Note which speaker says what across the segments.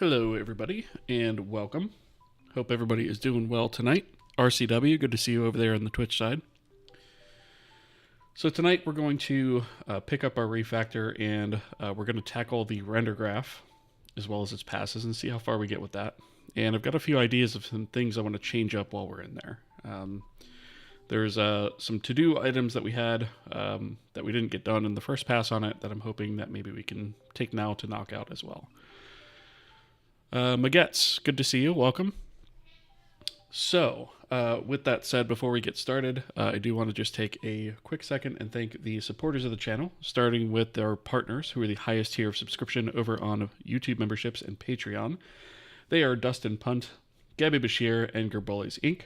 Speaker 1: Hello, everybody, and welcome. Hope everybody is doing well tonight. RCW, good to see you over there on the Twitch side. So tonight we're going to pick up our refactor, and we're going to tackle the render graph as well as its passes and see how far we get with that. And I've got a few ideas of some things I want to change up while we're in there. There's some to-do items that we had that we didn't get done in the first pass on it that I'm hoping that maybe we can take now to knock out as well. Magetz, good to see you. Welcome. So, with that said, before we get started, I do want to just take a quick second and thank the supporters of the channel, starting with our partners, who are the highest tier of subscription over on YouTube memberships and Patreon. They are Dustin Punt, Gabby Bashir, and Gerbolis Inc.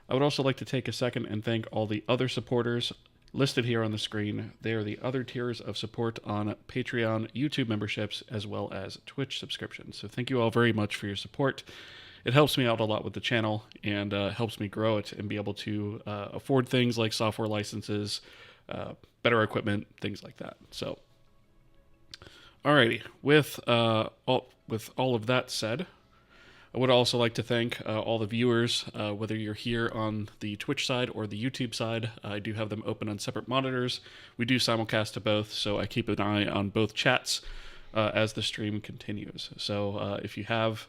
Speaker 1: I would also like to take a second and thank all the other supporters listed here on the screen. They are the other tiers of support on Patreon, YouTube memberships, as well as Twitch subscriptions. So thank you all very much for your support. It helps me out a lot with the channel and helps me grow it and be able to afford things like software licenses, better equipment, things like that. So, alrighty, with all of that said, I would also like to thank all the viewers, whether you're here on the Twitch side or the YouTube side. I do have them open on separate monitors. We do simulcast to both, so I keep an eye on both chats as the stream continues. So if you have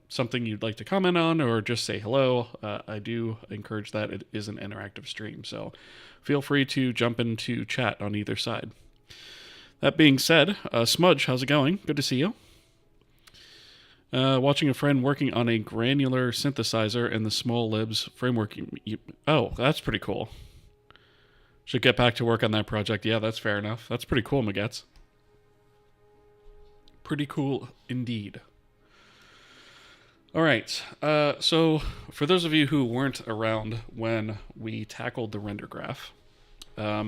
Speaker 1: something you'd like to comment on or just say hello, I do encourage that. It is an interactive stream, so feel free to jump into chat on either side. That being said, Smudge, how's it going? Good to see you. Watching a friend working on a granular synthesizer in the small libs framework. Oh, that's pretty cool. Should get back to work on that project. Yeah, that's fair enough. That's pretty cool, Magetz. Pretty cool indeed. All right. So for those of you who weren't around when we tackled the render graph, I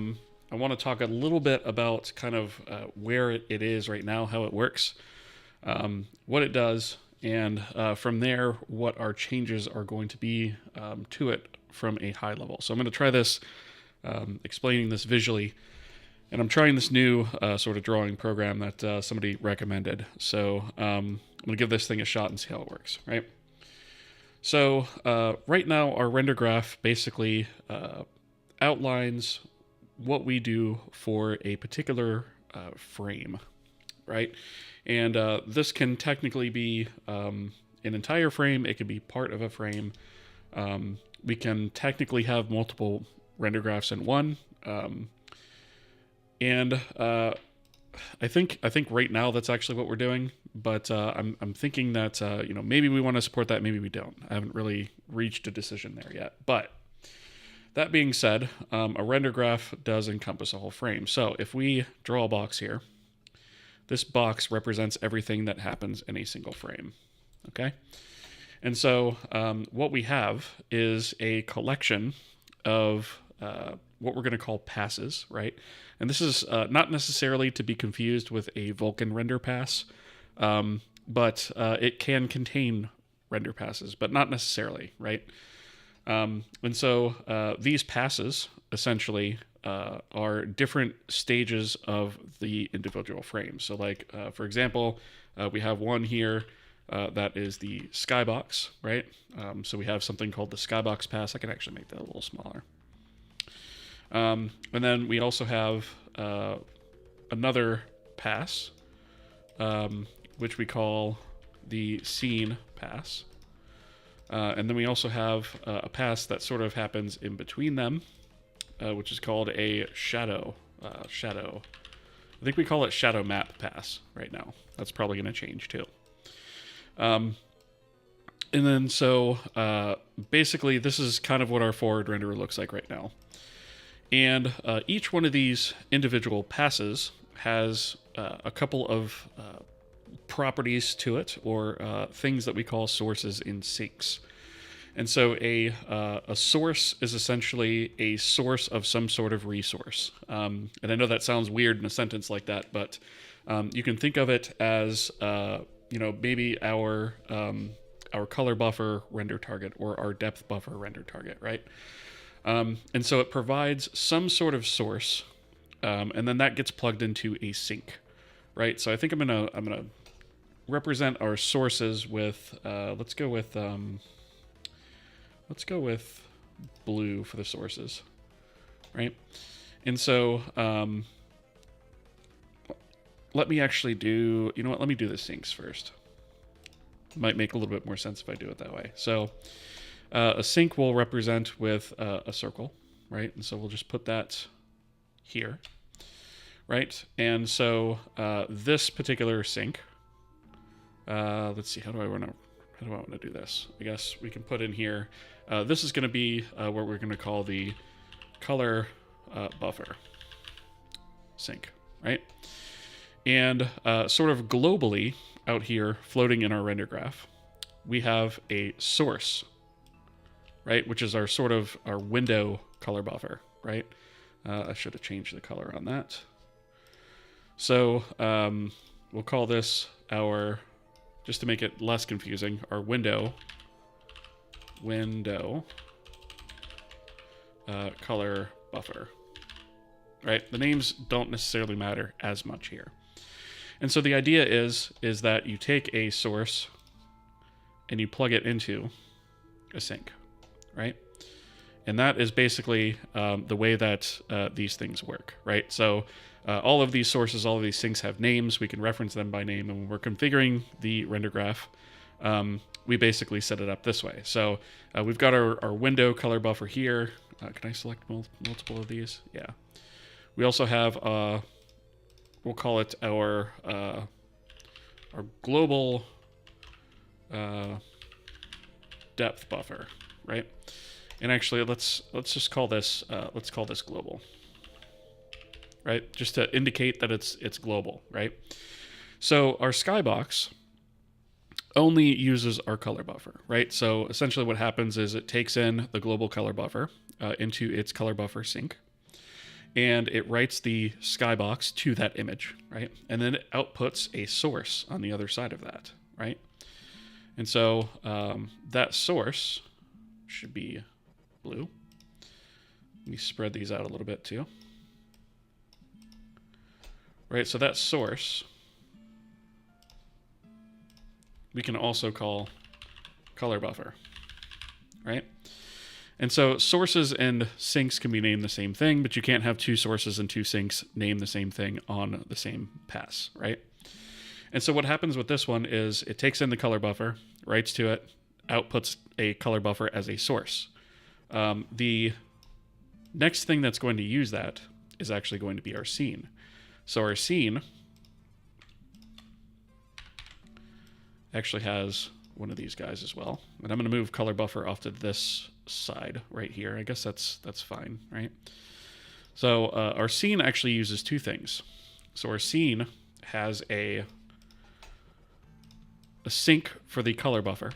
Speaker 1: want to talk a little bit about kind of where it is right now, how it works. What it does, and from there, what our changes are going to be to it from a high level. So I'm going to try this, explaining this visually, and I'm trying this new sort of drawing program that somebody recommended. So I'm going to give this thing a shot and see how it works, right? So right now, our render graph basically outlines what we do for a particular frame, right? And this can technically be an entire frame. It could be part of a frame. We can technically have multiple render graphs in one. And I think right now that's actually what we're doing. But I'm thinking that maybe we want to support that, maybe we don't. I haven't really reached a decision there yet. But that being said, a render graph does encompass a whole frame. So if we draw a box here, this box represents everything that happens in a single frame, okay? And so what we have is a collection of what we're going to call passes, right? And this is not necessarily to be confused with a Vulcan render pass, but it can contain render passes, but not necessarily, right? And so these passes essentially are different stages of the individual frames. So like, for example, we have one here that is the skybox, right? So we have something called the skybox pass. I can actually make that a little smaller. And then we also have another pass, which we call the scene pass. And then we also have a pass that sort of happens in between them, which is called a shadow. I think we call it shadow map pass right now. That's probably going to change too. And then so basically this is kind of what our forward renderer looks like right now. And each one of these individual passes has a couple of properties to it, or things that we call sources in sinks. And so a source is essentially a source of some sort of resource. And I know that sounds weird in a sentence like that, but you can think of it as maybe our color buffer render target or our depth buffer render target, right? And so it provides some sort of source, and then that gets plugged into a sink, right? So I think I'm gonna represent our sources with, let's go with blue for the sources, right? And so let me actually do, you know what, let me do the sinks first. Might make a little bit more sense if I do it that way. So a sink will represent with a circle, right? And so we'll just put that here, right? And so this particular sink, let's see, how do I want to do this? I guess we can put in here, this is going to be what we're going to call the color buffer sink, right? And sort of globally out here floating in our render graph, we have a source, right? Which is our sort of our window color buffer, right? I should have changed the color on that. So we'll call this our, just to make it less confusing, our window color buffer, right? The names don't necessarily matter as much here. And so the idea is that you take a source and you plug it into a sink, right? And that is basically the way that these things work, right? So all of these sources, all of these sinks have names. We can reference them by name. And when we're configuring the render graph, we basically set it up this way. So we've got our window color buffer here. Can I select multiple of these? Yeah. We also have, we'll call it our global depth buffer, right? And actually, let's just call this let's call this global, right? Just to indicate that it's global, right? So our skybox only uses our color buffer, right? So essentially, what happens is it takes in the global color buffer into its color buffer sink, and it writes the skybox to that image, right? And then it outputs a source on the other side of that, right? And so that source should be blue. Let me spread these out a little bit too. Right, so that source we can also call color buffer, right? And so sources and sinks can be named the same thing, but you can't have two sources and two sinks name the same thing on the same pass, right? And so what happens with this one is it takes in the color buffer, writes to it, outputs a color buffer as a source. The next thing that's going to use that is actually going to be our scene. So our scene actually has one of these guys as well. And I'm going to move color buffer off to this side right here. I guess that's fine, right? So our scene actually uses two things. So our scene has a sink for the color buffer.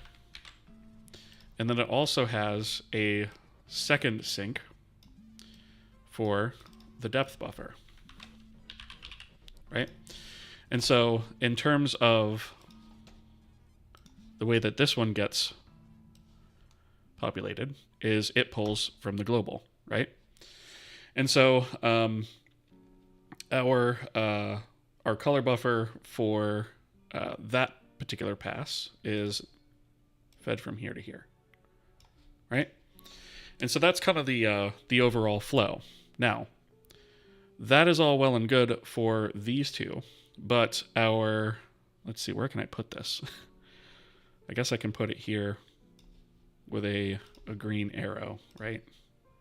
Speaker 1: And then it also has a second sink for the depth buffer, right? And so in terms of the way that this one gets populated is it pulls from the global, right? And so our color buffer for that particular pass is fed from here to here, right? And so that's kind of the overall flow. Now, that is all well and good for these two, but let's see, where can I put this? I guess I can put it here with a green arrow, right?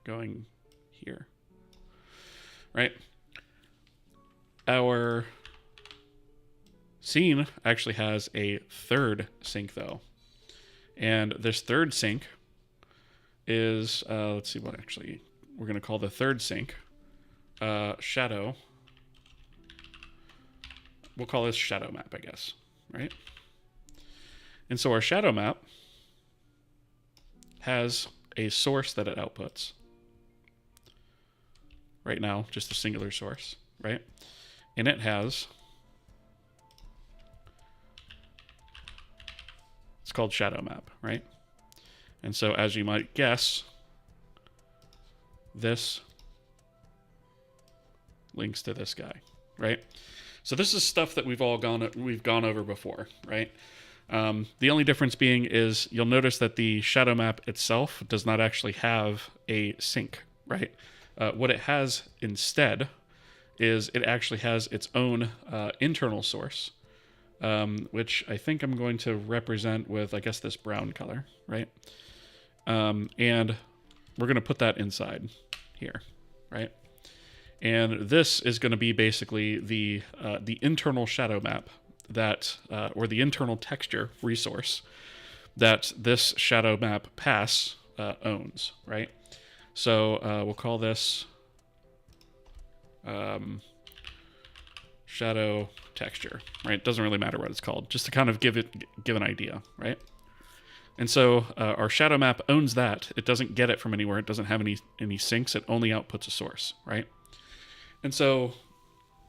Speaker 1: Going here, right? Our scene actually has a third sink though. And this third sink is, let's see what actually we're going to call the third sink, shadow. We'll call this shadow map, I guess, right? And so our shadow map has a source that it outputs. Right now, just a singular source, right? And it has, it's called shadow map, right? And so as you might guess, this links to this guy, right? So this is stuff that we've gone over before, right? The only difference being is you'll notice that the shadow map itself does not actually have a sink, right? What it has instead is it actually has its own internal source, which I think I'm going to represent with, I guess, this brown color, right? And we're going to put that inside here, right? And this is going to be basically the internal shadow map that, or the internal texture resource that this shadow map pass owns, right? So we'll call this shadow texture, right? Doesn't really matter what it's called, just to kind of give an idea, right? And so our shadow map owns that. It doesn't get it from anywhere. It doesn't have any sinks. It only outputs a source, right? And so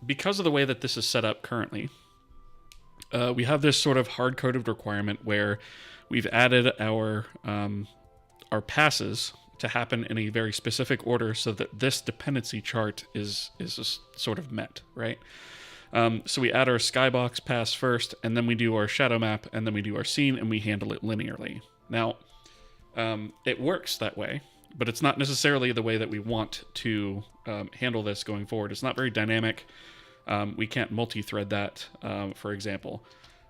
Speaker 1: because of the way that this is set up currently, we have this sort of hard-coded requirement where we've added our passes to happen in a very specific order so that this dependency chart is just sort of met, right? So we add our skybox pass first, and then we do our shadow map, and then we do our scene, and we handle it linearly. Now, it works that way, but it's not necessarily the way that we want to handle this going forward. It's not very dynamic. We can't multi-thread that, for example.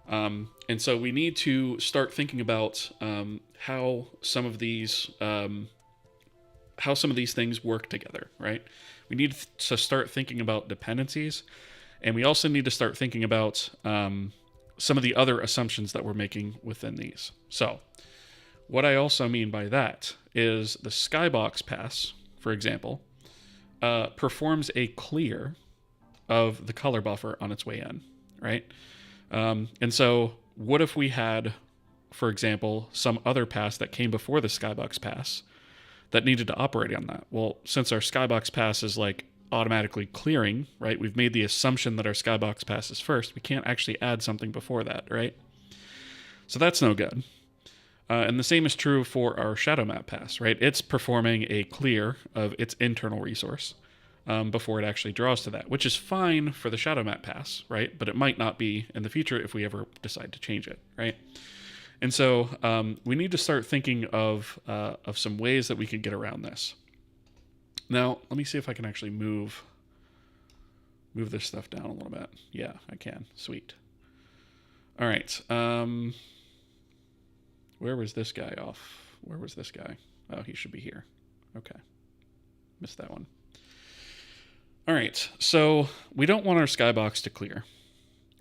Speaker 1: And so we need to start thinking about how some of these things work together, right? We need to start thinking about dependencies, and we also need to start thinking about some of the other assumptions that we're making within these. So what I also mean by that is the skybox pass, for example, performs a clear of the color buffer on its way in, right? And so what if we had, for example, some other pass that came before the skybox pass that needed to operate on that? Well, since our skybox pass is like automatically clearing, right? We've made the assumption that our skybox pass is first. We can't actually add something before that, right? So that's no good. And the same is true for our shadow map pass, right? It's performing a clear of its internal resource before it actually draws to that, which is fine for the shadow map pass, right? But it might not be in the future if we ever decide to change it, right? And so we need to start thinking of some ways that we can get around this. Now, let me see if I can actually move this stuff down a little bit. Yeah, I can. Sweet. All right. Where was this guy off? Where was this guy? Oh, he should be here. Okay. Missed that one. All right. So we don't want our skybox to clear,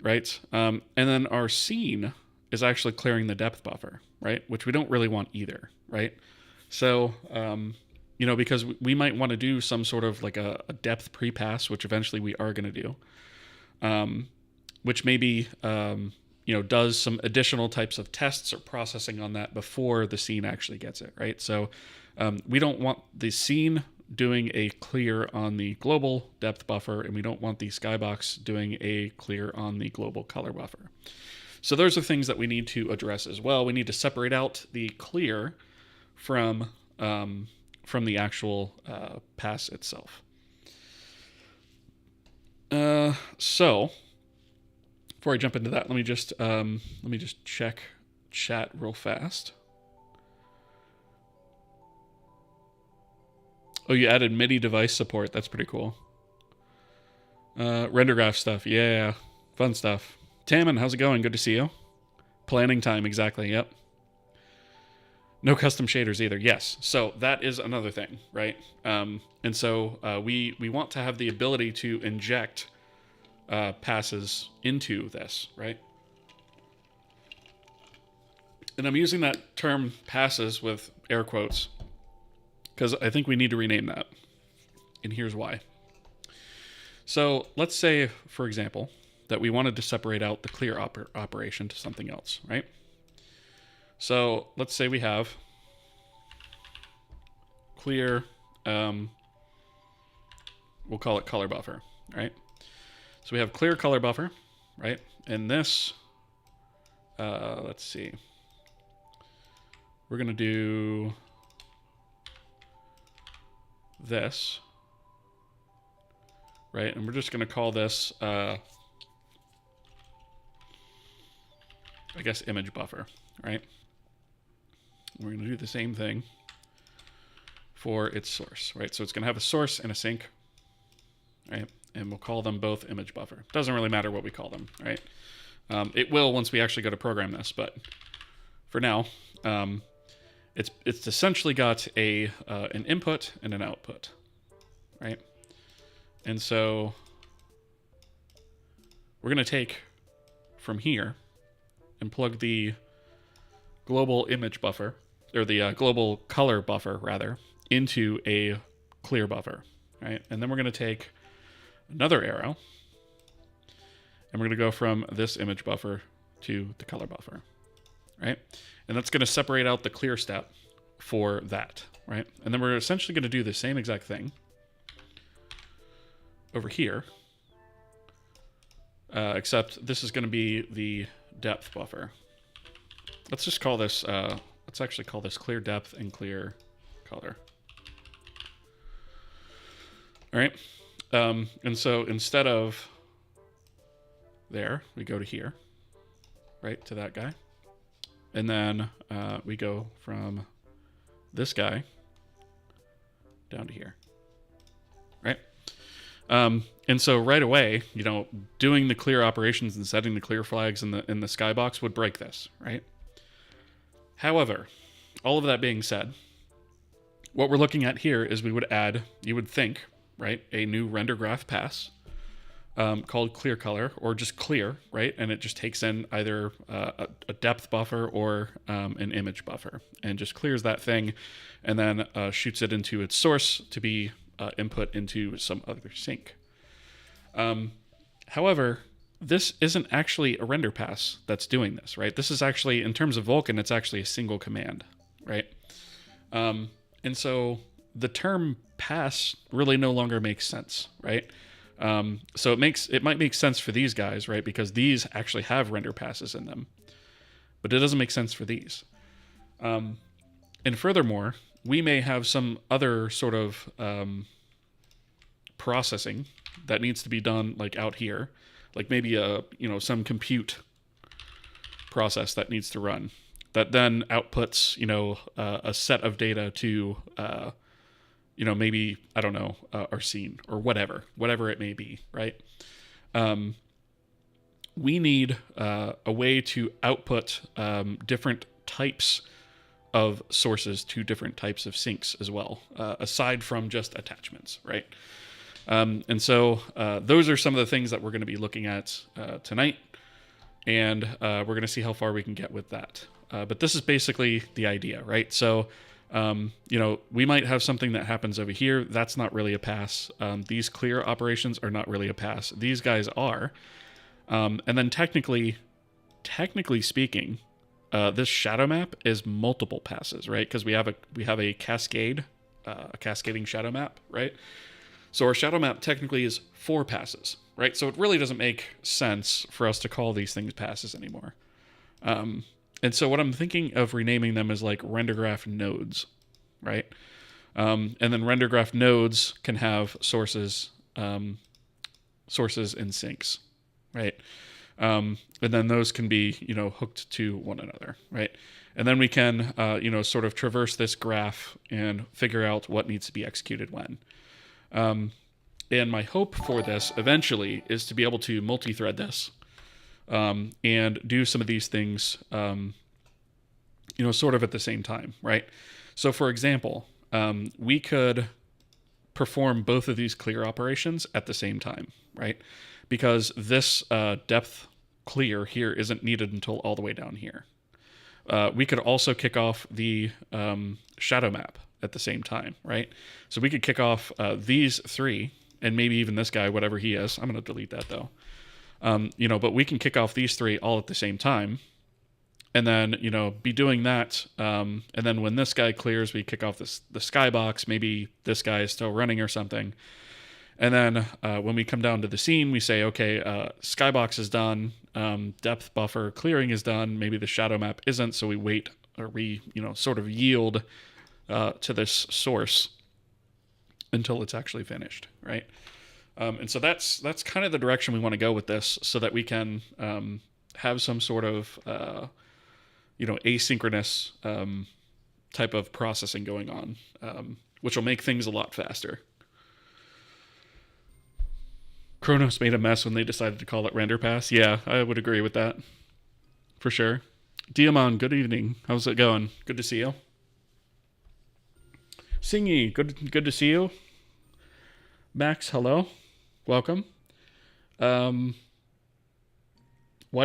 Speaker 1: right? And then our scene is actually clearing the depth buffer, right? Which we don't really want either, right? So, because we might want to do some sort of like a depth pre-pass, which eventually we are going to do, which maybe, does some additional types of tests or processing on that before the scene actually gets it, right? So we don't want the scene doing a clear on the global depth buffer, and we don't want the skybox doing a clear on the global color buffer. So those are things that we need to address as well. We need to separate out the clear from the actual pass itself. So before I jump into that, let me just check chat real fast. Oh, you added MIDI device support. That's pretty cool. Rendergraph stuff. Yeah, fun stuff. Tammin, how's it going? Good to see you. Planning time, exactly. Yep. No custom shaders either. Yes. So that is another thing, right? And so we want to have the ability to inject passes into this, right? And I'm using that term passes with air quotes because I think we need to rename that. And here's why. So let's say, for example, that we wanted to separate out the clear operation to something else, right? So let's say we have clear, we'll call it color buffer, right? So we have clear color buffer, right? And this, let's see, we're going to do this, right? And we're just going to call this I guess, image buffer, right? We're going to do the same thing for its source, right? So it's going to have a source and a sink, right? And we'll call them both image buffer. Doesn't really matter what we call them, right? It will once we actually go to program this, but for now, it's essentially got an input and an output, right? And so we're going to take from here and plug the global image buffer, or the global color buffer, rather, into a clear buffer, right? And then we're going to take another arrow, and we're going to go from this image buffer to the color buffer, right? And that's going to separate out the clear step for that, right? And then we're essentially going to do the same exact thing over here, except this is going to be the depth buffer. Let's just call this, let's actually call this clear depth and clear color. All right. And so instead of there, we go to here, right, to that guy. And then we go from this guy down to here, right? And so right away, you know, doing the clear operations and setting the clear flags in the skybox would break this, right? However, all of that being said, what we're looking at here is we would add, you would think, right, a new Rendergraph pass called clear color, or just clear, right? And it just takes in either a depth buffer or an image buffer and just clears that thing and then shoots it into its source to be input into some other sink. However, this isn't actually a render pass that's doing this, right? This is actually, in terms of Vulkan, it's actually a single command, right? And so the term pass really no longer makes sense, right? So it might make sense for these guys, right? Because these actually have render passes in them, but it doesn't make sense for these. And furthermore, we may have some other sort of processing that needs to be done, like out here, like maybe some compute process that needs to run that then outputs a set of data to maybe, I don't know, our scene or whatever it may be, right? We need a way to output different types of sources to different types of sinks as well, aside from just attachments, right? And so those are some of the things that we're going to be looking at tonight, and we're going to see how far we can get with that. But this is basically the idea, right? So, we might have something that happens over here. That's not really a pass. These clear operations are not really a pass. These guys are. And then technically speaking, this shadow map is multiple passes, right? Because we have a cascading shadow map, right? So our shadow map technically is 4 passes, right? So it really doesn't make sense for us to call these things passes anymore. And so what I'm thinking of renaming them is like Rendergraph nodes, right? And then Rendergraph nodes can have sources and sinks, right? And then those can be, hooked to one another, right? And then we can, sort of traverse this graph and figure out what needs to be executed when. And my hope for this eventually is to be able to multi-thread this and do some of these things, sort of at the same time, right? So, for example, we could perform both of these clear operations at the same time, right? Because this depth clear here isn't needed until all the way down here. We could also kick off the shadow map at the same time, right? So we could kick off these 3, and maybe even this guy, whatever he is. I'm going to delete that though. But we can kick off these 3 all at the same time, and then, be doing that. And then when this guy clears, we kick off the skybox. Maybe this guy is still running or something. And then when we come down to the scene, we say, okay, skybox is done. Depth buffer clearing is done. Maybe the shadow map isn't. So we wait, or we, sort of yield to this source until it's actually finished, right? And so that's kind of the direction we want to go with this, so that we can, have some sort of asynchronous type of processing going on, which will make things a lot faster. Chronos made a mess when they decided to call it render pass. Yeah, I would agree with that. For sure. Diamond, good evening. How's it going? Good to see you. Singy, good to see you. Max, hello. Welcome. Why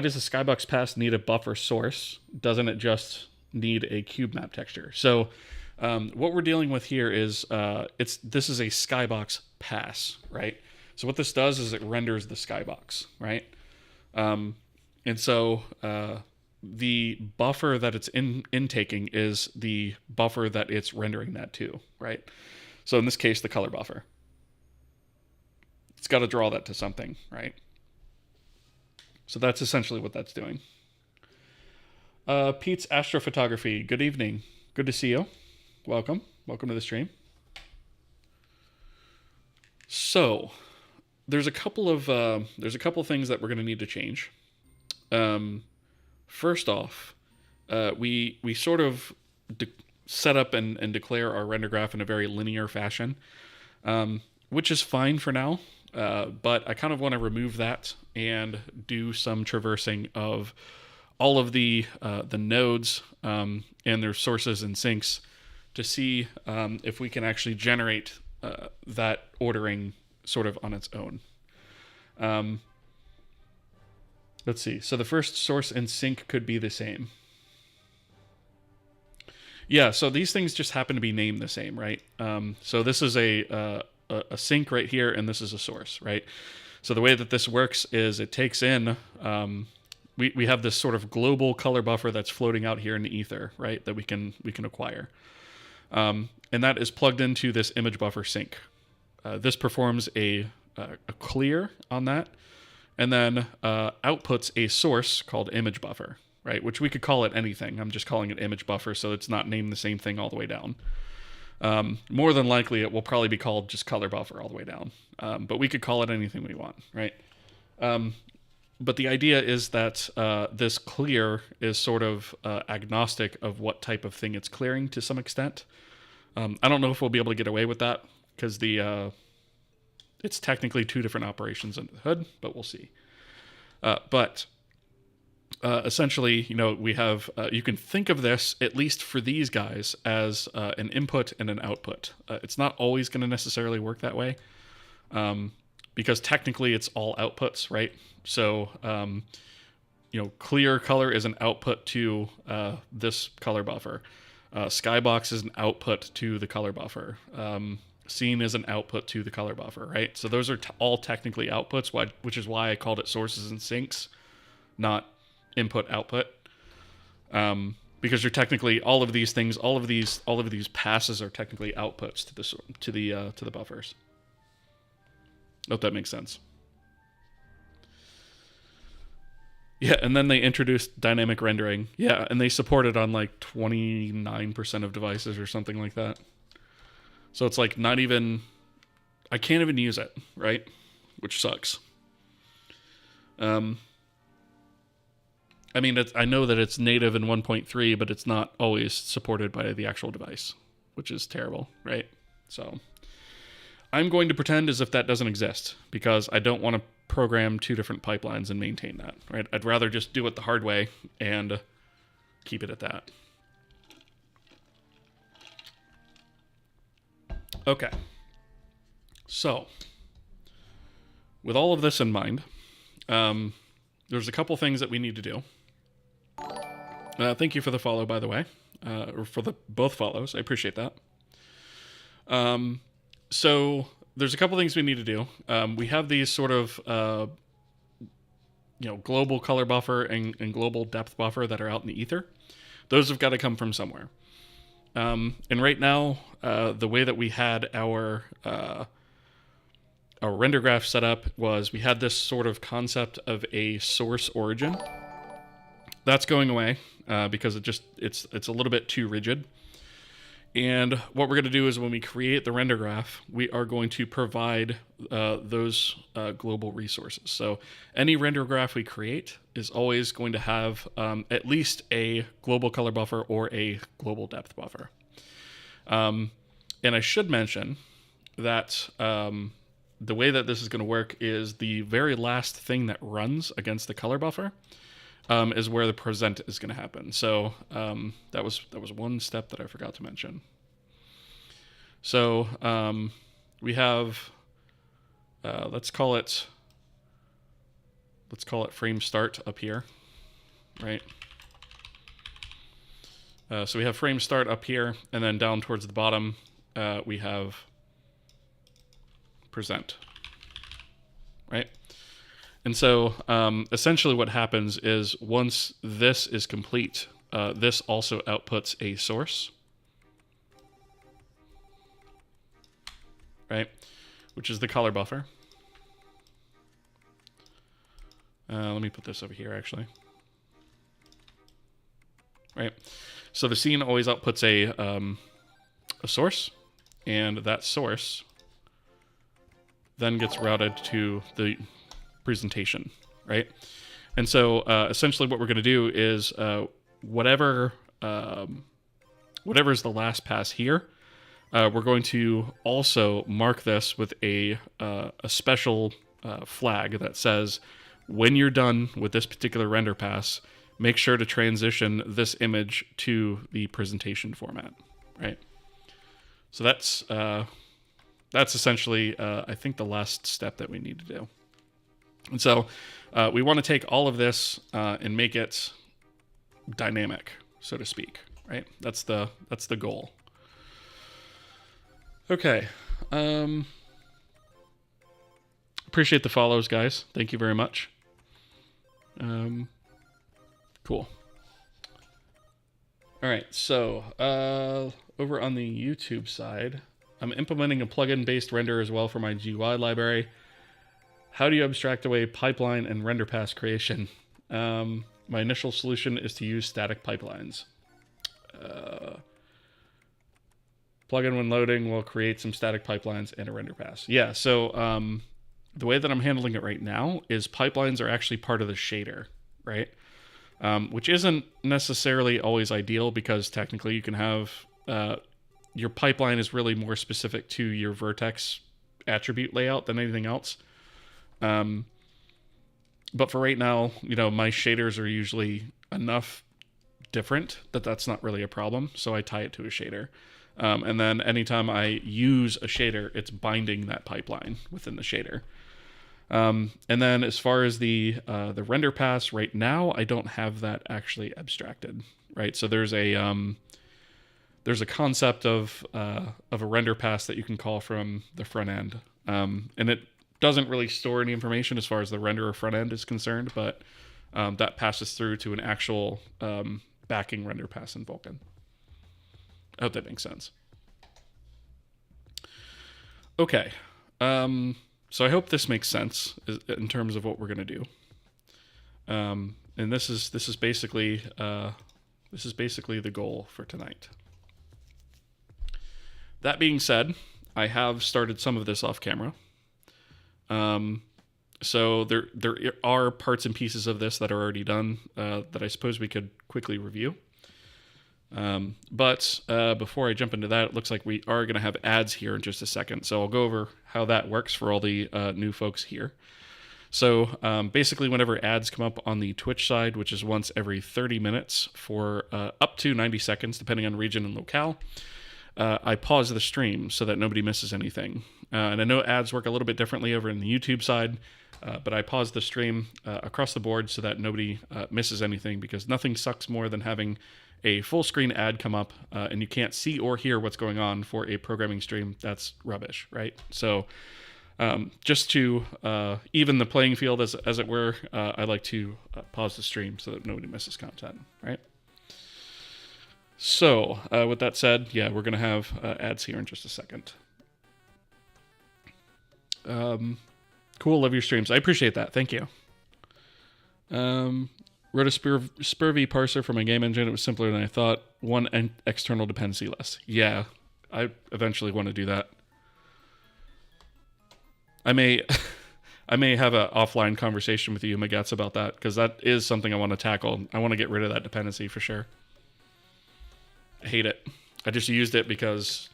Speaker 1: does the Skybox pass need a buffer source? Doesn't it just need a cube map texture? So what we're dealing with here is this is a Skybox pass, right? So what this does is it renders the Skybox, right? And so the buffer that it's intaking is the buffer that it's rendering that to, right? So in this case, the color buffer. It's got to draw that to something, right? So that's essentially what that's doing. Pete's Astrophotography, good evening. Good to see you. Welcome. Welcome to the stream. So there's a couple of things that we're going to need to change. First off, we sort of set up and declare our render graph in a very linear fashion, which is fine for now. But I kind of want to remove that and do some traversing of all of the nodes and their sources and sinks to see if we can actually generate that ordering sort of on its own. Let's see. So the first source and sink could be the same. Yeah, so these things just happen to be named the same, right? So this is a sink right here, and this is a source, right? So the way that this works is it takes in, we have this sort of global color buffer that's floating out here in the ether, right? That we can acquire. And that is plugged into this image buffer sink. This performs a clear on that, and then outputs a source called image buffer, right? Which we could call it anything. I'm just calling it image buffer, so it's not named the same thing all the way down. More than likely, it will probably be called just color buffer all the way down. But we could call it anything we want, right? But the idea is that this clear is sort of agnostic of what type of thing it's clearing to some extent. I don't know if we'll be able to get away with that because it's technically two different operations under the hood, but we'll see. But essentially, we have, you can think of this, at least for these guys, as an input and an output. It's not always going to necessarily work that way because technically it's all outputs, right? So, clear color is an output to this color buffer. Skybox is an output to the color buffer. Scene is an output to the color buffer, right? So those are all technically outputs, which is why I called it sources and sinks, not input output, because you're technically all of these things, all of these passes are technically outputs to the buffers. Hope that makes sense. Yeah, and then they introduced dynamic rendering. Yeah, and they support it on like 29% of devices or something like that. So it's like not even, I can't even use it, right? Which sucks. I mean, I know that it's native in 1.3, but it's not always supported by the actual device, which is terrible, right? So I'm going to pretend as if that doesn't exist because I don't want to program two different pipelines and maintain that, right? I'd rather just do it the hard way and keep it at that. Okay. So, with all of this in mind, there's a couple things that we need to do. Thank you for the follow, by the way, or for both follows. I appreciate that. So there's a couple things we need to do. We have these sort of, global color buffer and global depth buffer that are out in the ether. Those have got to come from somewhere. And right now, the way that we had our render graph set up was we had this sort of concept of a source origin. That's going away because it's a little bit too rigid. And what we're going to do is when we create the render graph, we are going to provide those global resources. So any render graph we create is always going to have at least a global color buffer or a global depth buffer. And I should mention that the way that this is going to work is the very last thing that runs against the color buffer is where the present is going to happen. So that was one step that I forgot to mention. So we have let's call it frame start up here, right? So we have frame start up here, and then down towards the bottom we have present, right? And so essentially what happens is once this is complete, this also outputs a source, right? Which is the color buffer. Let me put this over here, actually. Right? So the scene always outputs a source, and that source then gets routed to the presentation, right? And so essentially what we're going to do is whatever is the last pass here, we're going to also mark this with a special flag that says, when you're done with this particular render pass, make sure to transition this image to the presentation format, right? So that's essentially, I think, the last step that we need to do. And so we want to take all of this and make it dynamic, so to speak, right? That's the goal. Okay. Appreciate the follows, guys. Thank you very much. Cool. All right, so over on the YouTube side, I'm implementing a plugin-based render as well for my GUI library. How do you abstract away pipeline and render pass creation? My initial solution is to use static pipelines. Plugin when loading will create some static pipelines and a render pass. Yeah, so the way that I'm handling it right now is pipelines are actually part of the shader, right? Which isn't necessarily always ideal because technically you can have your pipeline is really more specific to your vertex attribute layout than anything else. But for right now, my shaders are usually enough different that that's not really a problem. So I tie it to a shader. And then anytime I use a shader, it's binding that pipeline within the shader. And then as far as the render pass right now, I don't have that actually abstracted, right? So there's a concept of a render pass that you can call from the front end. And it doesn't really store any information as far as the render or front end is concerned, but that passes through to an actual backing render pass in Vulkan. I hope that makes sense. Okay. So I hope this makes sense in terms of what we're going to do. And this is basically the goal for tonight. That being said, I have started some of this off camera. So there are parts and pieces of this that are already done that I suppose we could quickly review. But before I jump into that, it looks like we are going to have ads here in just a second. So I'll go over how that works for all the new folks here. So basically, whenever ads come up on the Twitch side, which is once every 30 minutes for up to 90 seconds, depending on region and locale, I pause the stream so that nobody misses anything. And I know ads work a little bit differently over in the YouTube side, but I pause the stream across the board so that nobody misses anything, because nothing sucks more than having a full screen ad come up and you can't see or hear what's going on for a programming stream. That's rubbish, right? So just to even the playing field, as it were, I like to pause the stream so that nobody misses content, right? So with that said, yeah, we're going to have ads here in just a second. Cool, love your streams. I appreciate that. Thank you. Wrote a SPIR-V parser for my game engine. It was simpler than I thought. One external dependency less. Yeah, I eventually want to do that. I may I may have an offline conversation with you, Magats, about that, because that is something I want to tackle. I want to get rid of that dependency for sure. I hate it. I just used it because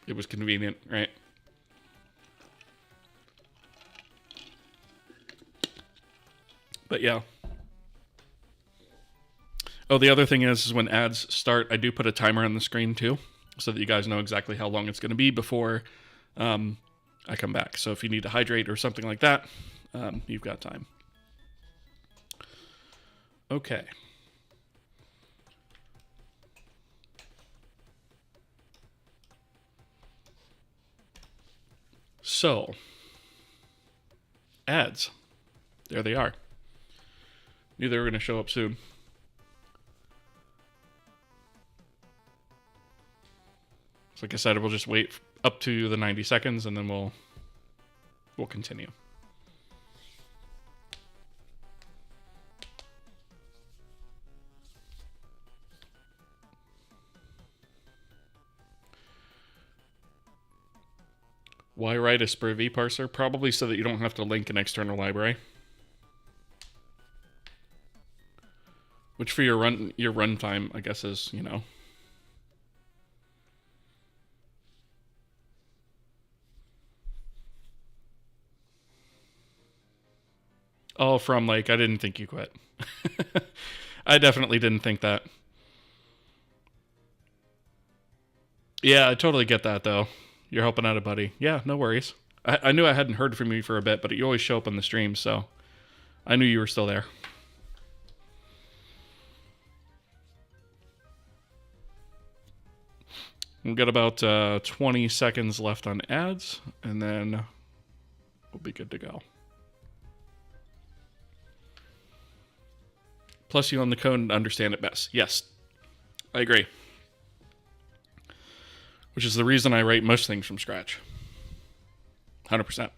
Speaker 1: it was convenient, right? But yeah. Oh, the other thing is when ads start, I do put a timer on the screen too, so that you guys know exactly how long it's going to be before I come back. So if you need to hydrate or something like that, you've got time. Okay. So, ads. There they are. Knew they were going to show up soon. So like I said, we'll just wait up to the 90 seconds and then we'll continue. Why write a SPIR-V parser? Probably so that you don't have to link an external library. Which for your runtime, I guess, is, you know. Oh, from like, I didn't think you quit. I definitely didn't think that. Yeah, I totally get that, though. You're helping out a buddy. Yeah, no worries. I knew I hadn't heard from you for a bit, but you always show up on the stream, so I knew you were still there. We've got about 20 seconds left on ads, and then we'll be good to go. Plus, you own the code and understand it best. Yes, I agree. Which is the reason I write most things from scratch. 100%.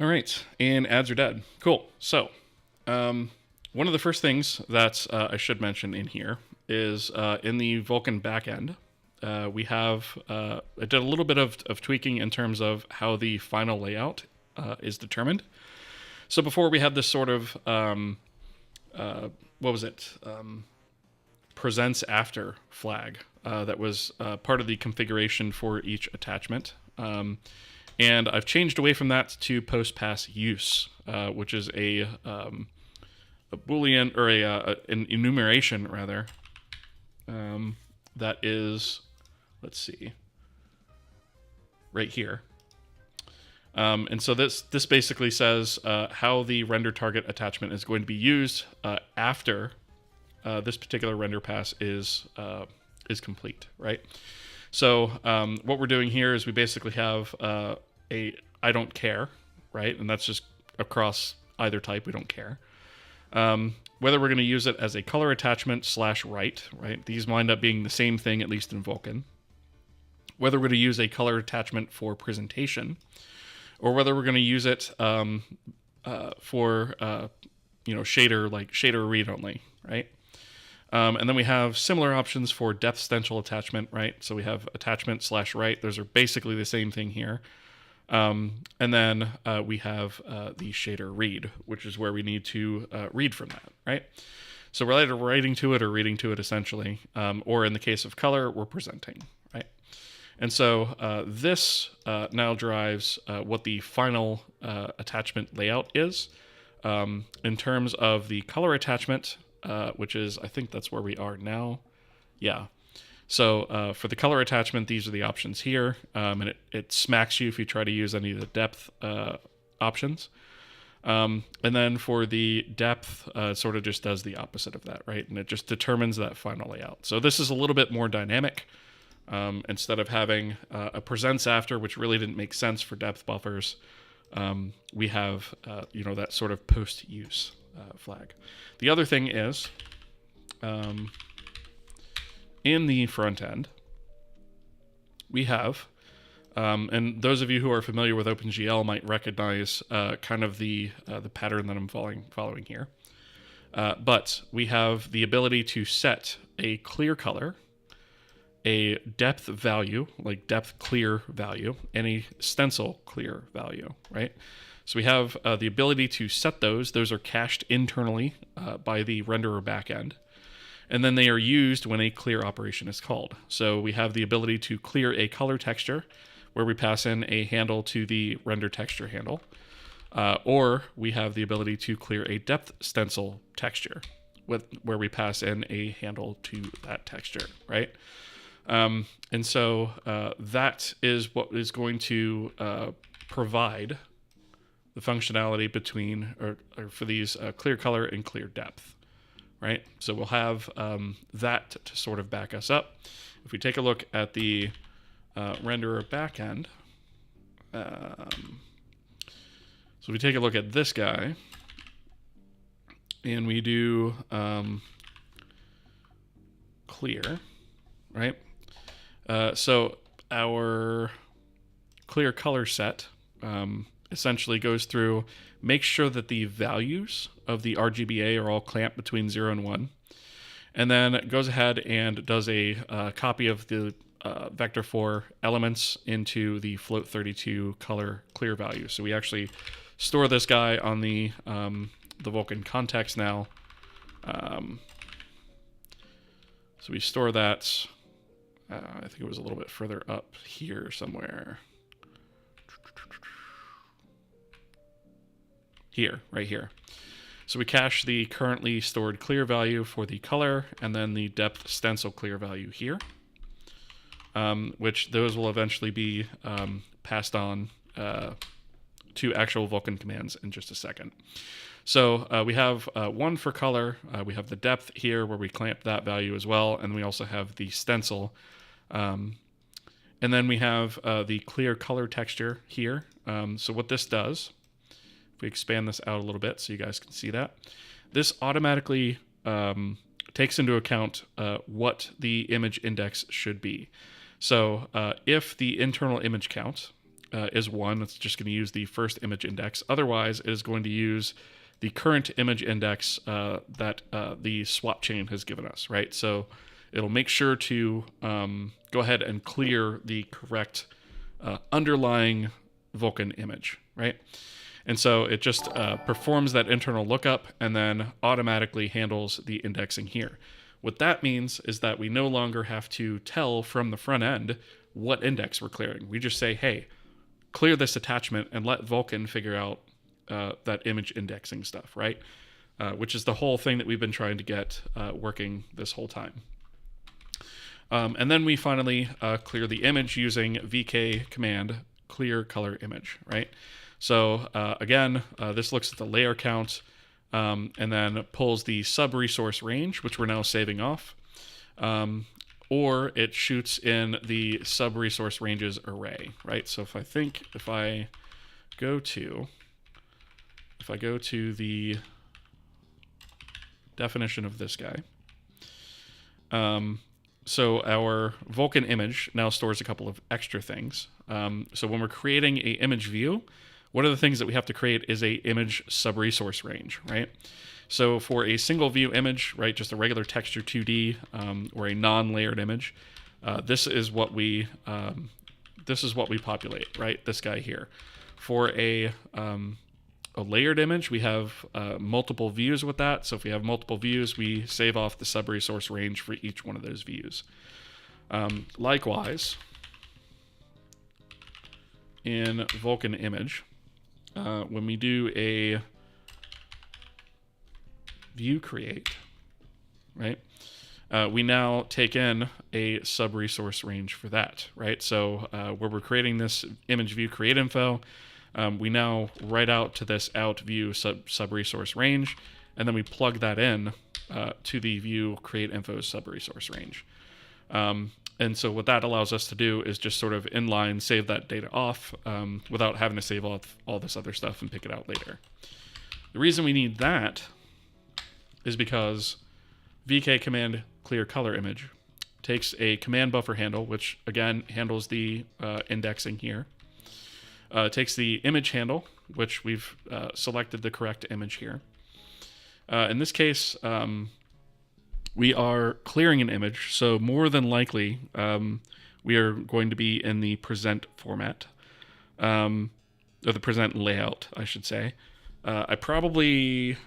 Speaker 1: All right, and ads are dead. Cool. So, one of the first things that I should mention in here is in the Vulkan backend, we have, I did a little bit of tweaking in terms of how the final layout is determined. So before we had this sort of, what was it? Presents after flag that was part of the configuration for each attachment. And I've changed away from that to post pass use, which is a Boolean, or an enumeration rather, that is, let's see, right here. And so this basically says how the render target attachment is going to be used after this particular render pass is complete, right? So what we're doing here is we basically have a I don't care, right? And that's just across either type, we don't care. Whether we're going to use it as a color attachment / write, right? These wind up being the same thing, at least in Vulkan. Whether we're going to use a color attachment for presentation, or whether we're going to use it for shader read only, right? And then we have similar options for depth stencil attachment, right? So we have attachment / write. Those are basically the same thing here. And then we have the shader read, which is where we need to read from that, right? So we're either writing to it or reading to it, essentially. Or in the case of color, we're presenting, right? And so this now drives what the final attachment layout is. In terms of the color attachment, which is, I think that's where we are now. Yeah. So for the color attachment, these are the options here. And it smacks you if you try to use any of the depth options. And then for the depth, it sort of just does the opposite of that, right? And it just determines that final layout. So this is a little bit more dynamic. Instead of having a presents after, which really didn't make sense for depth buffers, we have that sort of post-use flag. The other thing is, in the front end, we have And those of you who are familiar with OpenGL might recognize kind of the pattern that I'm following here. But we have the ability to set a clear color, a depth value, like depth clear value, and a stencil clear value, right? So we have the ability to set those. Those are cached internally by the renderer backend. And then they are used when a clear operation is called. So we have the ability to clear a color texture, where we pass in a handle to the render texture handle. Or we have the ability to clear a depth stencil texture, where we pass in a handle to that texture, right? And so that is what is going to provide the functionality between, or for these clear color and clear depth, right? So we'll have that to sort of back us up. If we take a look at the renderer backend, so we take a look at this guy, and we do clear, right? So our clear color set essentially goes through, makes sure that the values of the RGBA are all clamped between 0 and 1, and then it goes ahead and does a copy of the vector 4 elements into the float32 color clear value. So we actually store this guy on the Vulkan context now. So we store that. I think it was a little bit further up here somewhere. Here, right here. So we cache the currently stored clear value for the color, and then the depth stencil clear value here, which those will eventually be passed on to actual Vulkan commands in just a second. So we have one for color. We have the depth here where we clamp that value as well, and we also have the stencil. And then we have the clear color texture here. So what this does, if we expand this out a little bit so you guys can see that, this automatically takes into account what the image index should be. So if the internal image count is 1, it's just going to use the first image index. Otherwise, it is going to use the current image index that the swap chain has given us, right? So it'll make sure to go ahead and clear the correct underlying Vulkan image, right? And so it just performs that internal lookup and then automatically handles the indexing here. What that means is that we no longer have to tell from the front end what index we're clearing. We just say, hey, clear this attachment and let Vulkan figure out that image indexing stuff, right? Which is the whole thing that we've been trying to get working this whole time. And then we finally clear the image using VK command clear color image, right? So again, this looks at the layer count and then pulls the sub-resource range, which we're now saving off, or it shoots in the sub-resource ranges array, right? So if I go to the definition of this guy, so our Vulkan image now stores a couple of extra things. So when we're creating a image view, one of the things that we have to create is a image sub-resource range, right? So for a single view image, right, just a regular texture 2D or a non-layered image, this is what we populate, right? This guy here. For a layered image, we have multiple views with that. So if we have multiple views, we save off the sub-resource range for each one of those views. Likewise, in Vulkan image, when we do a view create, right, we now take in a sub-resource range for that, right? So where we're creating this image view create info, we now write out to this out view sub-resource range, and then we plug that in to the view create info sub-resource range. And so what that allows us to do is just sort of inline save that data off without having to save all this other stuff and pick it out later. The reason we need that is because VK command clear color image takes a command buffer handle, which again handles the indexing here. Takes the image handle, which we've selected the correct image here. In this case, we are clearing an image, so more than likely we are going to be in the present format, or the present layout, I should say. I probably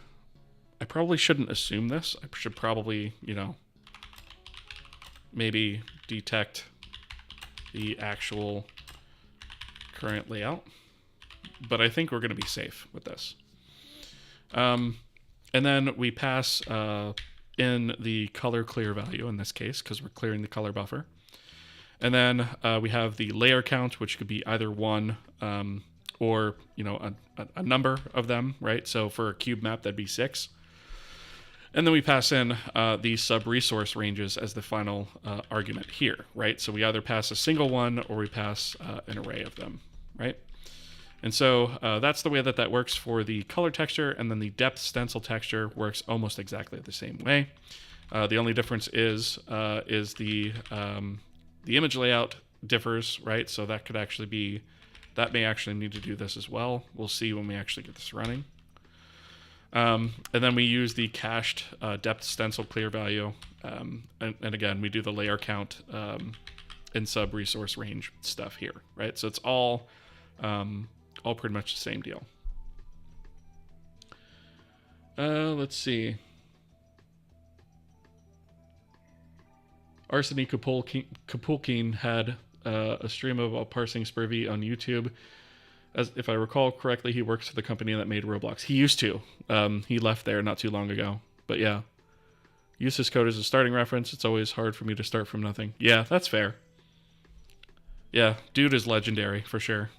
Speaker 1: shouldn't assume this. I should probably, maybe detect the actual current layout, but I think we're going to be safe with this. And then we pass in the color clear value in this case, because we're clearing the color buffer. And then we have the layer count, which could be either one or a number of them, right? So for a cube map, that'd be 6. And then we pass in the sub-resource ranges as the final argument here, right? So we either pass a single one or we pass an array of them, right? And so that's the way that works for the color texture, and then the depth stencil texture works almost exactly the same way. The only difference is the image layout differs, right? So that may actually need to do this as well. We'll see when we actually get this running. And then we use the cached depth stencil clear value. And again, we do the layer count and sub resource range stuff here, right? So it's all pretty much the same deal. Let's see. Arseny Kapulkin had a stream of parsing Spurvy on YouTube. As if I recall correctly, he works for the company that made Roblox. He used to. He left there not too long ago. But yeah, use this code as a starting reference. It's always hard for me to start from nothing. Yeah, that's fair. Yeah, dude is legendary for sure.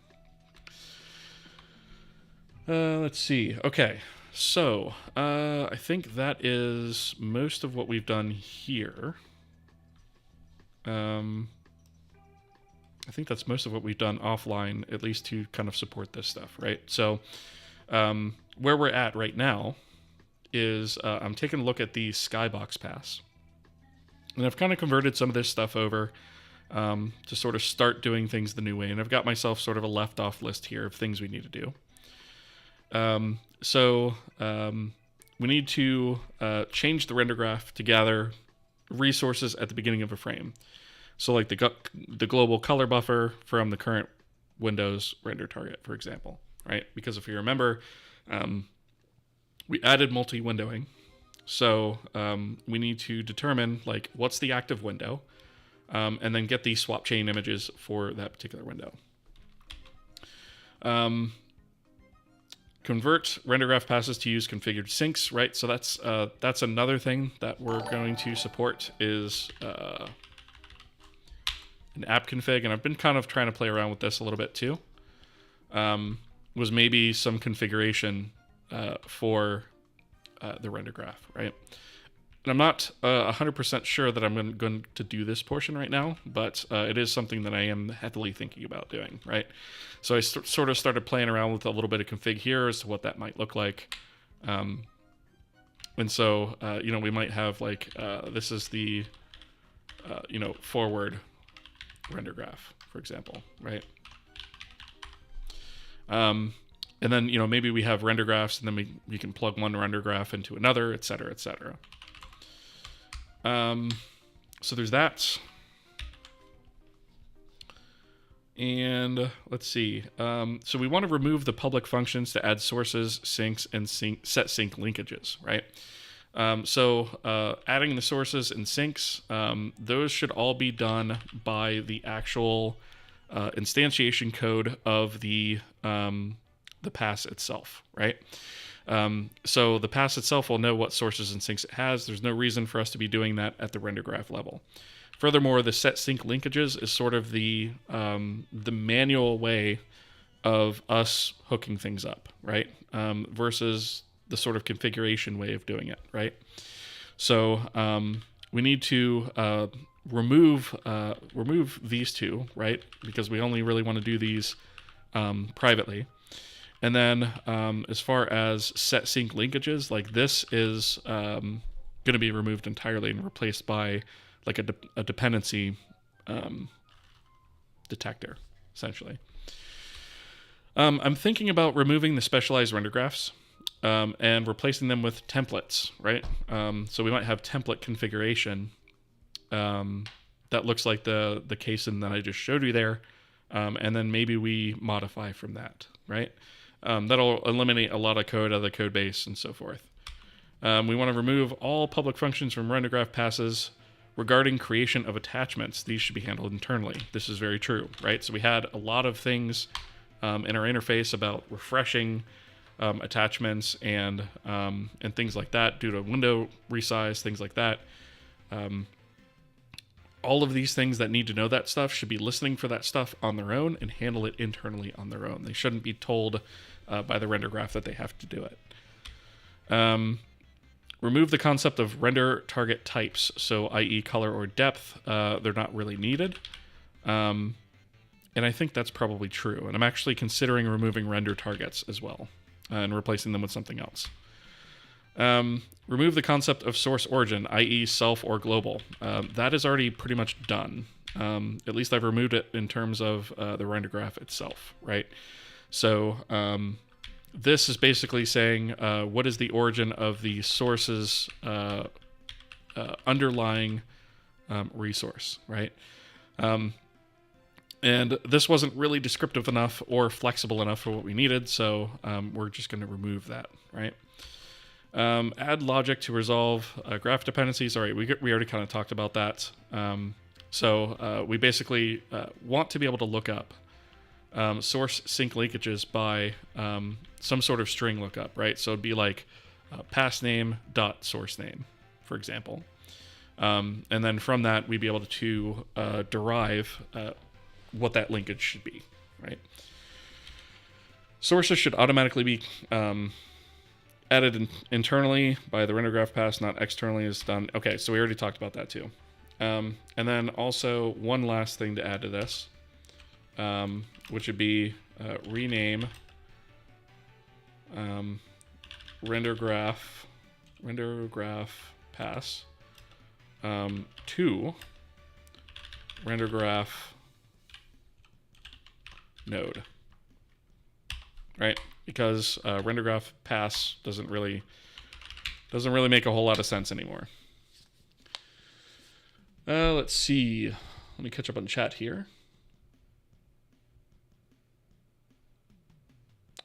Speaker 1: Let's see. Okay, so I think that is most of what we've done here. I think that's most of what we've done offline, at least to kind of support this stuff, right? So where we're at right now is I'm taking a look at the Skybox pass. And I've kind of converted some of this stuff over to sort of start doing things the new way. And I've got myself sort of a left-off list here of things we need to do. So we need to change the render graph to gather resources at the beginning of a frame. So like the global color buffer from the current Windows render target, for example, right? Because if you remember, we added multi-windowing. So we need to determine like what's the active window, and then get the swap chain images for that particular window. Convert render graph passes to use configured sinks, right? So that's another thing that we're going to support is an app config, and I've been kind of trying to play around with this a little bit too. Was maybe some configuration for the render graph, right? And I'm not 100% sure that I'm going to do this portion right now, but it is something that I am heavily thinking about doing, right? So I sort of started playing around with a little bit of config here as to what that might look like. And so, we might have like, this is the, forward render graph, for example, right? And then, maybe we have render graphs, and then we can plug one render graph into another, et cetera, et cetera. So there's that. And let's see. So we want to remove the public functions to add sources, sinks, and set sync linkages, right? So adding the sources and sinks, those should all be done by the actual instantiation code of the pass itself, right? So the pass itself will know what sources and sinks it has. There's no reason for us to be doing that at the render graph level. Furthermore, the set sync linkages is sort of the manual way of us hooking things up, right? Versus the sort of configuration way of doing it, right? So we need to remove these two, right? Because we only really want to do these privately. And then as far as set sync linkages, like this is going to be removed entirely and replaced by like a dependency detector, essentially. I'm thinking about removing the specialized render graphs and replacing them with templates, right? So we might have template configuration that looks like the case in that I just showed you there, and then maybe we modify from that, right? That'll eliminate a lot of code out of the code base and so forth. We want to remove all public functions from Rendergraph passes. Regarding creation of attachments, these should be handled internally. This is very true, right? So we had a lot of things in our interface about refreshing attachments and things like that due to window resize, things like that. All of these things that need to know that stuff should be listening for that stuff on their own and handle it internally on their own. They shouldn't be told by the render graph that they have to do it. Remove the concept of render target types, so i.e. color or depth. They're not really needed. And I think that's probably true. And I'm actually considering removing render targets as well and replacing them with something else. Remove the concept of source origin, i.e. self or global. That is already pretty much done. At least I've removed it in terms of the render graph itself, right? So this is basically saying what is the origin of the source's underlying resource, right? And this wasn't really descriptive enough or flexible enough for what we needed, so we're just going to remove that, right? Add logic to resolve graph dependencies. All right, we already kind of talked about that. So we basically want to be able to look up source sync linkages by some sort of string lookup, right? So it'd be like pass name dot source name, for example. And then from that, we'd be able to derive what that linkage should be, right? Sources should automatically be added internally by the render graph pass, not externally as done. Okay, so we already talked about that too. And then also one last thing to add to this, which would be rename render graph pass to render graph node, right? Because render graph pass doesn't really make a whole lot of sense anymore. Let's see. Let me catch up on chat here.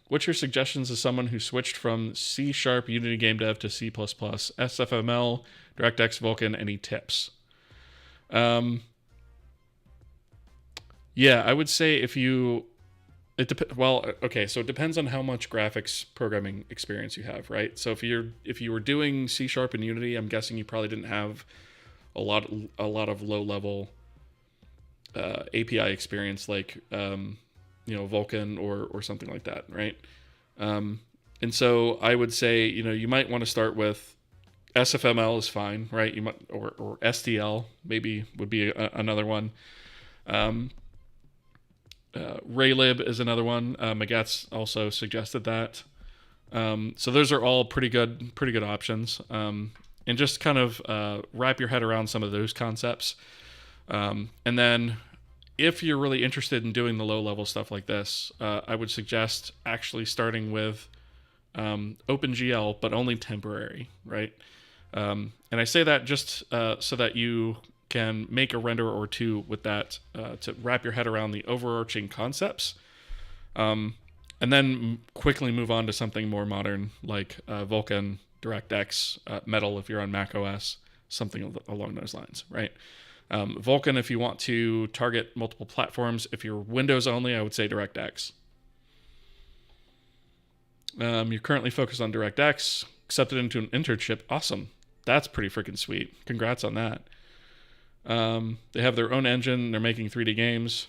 Speaker 1: What's your suggestions as someone who switched from C# Unity Game Dev to C++, SFML, DirectX, Vulkan? Any tips? Yeah, I would say if you... so it depends on how much graphics programming experience you have, right? So if you were doing C# and Unity, I'm guessing you probably didn't have a lot of low-level API experience like Vulkan or something like that, right? And so I would say you might want to start with SFML is fine, right? You might or STL maybe would be another one. Raylib is another one. Maget's also suggested that. So those are all pretty good options. And just kind of wrap your head around some of those concepts. And then if you're really interested in doing the low-level stuff like this, I would suggest actually starting with OpenGL, but only temporary, right? And I say that just so that you can make a render or two with that to wrap your head around the overarching concepts, and then quickly move on to something more modern like Vulkan, DirectX, Metal if you're on Mac OS, something along those lines, right? Vulkan if you want to target multiple platforms. If you're Windows only, I would say DirectX. You're currently focused on DirectX, accepted into an internship. Awesome. That's pretty freaking sweet. Congrats on that. They have their own engine. They're making 3D games.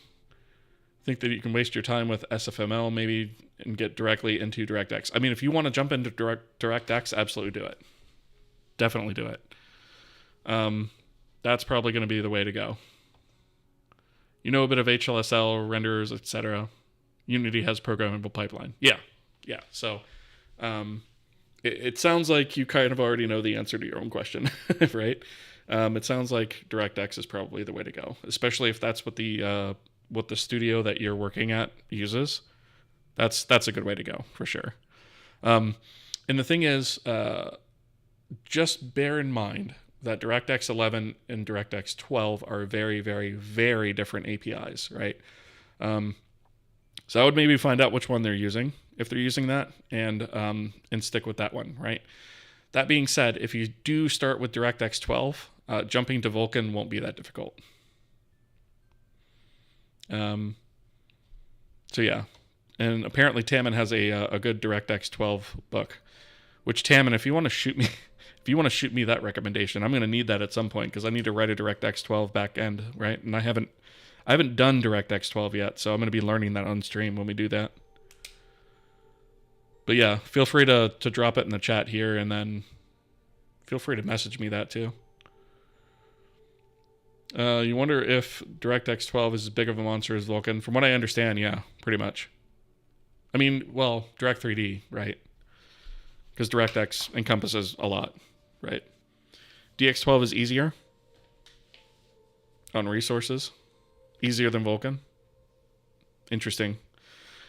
Speaker 1: Think that you can waste your time with SFML maybe and get directly into DirectX. I mean, if you want to jump into DirectX, absolutely do it. Definitely do it. That's probably going to be the way to go. A bit of HLSL, renders, etc. Unity has programmable pipeline. Yeah. So it sounds like you kind of already know the answer to your own question, right? It sounds like DirectX is probably the way to go, especially if that's what the studio that you're working at uses. That's a good way to go for sure. And the thing is, just bear in mind that DirectX 11 and DirectX 12 are very, very, very different APIs, right? So I would maybe find out which one they're using, if they're using that, and stick with that one, right? That being said, if you do start with DirectX 12, jumping to Vulkan won't be that difficult. So yeah, and apparently Taman has a good DirectX 12 book. Which Taman, if you want to shoot me, that recommendation, I'm going to need that at some point because I need to write a DirectX 12 backend, right? And I haven't done DirectX 12 yet, so I'm going to be learning that on stream when we do that. But yeah, feel free to drop it in the chat here, and then feel free to message me that too. You wonder if DirectX 12 is as big of a monster as Vulkan. From what I understand, yeah, pretty much. I mean, well, Direct 3D, right? Because DirectX encompasses a lot, right? DX12 is easier on resources, easier than Vulkan. Interesting.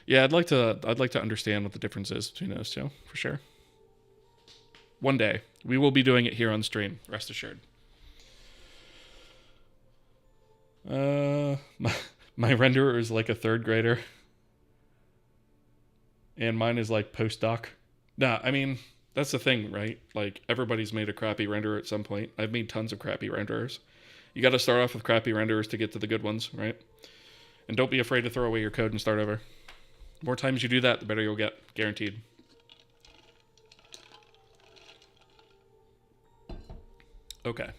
Speaker 1: Yeah, I'd like to understand what the difference is between those two, for sure. One day. We will be doing it here on stream, rest assured. My renderer is like a third grader. And mine is like postdoc. Nah, I mean, that's the thing, right? Like, everybody's made a crappy renderer at some point. I've made tons of crappy renderers. You got to start off with crappy renderers to get to the good ones, right? And don't be afraid to throw away your code and start over. The more times you do that, the better you'll get. Guaranteed. Okay.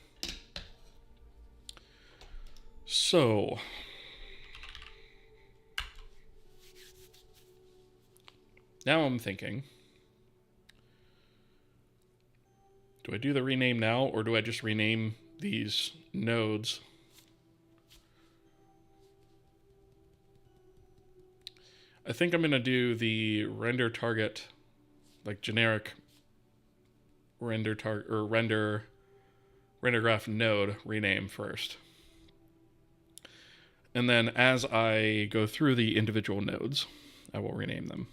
Speaker 1: So... now I'm thinking... do I do the rename now, or do I just rename these nodes? I think I'm going to do the render target, like generic render target or rendergraph node rename first. And then as I go through the individual nodes, I will rename them.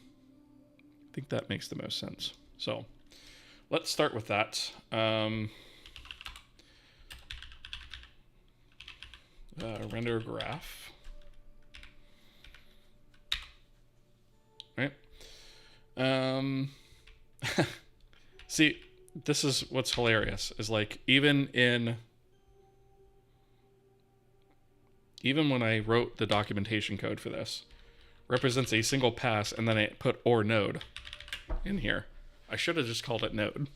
Speaker 1: I think that makes the most sense. So let's start with that. Rendergraph. Right. See, this is what's hilarious, is like even when I wrote the documentation code for this, represents a single pass, and then I put or node in here. I should have just called it node.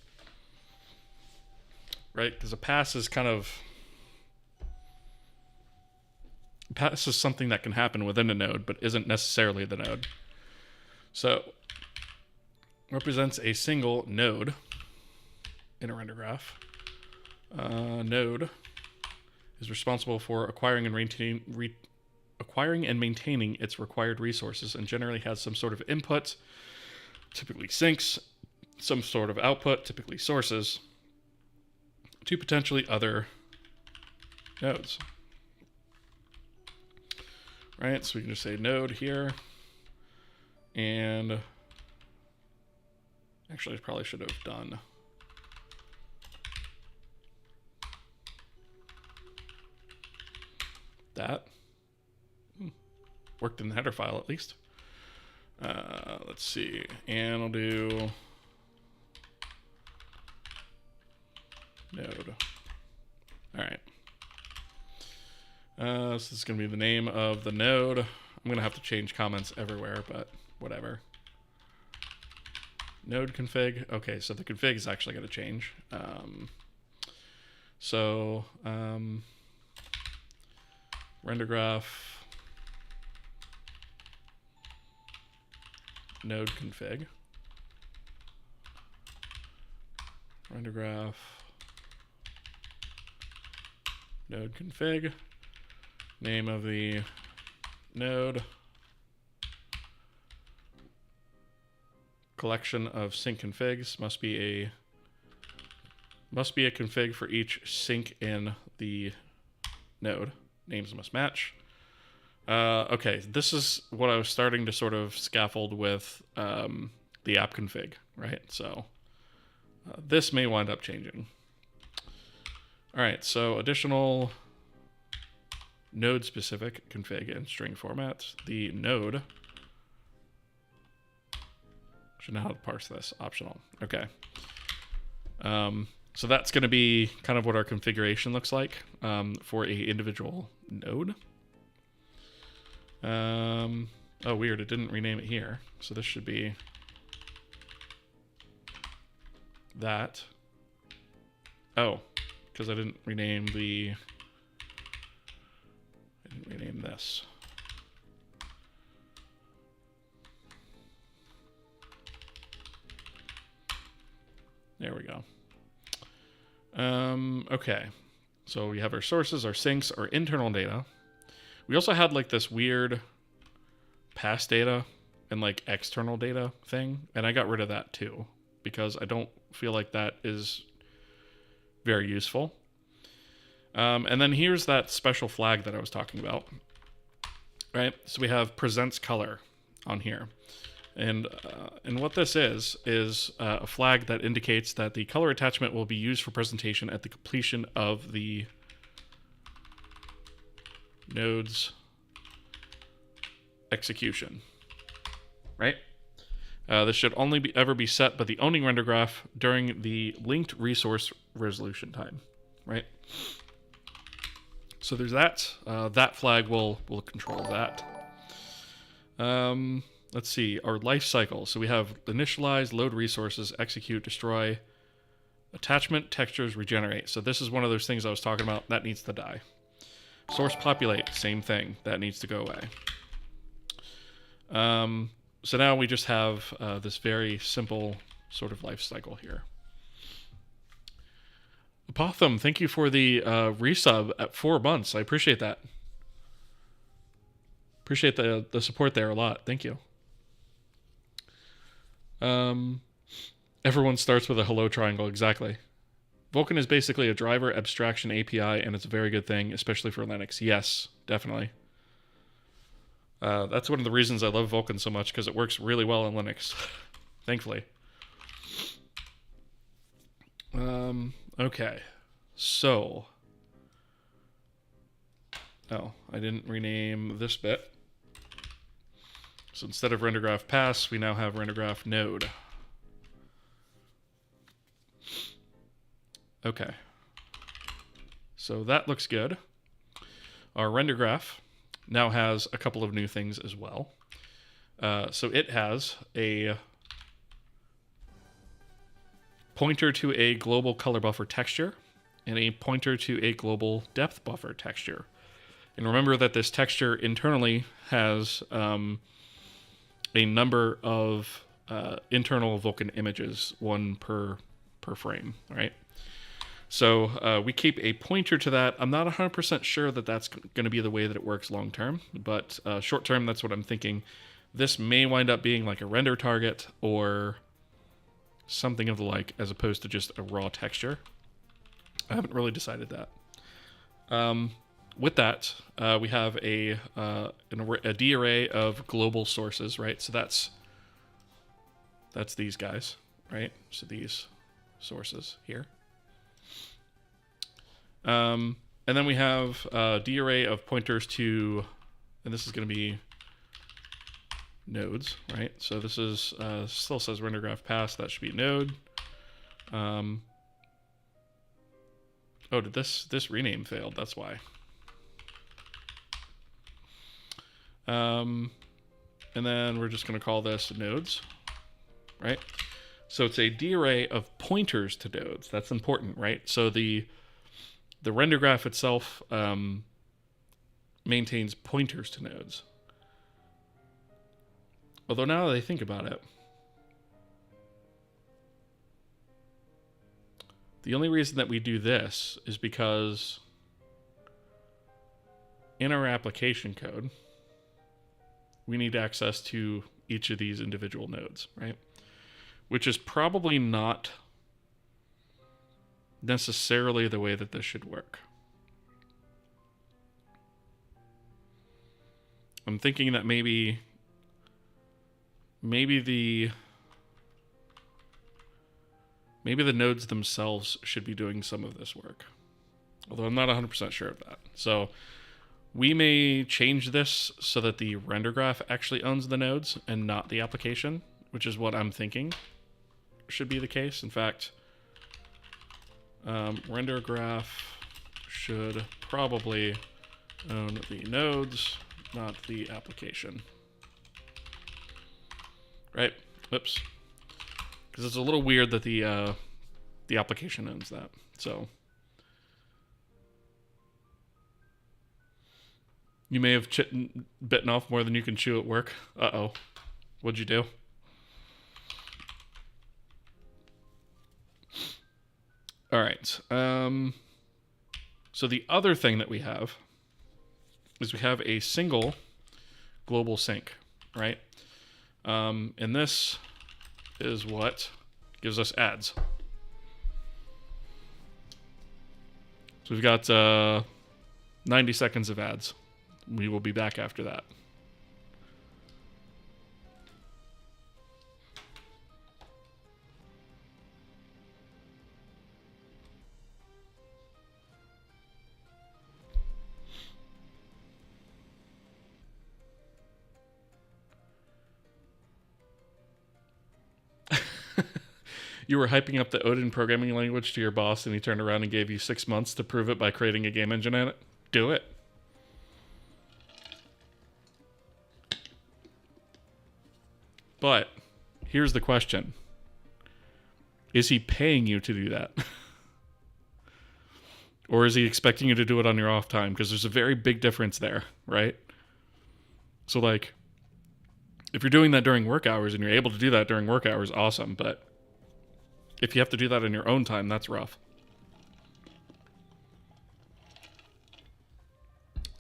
Speaker 1: Right? Because a pass is kind of... pass is something that can happen within a node, but isn't necessarily the node. So, represents a single node in a render graph. Node is responsible for acquiring and maintaining its required resources, and generally has some sort of input, typically sinks, some sort of output, typically sources, to potentially other nodes. Right, so we can just say node here. And actually I probably should have done that. Worked in the header file at least. Let's see, and I'll do node. All right. So this is going to be the name of the node. I'm going to have to change comments everywhere, but whatever. Node config. Okay, so the config is actually going to change. Rendergraph node config. Rendergraph node config. Name of the node. Collection of sync configs must be a Must be a config for each sync in the node. Names must match. Okay, this is what I was starting to sort of scaffold with the app config, right? So this may wind up changing. All right, so additional node-specific config and string formats. The node should know how to parse this. Optional. Okay. So that's going to be kind of what our configuration looks like for a individual node. Oh, weird. It didn't rename it here. So this should be that. Oh, because I didn't rename the... I didn't rename this. There we go. Okay. So we have our sources, our sinks, our internal data. We also had like this weird past data and like external data thing, and I got rid of that too because I don't feel like that is very useful. And then here's that special flag that I was talking about, right? So we have presents color on here. And what this is a flag that indicates that the color attachment will be used for presentation at the completion of the node's execution, right? This should only ever be set by the owning render graph during the linked resource resolution time, right? So there's that. That flag will control that. Let's see, our life cycle. So we have initialize, load resources, execute, destroy, attachment, textures, regenerate. So this is one of those things I was talking about. That needs to die. Source populate, same thing. That needs to go away. So now we just have this very simple sort of life cycle here. Apotham, thank you for the resub at 4 months. I appreciate that. Appreciate the support there a lot. Thank you. Everyone starts with a hello triangle, exactly. Vulkan is basically a driver abstraction API, and it's a very good thing, especially for Linux. Yes, definitely. That's one of the reasons I love Vulkan so much, because it works really well in Linux, thankfully. Okay, so... Oh, I didn't rename this bit. So instead of Rendergraph pass, we now have Rendergraph node. Okay. So that looks good. Our Rendergraph now has a couple of new things as well. So it has a pointer to a global color buffer texture and a pointer to a global depth buffer texture. And remember that this texture internally has a number of internal Vulkan images, one per frame, right? So we keep a pointer to that. I'm not 100% sure that that's going to be the way that it works long term, but short term, that's what I'm thinking. This may wind up being like a render target or something of the like, as opposed to just a raw texture. I haven't really decided that. With that, we have a D array of global sources, right? So that's these guys, right? So these sources here. And then we have a D array of pointers to, and this is going to be nodes, right? So this is still says Rendergraph pass. That should be node. Oh, did this rename failed? That's why. And then we're just going to call this nodes, right? So it's a D array of pointers to nodes. That's important, right? So the render graph itself maintains pointers to nodes. Although now that I think about it, the only reason that we do this is because in our application code, we need access to each of these individual nodes, right? Which is probably not necessarily the way that this should work. I'm thinking that maybe the nodes themselves should be doing some of this work. Although I'm not 100% sure of that. So we may change this so that the render graph actually owns the nodes and not the application, which is what I'm thinking should be the case. In fact, render graph should probably own the nodes, not the application. Right? Oops. Because it's a little weird that the application owns that. So you may have bitten off more than you can chew at work. Uh-oh. What'd you do? All right. So the other thing that we have is we have a single global sync, right? And this is what gives us ads. So we've got 90 seconds of ads. We will be back after that. You were hyping up the Odin programming language to your boss, and he turned around and gave you 6 months to prove it by creating a game engine in it? Do it. But here's the question. Is he paying you to do that? Or is he expecting you to do it on your off time? Because there's a very big difference there, right? So, like, if you're doing that during work hours and you're able to do that during work hours, awesome. But if you have to do that in your own time, that's rough.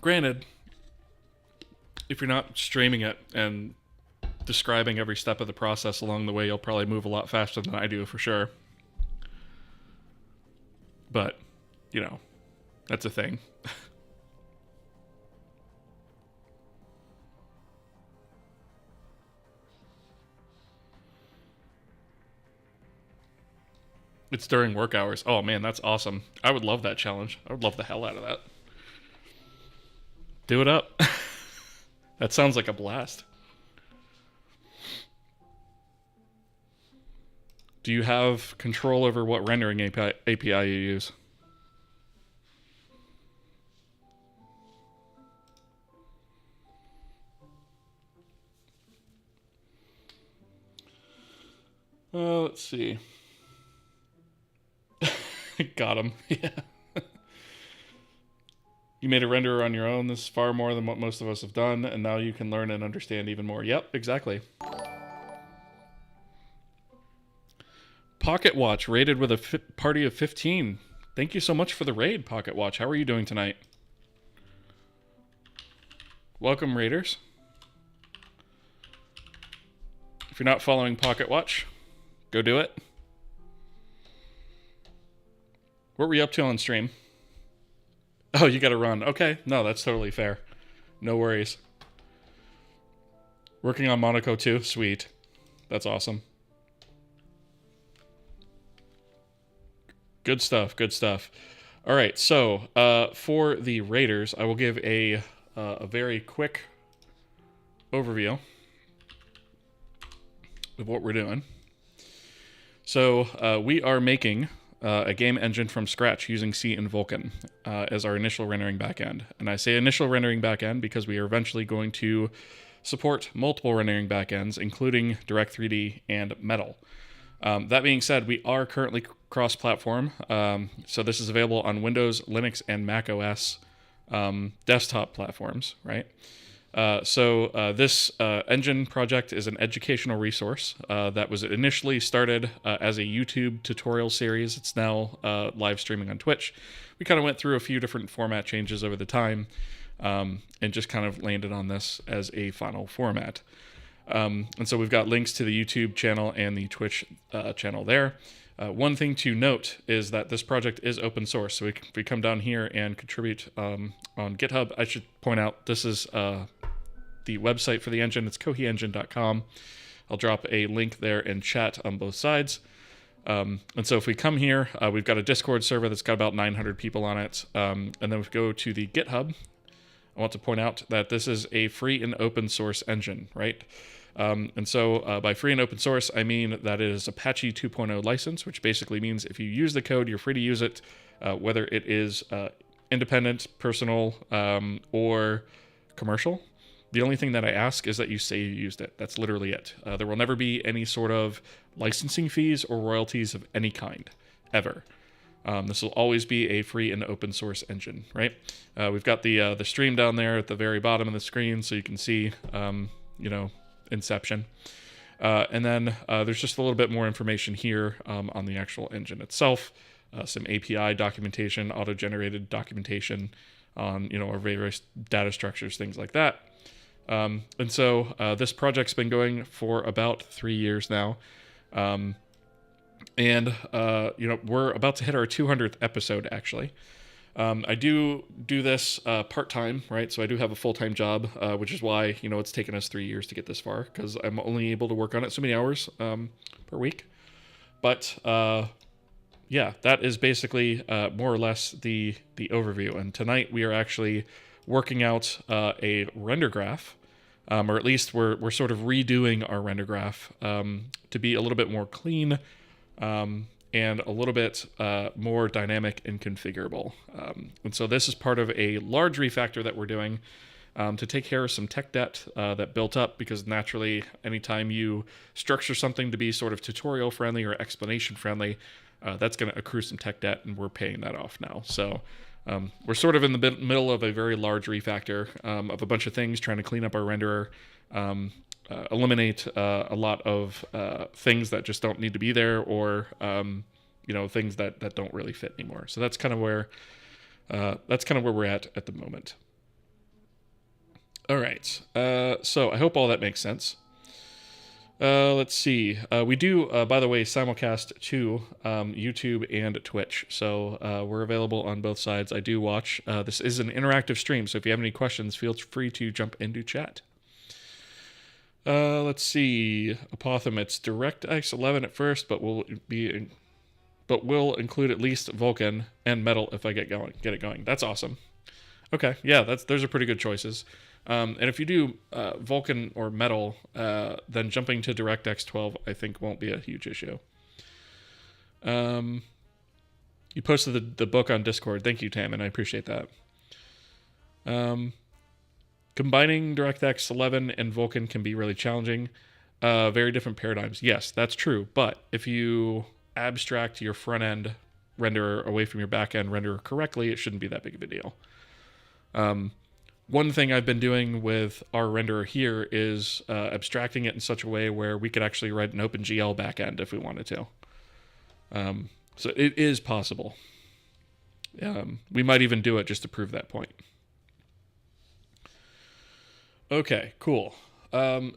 Speaker 1: Granted, if you're not streaming it and describing every step of the process along the way, you'll probably move a lot faster than I do, for sure. But, you know, that's a thing. It's during work hours. Oh man, that's awesome. I would love that challenge. I would love the hell out of that. Do it up. That sounds like a blast. Do you have control over what rendering API you use? Let's see. Got him. Yeah. You made a renderer on your own. This is far more than what most of us have done, and now you can learn and understand even more. Yep, exactly. Pocket Watch raided with a party of 15. Thank you so much for the raid, Pocket Watch. How are you doing tonight? Welcome, raiders. If you're not following Pocket Watch, go do it. What were you up to on stream? Oh, you gotta run. Okay, no, that's totally fair. No worries. Working on Monaco too? Sweet. That's awesome. Good stuff, good stuff. All right, so for the raiders, I will give a very quick overview of what we're doing. So we are making a game engine from scratch using C and Vulkan as our initial rendering backend. And I say initial rendering backend because we are eventually going to support multiple rendering backends, including Direct3D and Metal. That being said, we are currently cross-platform. So this is available on Windows, Linux, and Mac OS desktop platforms, right? So this engine project is an educational resource that was initially started as a YouTube tutorial series. It's now live streaming on Twitch. We kind of went through a few different format changes over the time and just kind of landed on this as a final format. And so we've got links to the YouTube channel and the Twitch channel there. One thing to note is that this project is open source. So if we come down here and contribute on GitHub, I should point out this is the website for the engine. It's kohiengine.com. I'll drop a link there in chat on both sides. And so if we come here, we've got a Discord server that's got about 900 people on it. And then if we go to the GitHub, I want to point out that this is a free and open source engine, right? And so by free and open source, I mean that it is Apache 2.0 license, which basically means if you use the code, you're free to use it, whether it is independent, personal, or commercial. The only thing that I ask is that you say you used it. That's literally it. There will never be any sort of licensing fees or royalties of any kind, ever. This will always be a free and open source engine, right? We've got the stream down there at the very bottom of the screen, so you can see, Inception. And then there's just a little bit more information here on the actual engine itself, some API documentation, auto-generated documentation on, our various data structures, things like that. And so this project's been going for about 3 years now. And we're about to hit our 200th episode, actually. I do this part-time, right? So I do have a full-time job, which is why, it's taken us 3 years to get this far, because I'm only able to work on it so many hours per week. But yeah, that is basically more or less the overview. And tonight we are actually working out a render graph, or at least we're sort of redoing our render graph to be a little bit more clean and a little bit more dynamic and configurable. And so this is part of a large refactor that we're doing to take care of some tech debt that built up, because naturally anytime you structure something to be sort of tutorial friendly or explanation friendly, that's going to accrue some tech debt, and we're paying that off now. So we're sort of in the middle of a very large refactor of a bunch of things, trying to clean up our renderer, eliminate a lot of things that just don't need to be there, or things that don't really fit anymore. So that's kind of where we're at the moment. All right. So I hope all that makes sense. Let's see. We do, by the way, simulcast to YouTube and Twitch. So we're available on both sides. I do watch. This is an interactive stream, so if you have any questions, feel free to jump into chat. Let's see. Apothem, it's DirectX 11 at first, but will include at least Vulkan and Metal if I get it going. That's awesome. Okay, yeah, those are pretty good choices. And if you do Vulkan or Metal, then jumping to DirectX 12 I think won't be a huge issue. You posted the book on Discord. Thank you, Tam, and I appreciate that. Combining DirectX 11 and Vulkan can be really challenging. Very different paradigms. Yes, that's true. But if you abstract your front-end renderer away from your back-end renderer correctly, it shouldn't be that big of a deal. One thing I've been doing with our renderer here is abstracting it in such a way where we could actually write an OpenGL backend if we wanted to. So it is possible. We might even do it just to prove that point. Okay, cool.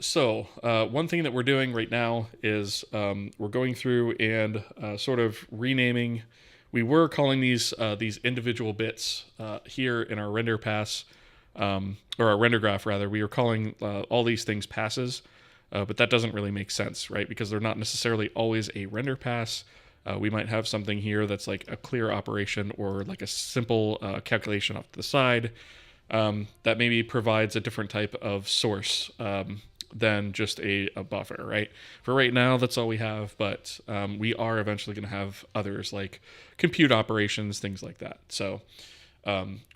Speaker 1: So one thing that we're doing right now is we're going through and sort of renaming. We were calling these individual bits here in our render pass, or our render graph rather. We were calling all these things passes, but that doesn't really make sense, right? Because they're not necessarily always a render pass. We might have something here that's like a clear operation or like a simple calculation off to the side. That maybe provides a different type of source than just a buffer, right? For right now, that's all we have, but we are eventually going to have others like compute operations, things like that. So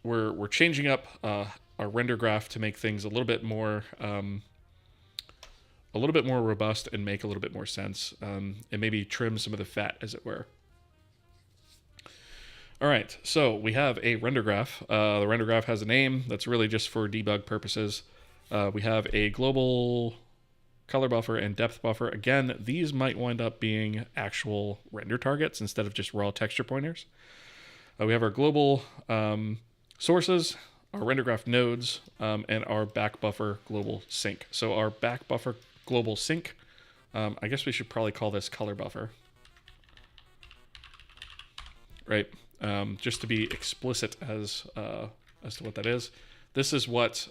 Speaker 1: we're changing up our render graph to make things a little bit more robust and make a little bit more sense, and maybe trim some of the fat, as it were. All right, so we have a render graph. The render graph has a name that's really just for debug purposes. We have a global color buffer and depth buffer. Again, these might wind up being actual render targets instead of just raw texture pointers. We have our global sources, our render graph nodes, and our back buffer global sync. So our back buffer global sync, I guess we should probably call this color buffer. right? Just to be explicit as to what that is. This is what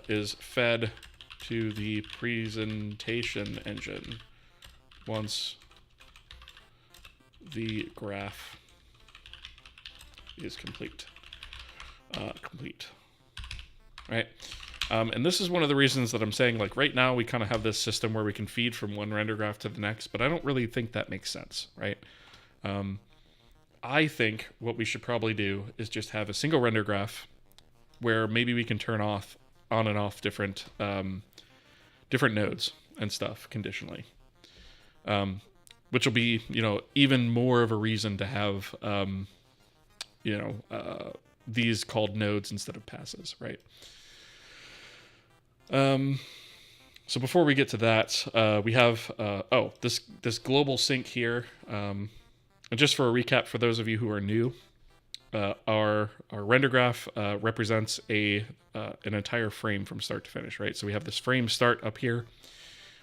Speaker 1: is fed to the presentation engine once the graph is complete. Right? And this is one of the reasons that I'm saying, like, right now we kind of have this system where we can feed from one render graph to the next, but I don't really think that makes sense, right? I think what we should probably do is just have a single render graph where maybe we can turn on and off different nodes and stuff conditionally, which will be, even more of a reason to have, these called nodes instead of passes, right? So before we get to that, we have, this global sync here. And just for a recap, for those of you who are new, our render graph represents an entire frame from start to finish, right? So we have this frame start up here.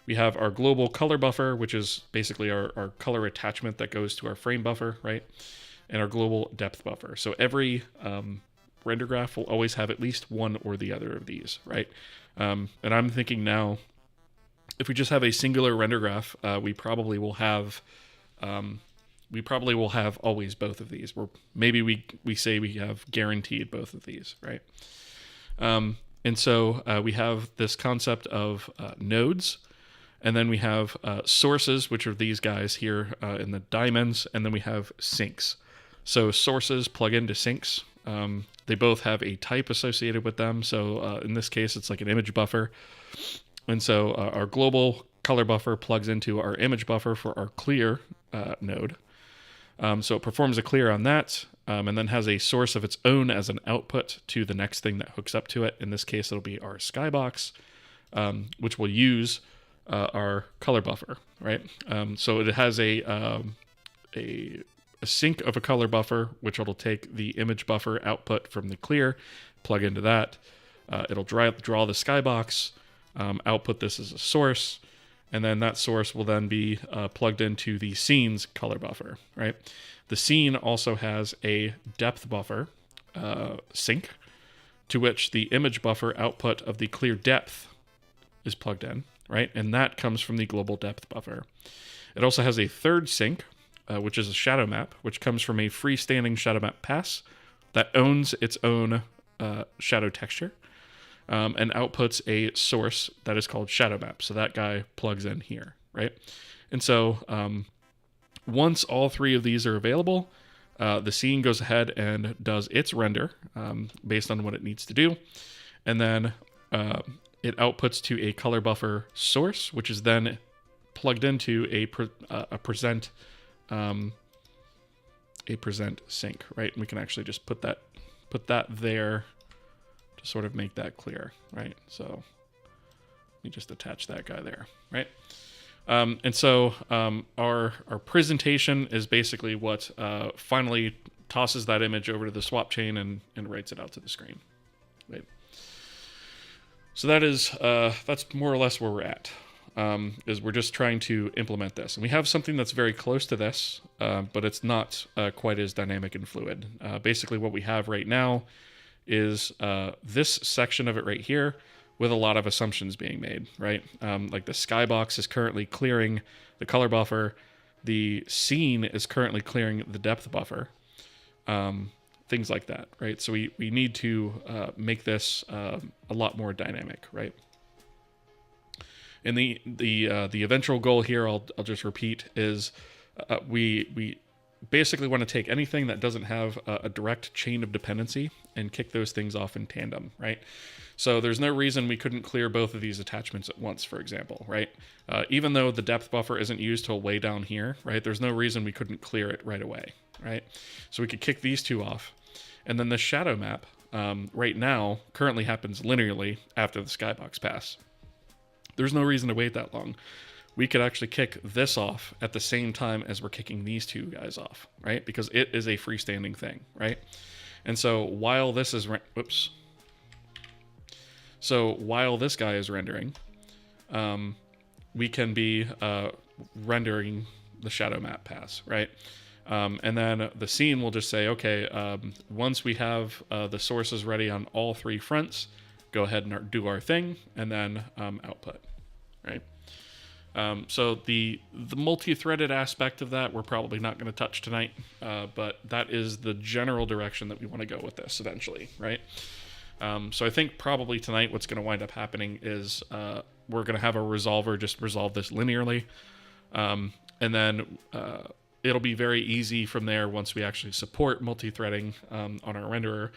Speaker 1: We have our global color buffer, which is basically our color attachment that goes to our frame buffer, right? And our global depth buffer. So every render graph will always have at least one or the other of these, right? And I'm thinking now, if we just have a singular render graph, we probably will have always both of these. Maybe we say we have guaranteed both of these, right? And so we have this concept of nodes, and then we have sources, which are these guys here in the diamonds, and then we have sinks. So sources plug into sinks. They both have a type associated with them. So in this case, it's like an image buffer. And so our global color buffer plugs into our image buffer for our clear node. So it performs a clear on that, and then has a source of its own as an output to the next thing that hooks up to it. In this case, it'll be our skybox, which will use our color buffer, right? So it has a sink of a color buffer, which it'll take the image buffer output from the clear, plug into that. It'll draw the skybox, output this as a source, and then that source will then be plugged into the scene's color buffer, right? The scene also has a depth buffer sink, to which the image buffer output of the clear depth is plugged in, right? And that comes from the global depth buffer. It also has a third sink, which is a shadow map, which comes from a freestanding shadow map pass that owns its own shadow texture, and outputs a source that is called shadow map. So that guy plugs in here, right? And so once all three of these are available, the scene goes ahead and does its render based on what it needs to do. And then it outputs to a color buffer source, which is then plugged into a present sync, right? And we can actually just put that there to sort of make that clear, right? So let me just attach that guy there, right? And so our presentation is basically what finally tosses that image over to the swap chain and writes it out to the screen, right? So that's more or less where we're at. Is we're just trying to implement this. And we have something that's very close to this, but it's not quite as dynamic and fluid. Basically what we have right now is this section of it right here with a lot of assumptions being made, right? Like the skybox is currently clearing the color buffer. The scene is currently clearing the depth buffer. Things like that, right? So we need to make this a lot more dynamic, right? And the eventual goal here, I'll just repeat, is we basically want to take anything that doesn't have a direct chain of dependency and kick those things off in tandem, right? So there's no reason we couldn't clear both of these attachments at once, for example, right? Even though the depth buffer isn't used till way down here, right? There's no reason we couldn't clear it right away, right? So we could kick these two off. And then the shadow map, right now, currently happens linearly after the skybox pass. There's no reason to wait that long. We could actually kick this off at the same time as we're kicking these two guys off, right? Because it is a freestanding thing, right? And so while this is, while this guy is rendering, we can be rendering the shadow map pass, right? And then the scene will just say, okay, once we have the sources ready on all three fronts, go ahead and do our thing, and then output, right? So the multi-threaded aspect of that, we're probably not going to touch tonight, but that is the general direction that we want to go with this eventually, right? So I think probably tonight what's going to wind up happening is we're going to have a resolver just resolve this linearly, and then it'll be very easy from there once we actually support multi-threading on our renderer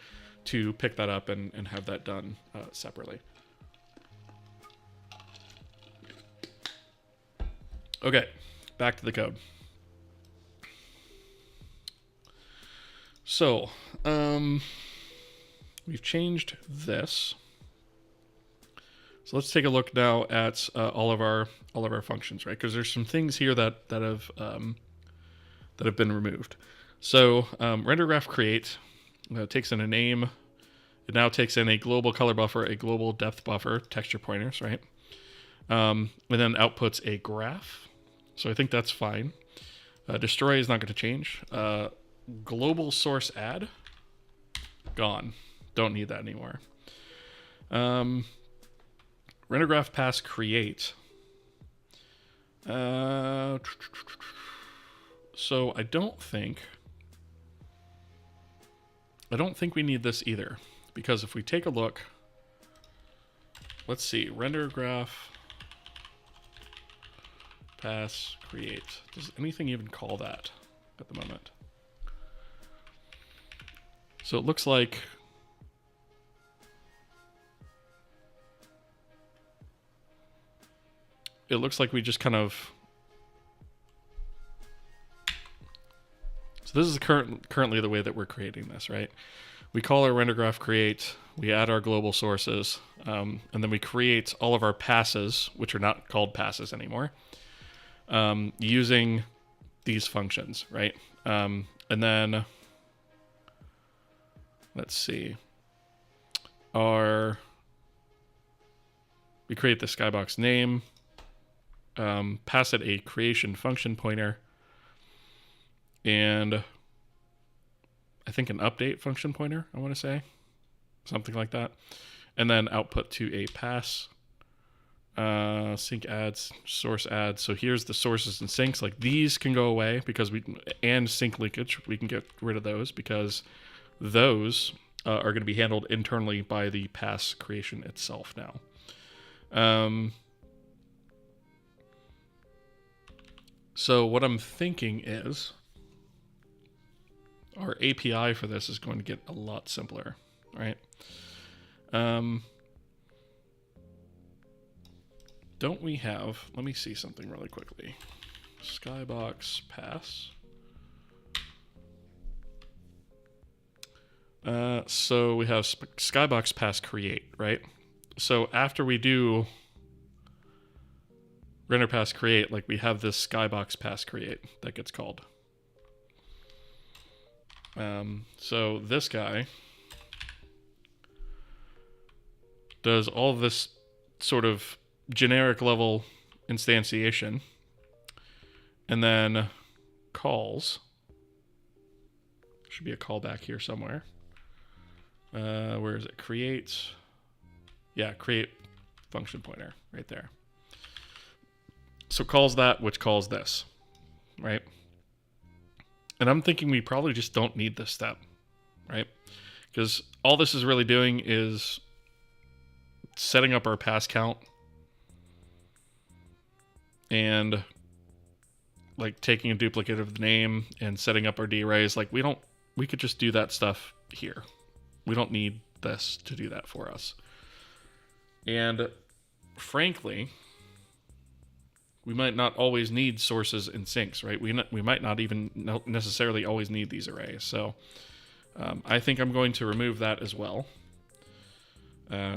Speaker 1: to pick that up and have that done separately. Okay, back to the code. So, we've changed this. So let's take a look now at all of our functions, right? Because there's some things here that have been removed. So Rendergraph create takes in a name. It now takes in a global color buffer, a global depth buffer, texture pointers, right? And then outputs a graph. So I think that's fine. Destroy is not going to change. Global source add, gone. Don't need that anymore. Rendergraph pass create. So I don't think we need this either, because if we take a look, let's see, Rendergraph pass create. Does anything even call that at the moment? So it looks like we just kind of. So this is currently the way that we're creating this, right? We call our Rendergraph create, we add our global sources, and then we create all of our passes, which are not called passes anymore, using these functions, right? And then, let's see, we create the skybox name, pass it a creation function pointer, and I think an update function pointer, I want to say. Something like that. And then output to a pass. Sync adds, source adds. So here's the sources and syncs. Like these can go away because and sync linkage, we can get rid of those because those are going to be handled internally by the pass creation itself now. So what I'm thinking is our API for this is going to get a lot simpler, right? Don't we have, let me see something really quickly. Skybox pass. So we have Skybox pass create, right? So after we do render pass create, like we have this Skybox pass create that gets called. So this guy does all of this sort of generic level instantiation and then calls. Should be a callback here somewhere. Where is it? Create. Yeah, create function pointer right there. So calls that, which calls this, right? And I'm thinking we probably just don't need this step, right? Because all this is really doing is setting up our pass count and like taking a duplicate of the name and setting up our D-arrays. Like we could just do that stuff here. We don't need this to do that for us. And frankly, we might not always need sources and syncs, right? We might not even necessarily always need these arrays. So I think I'm going to remove that as well.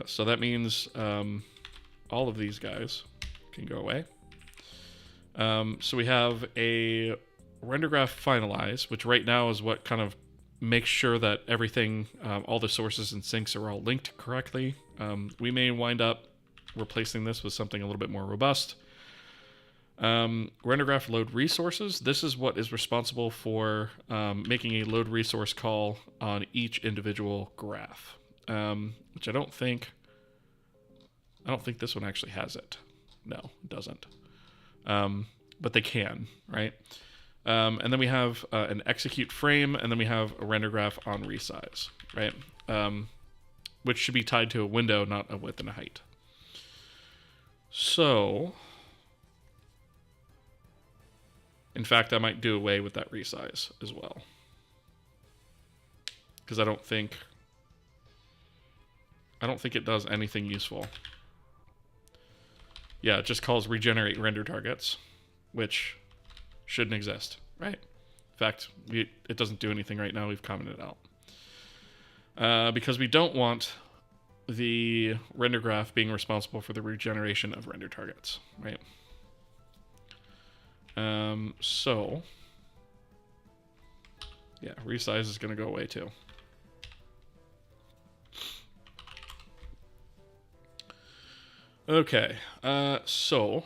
Speaker 1: So that means all of these guys can go away. So we have a Rendergraph finalize, which right now is what kind of makes sure that everything, all the sources and syncs are all linked correctly. We may wind up replacing this with something a little bit more robust. Rendergraph load resources. This is what is responsible for making a load resource call on each individual graph, which I don't think this one actually has it. No, it doesn't. But they can, right? And then we have an execute frame, and then we have a Rendergraph on resize, right? Which should be tied to a window, not a width and a height. So, in fact, I might do away with that resize as well, because I don't think it does anything useful. Yeah, it just calls regenerate render targets, which shouldn't exist, right? In fact, it doesn't do anything right now. We've commented out. Because we don't want the render graph being responsible for the regeneration of render targets, right? So, yeah, resize is going to go away too. Okay, so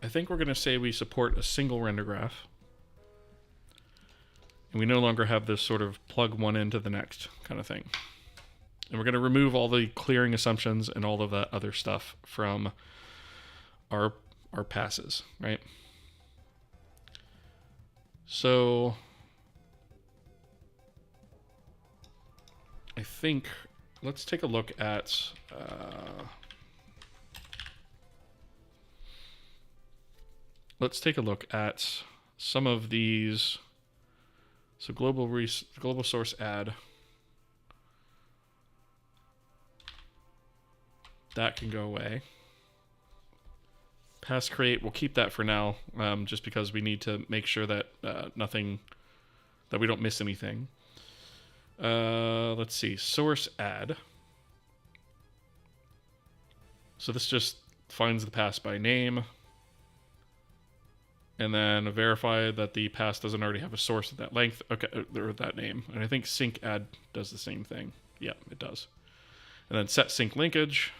Speaker 1: I think we're going to say we support a single render graph. And we no longer have this sort of plug one into the next kind of thing. And we're going to remove all the clearing assumptions and all of that other stuff from our passes, right? So I think let's take a look at some of these. So global source add, that can go away. Pass create, we'll keep that for now, just because we need to make sure that that we don't miss anything. Let's see, source add. So this just finds the pass by name, and then verify that the pass doesn't already have a source of that length, okay, or that name. And I think sync add does the same thing. Yeah, it does. And then set sync linkage.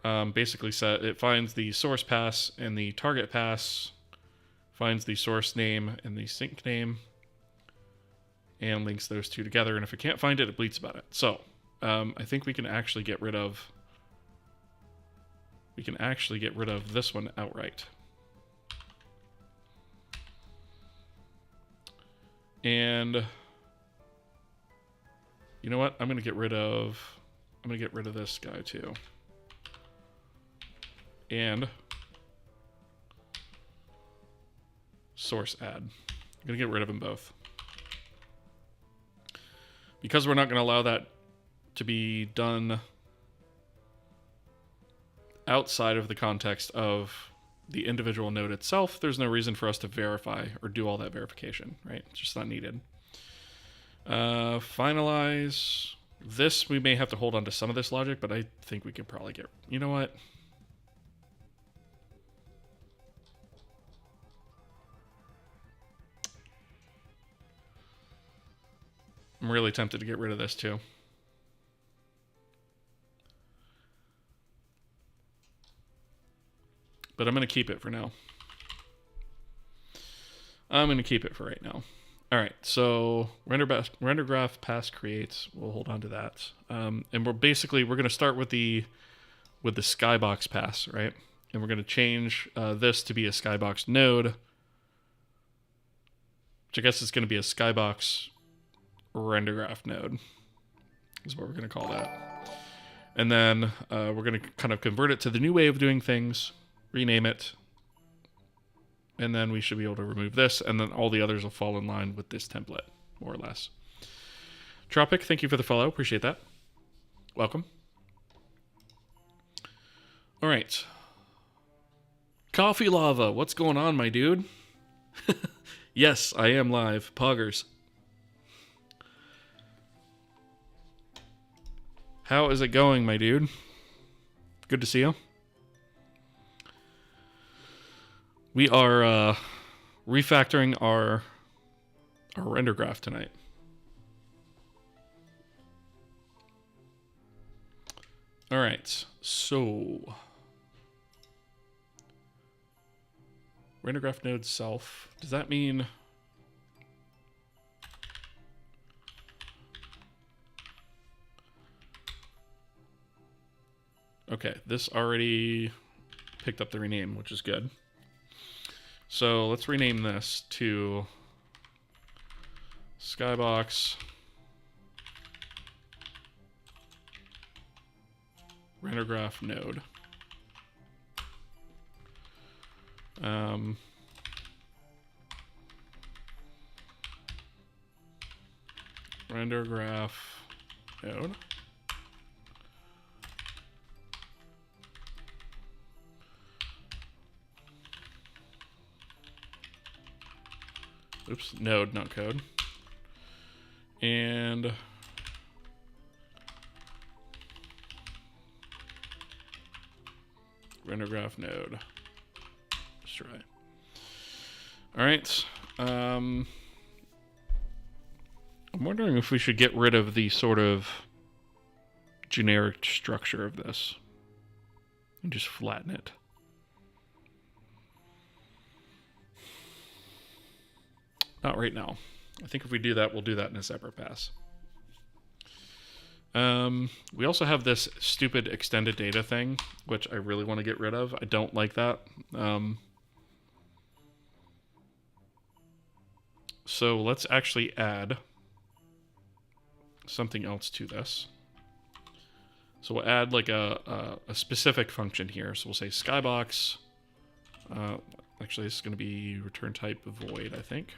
Speaker 1: Basically it finds the source pass and the target pass, finds the source name and the sync name, and links those two together. And if it can't find it, it bleats about it. So I think we can actually get rid of this one outright. And you know what? I'm gonna get rid of this guy too. And source add. I'm gonna get rid of them both. Because we're not gonna allow that to be done outside of the context of the individual node itself, there's no reason for us to verify or do all that verification, right? It's just not needed. Finalize. This, we may have to hold on to some of this logic, but I think we could probably get... You know what? I'm really tempted to get rid of this too. But I'm going to keep it for now. I'm going to keep it for right now. All right, so Rendergraph pass creates. We'll hold on to that. And we're going to start with the skybox pass, right? And we're going to change this to be a skybox node, which I guess is going to be a skybox Rendergraph node, is what we're going to call that. And then we're going to kind of convert it to the new way of doing things, rename it, and then we should be able to remove this, and then all the others will fall in line with this template, more or less. Tropic, thank you for the follow. Appreciate that. Welcome. All right. Coffee Lava, what's going on, my dude? Yes, I am live. Poggers. How is it going, my dude? Good to see you. We are refactoring our render graph tonight. All right, so Rendergraph node self. Does that mean... Okay, this already picked up the rename, which is good. So let's rename this to Skybox Rendergraph node. Rendergraph node. Oops, node, not code. And Rendergraph node. Let's try. All right. I'm wondering if we should get rid of the sort of generic structure of this and just flatten it. Not right now. I think if we do that, we'll do that in a separate pass. We also have this stupid extended data thing, which I really want to get rid of. I don't like that. So let's actually add something else to this. So we'll add like a specific function here. So we'll say skybox. Actually, this is going to be return type void, I think.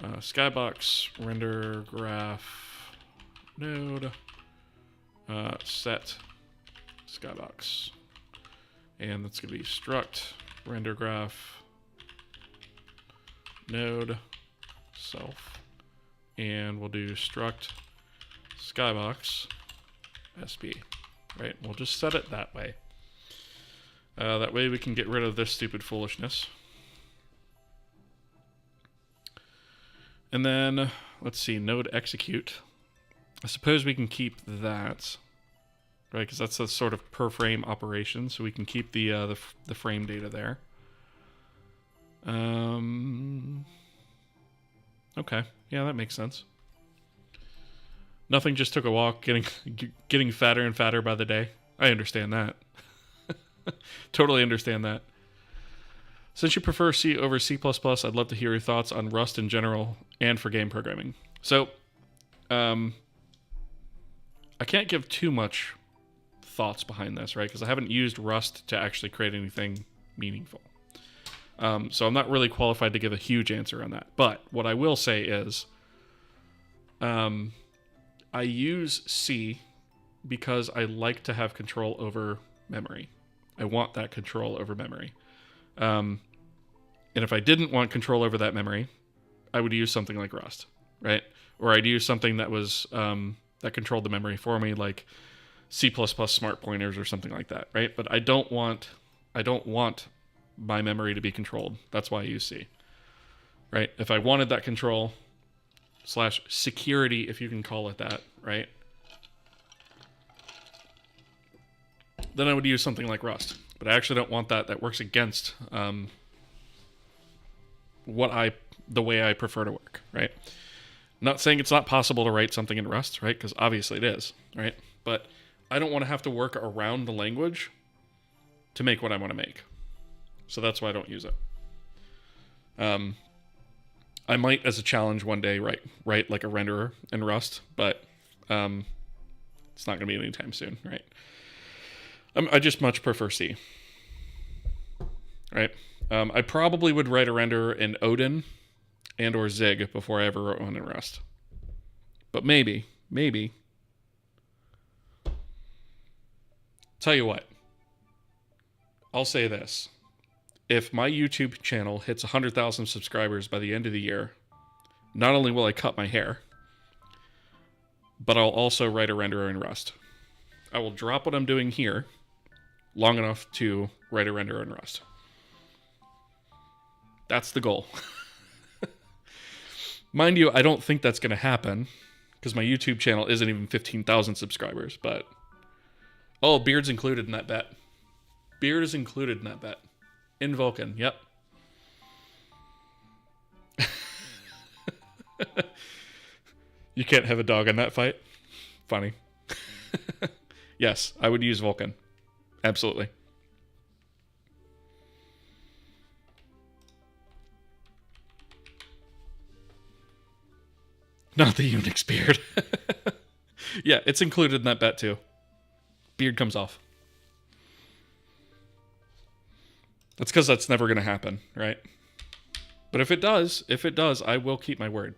Speaker 1: Skybox render graph node set skybox, and that's going to be struct render graph node self, and we'll do struct skybox sp. Right, we'll just set it that way. That way we can get rid of this stupid foolishness. And then, let's see, node execute. I suppose we can keep that, right? Because that's a sort of per frame operation, so we can keep the frame data there. Okay, yeah, that makes sense. Nothing just took a walk, getting fatter and fatter by the day. I understand that. Totally understand that. Since you prefer C over C++, I'd love to hear your thoughts on Rust in general and for game programming. So, I can't give too much thoughts behind this, right? Because I haven't used Rust to actually create anything meaningful. So I'm not really qualified to give a huge answer on that. But what I will say is, I use C because I like to have control over memory. I want that control over memory. And if I didn't want control over that memory, I would use something like Rust, right? Or I'd use something that was that controlled the memory for me, like C++ smart pointers or something like that, right? But I don't want my memory to be controlled. That's why I use C, right? If I wanted that control / security, if you can call it that, right? Then I would use something like Rust. But I actually don't want that. That works against the way I prefer to work, right? Not saying it's not possible to write something in Rust, right? Because obviously it is, right? But I don't want to have to work around the language to make what I want to make. So that's why I don't use it. I might, as a challenge one day, write like a renderer in Rust, but it's not going to be anytime soon, right? I just much prefer C, right? I probably would write a renderer in Odin and or Zig before I ever wrote one in Rust. But maybe. Tell you what, I'll say this. If my YouTube channel hits 100,000 subscribers by the end of the year, not only will I cut my hair, but I'll also write a renderer in Rust. I will drop what I'm doing here long enough to write a renderer in Rust. That's the goal. Mind you, I don't think that's going to happen because my YouTube channel isn't even 15,000 subscribers, but Oh, beard's included in that bet. Beard is included in that bet. In Vulcan, yep. You can't have a dog in that fight? Funny. Yes, I would use Vulcan. Absolutely. Not the Unix beard. Yeah, it's included in that bet too. Beard comes off. That's because that's never going to happen, right? But if it does, I will keep my word.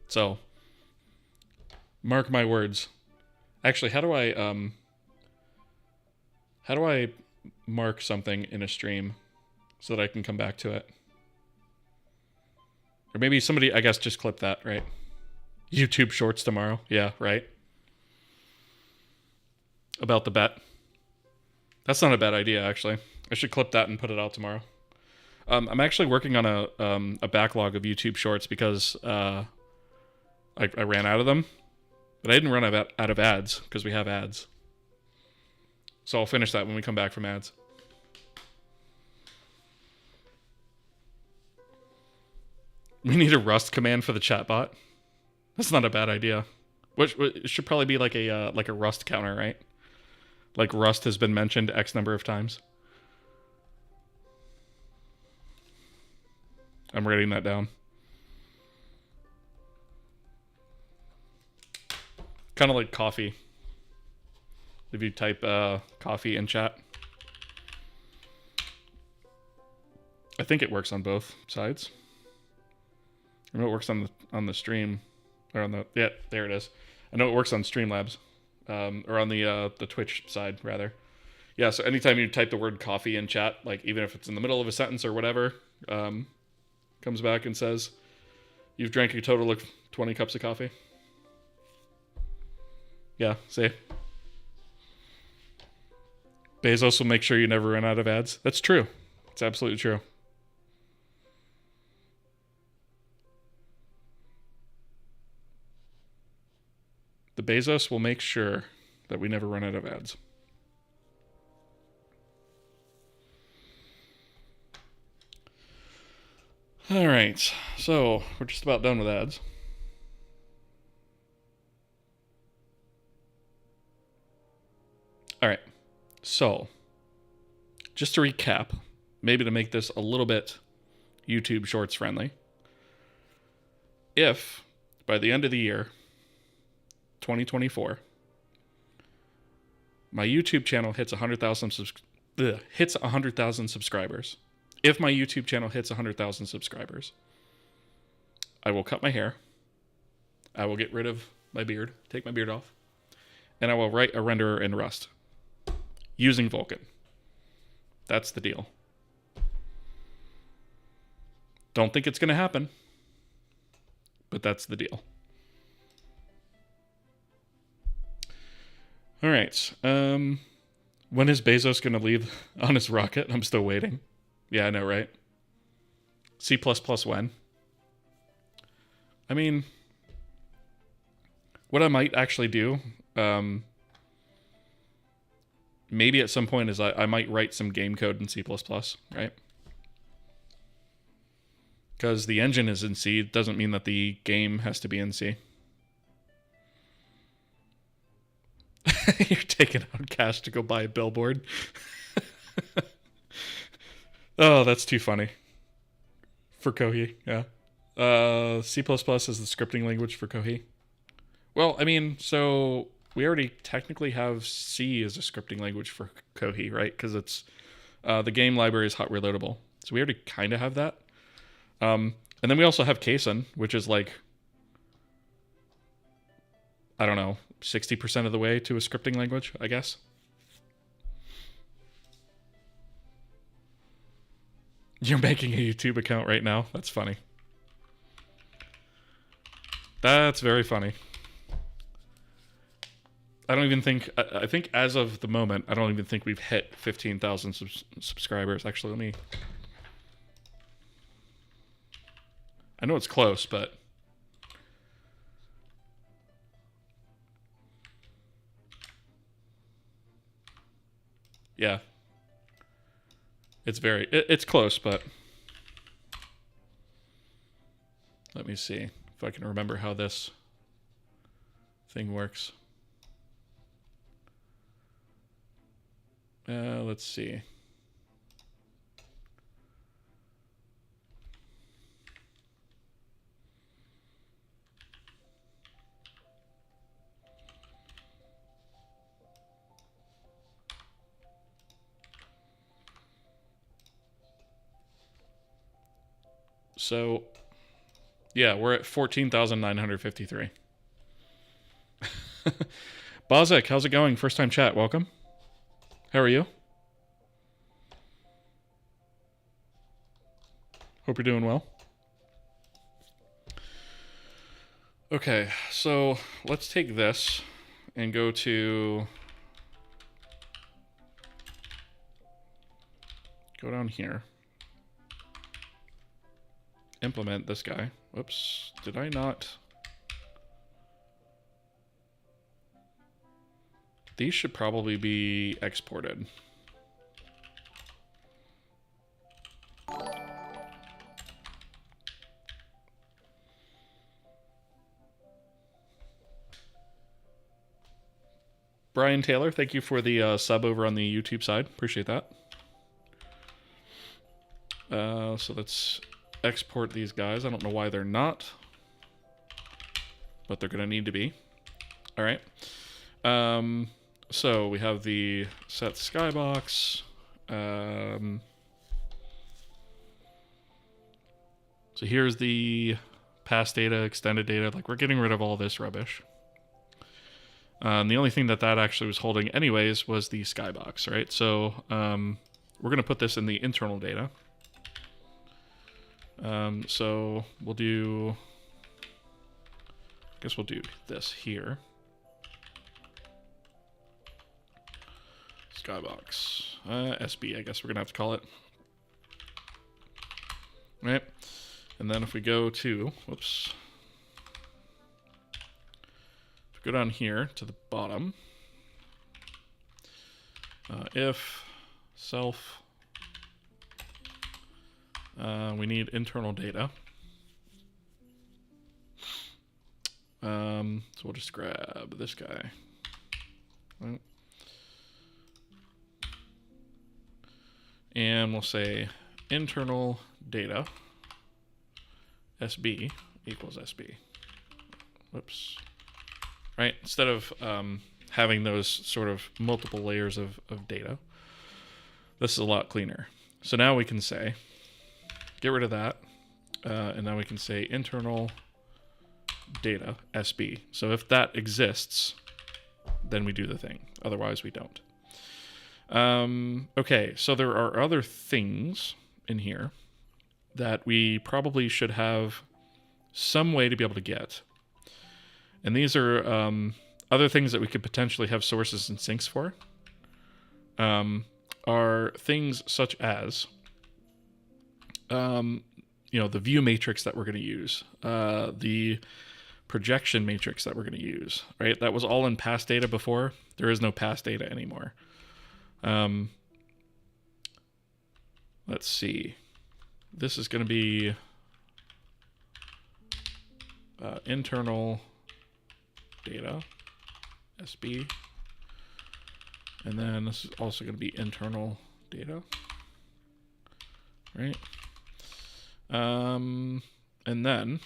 Speaker 1: So, mark my words. Actually, how do I mark something in a stream so that I can come back to it? Or maybe somebody, I guess, just clip that, right? YouTube Shorts tomorrow. Yeah, right. About the bet. That's not a bad idea, actually. I should clip that and put it out tomorrow. I'm actually working on a backlog of YouTube Shorts because I ran out of them. But I didn't run out of ads because we have ads. So I'll finish that when we come back from ads. We need a Rust command for the chatbot. That's not a bad idea. It should probably be like a Rust counter, right? Like Rust has been mentioned X number of times. I'm writing that down. Kind of like coffee. If you type coffee in chat. I think it works on both sides. I know it works on the stream. Or on the... Yeah, there it is. I know it works on Streamlabs. Or on the Twitch side, rather. Yeah, so anytime you type the word coffee in chat, like even if it's in the middle of a sentence or whatever, comes back and says, you've drank a total of 20 cups of coffee. Yeah, see? Bezos will make sure you never run out of ads. That's true. It's absolutely true. The Bezos will make sure that we never run out of ads. All right, so we're just about done with ads. All right, so just to recap, maybe to make this a little bit YouTube Shorts friendly, if by the end of the year, 2024, my YouTube channel hits 100,000 subscribers. If my YouTube channel hits 100,000 subscribers, I will cut my hair. I will get rid of my beard, take my beard off, and I will write a renderer in Rust using Vulkan. That's the deal. Don't think it's going to happen, but that's the deal. All right. When is Bezos going to leave on his rocket? I'm still waiting. Yeah, I know, right? C++ when? I mean, what I might actually do, maybe at some point, is I might write some game code in C++, right? Because the engine is in C doesn't mean that the game has to be in C. You're taking out cash to go buy a billboard. Oh, that's too funny. For Kohi, yeah. C++ is the scripting language for Kohi. Well, I mean, so we already technically have C as a scripting language for Kohi, right? Because it's the game library is hot reloadable. So we already kind of have that. And then we also have Kson, which is like, I don't know, 60% of the way to a scripting language, I guess. You're making a YouTube account right now? That's funny. That's very funny. I don't even think... I think as of the moment, I don't even think we've hit 15,000 subscribers. Actually, let me... I know it's close, but... It's close, but let me see if I can remember how this thing works. Let's see. So, yeah, we're at 14,953. Bozic, how's it going? First time chat, welcome. How are you? Hope you're doing well. Okay, so let's take this and go down here. Implement this guy. Whoops, did I not? These should probably be exported. Brian Taylor, thank you for the sub over on the YouTube side. Appreciate that. So let's export these guys. I don't know why they're not, but they're going to need to be. All right. So we have the set skybox. So here's the past data, extended data. Like, we're getting rid of all this rubbish. And the only thing that actually was holding anyways was the skybox, right? So we're going to put this in the internal data. So we'll do, I guess we'll do this here. Skybox, SB, I guess we're going to have to call it. Right. And then if we go to, whoops. If we go down here to the bottom, if self, we need internal data. So we'll just grab this guy. Right. And we'll say internal data SB equals SB. Whoops. Right? Instead of having those sort of multiple layers of data, this is a lot cleaner. So now we can say, get rid of that, and now we can say internal data SB. So if that exists, then we do the thing. Otherwise, we don't. Okay, so there are other things in here that we probably should have some way to be able to get. And these are other things that we could potentially have sources and sinks for. Are things such as, the view matrix that we're going to use, the projection matrix that we're going to use, right? That was all in past data before. There is no past data anymore. Let's see. This is going to be internal data, SB. And then this is also going to be internal data, right? And then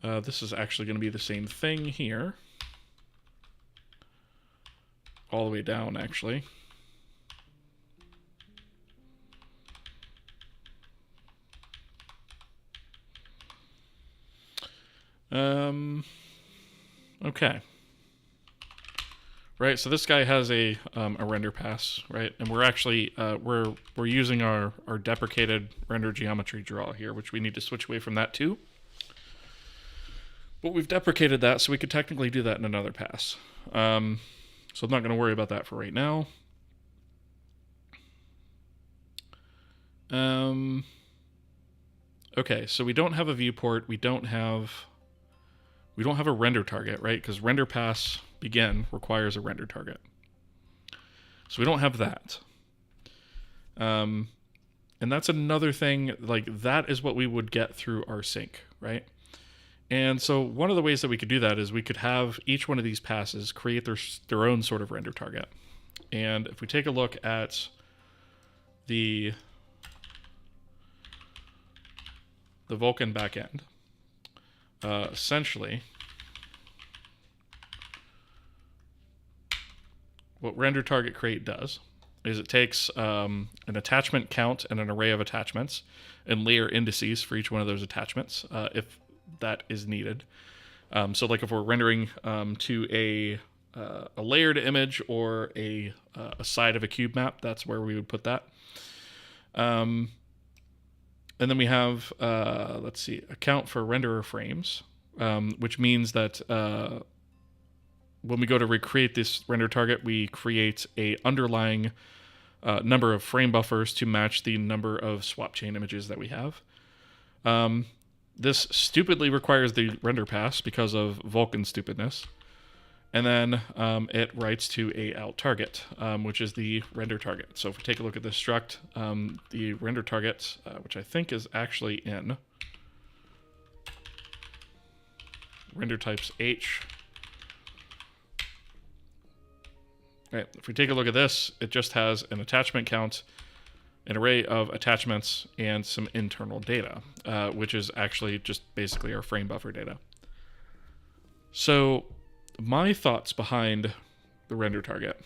Speaker 1: this is actually going to be the same thing here, all the way down, actually. Okay. Right, so this guy has a render pass, right? And we're actually we're using our deprecated render geometry draw here, which we need to switch away from that too. But we've deprecated that, so we could technically do that in another pass. So I'm not going to worry about that for right now. Okay, so we don't have a viewport. We don't have a render target, right? Because render pass begin requires a render target. So we don't have that. And that's another thing, like that is what we would get through our sync, right? And so one of the ways that we could do that is we could have each one of these passes create their own sort of render target. And if we take a look at the Vulkan backend, essentially what render target create does is it takes an attachment count and an array of attachments and layer indices for each one of those attachments if that is needed. So like if we're rendering to a layered image or a side of a cube map, that's where we would put that. And then we have, let's see, a count for renderer frames, which means that when we go to recreate this render target, we create a underlying number of frame buffers to match the number of swap chain images that we have. This stupidly requires the render pass because of Vulkan stupidness. And then it writes to a out target, which is the render target. So if we take a look at this struct, the render target, which I think is actually in render types H. All right, if we take a look at this, it just has an attachment count, an array of attachments, and some internal data, which is actually just basically our frame buffer data. So my thoughts behind the render target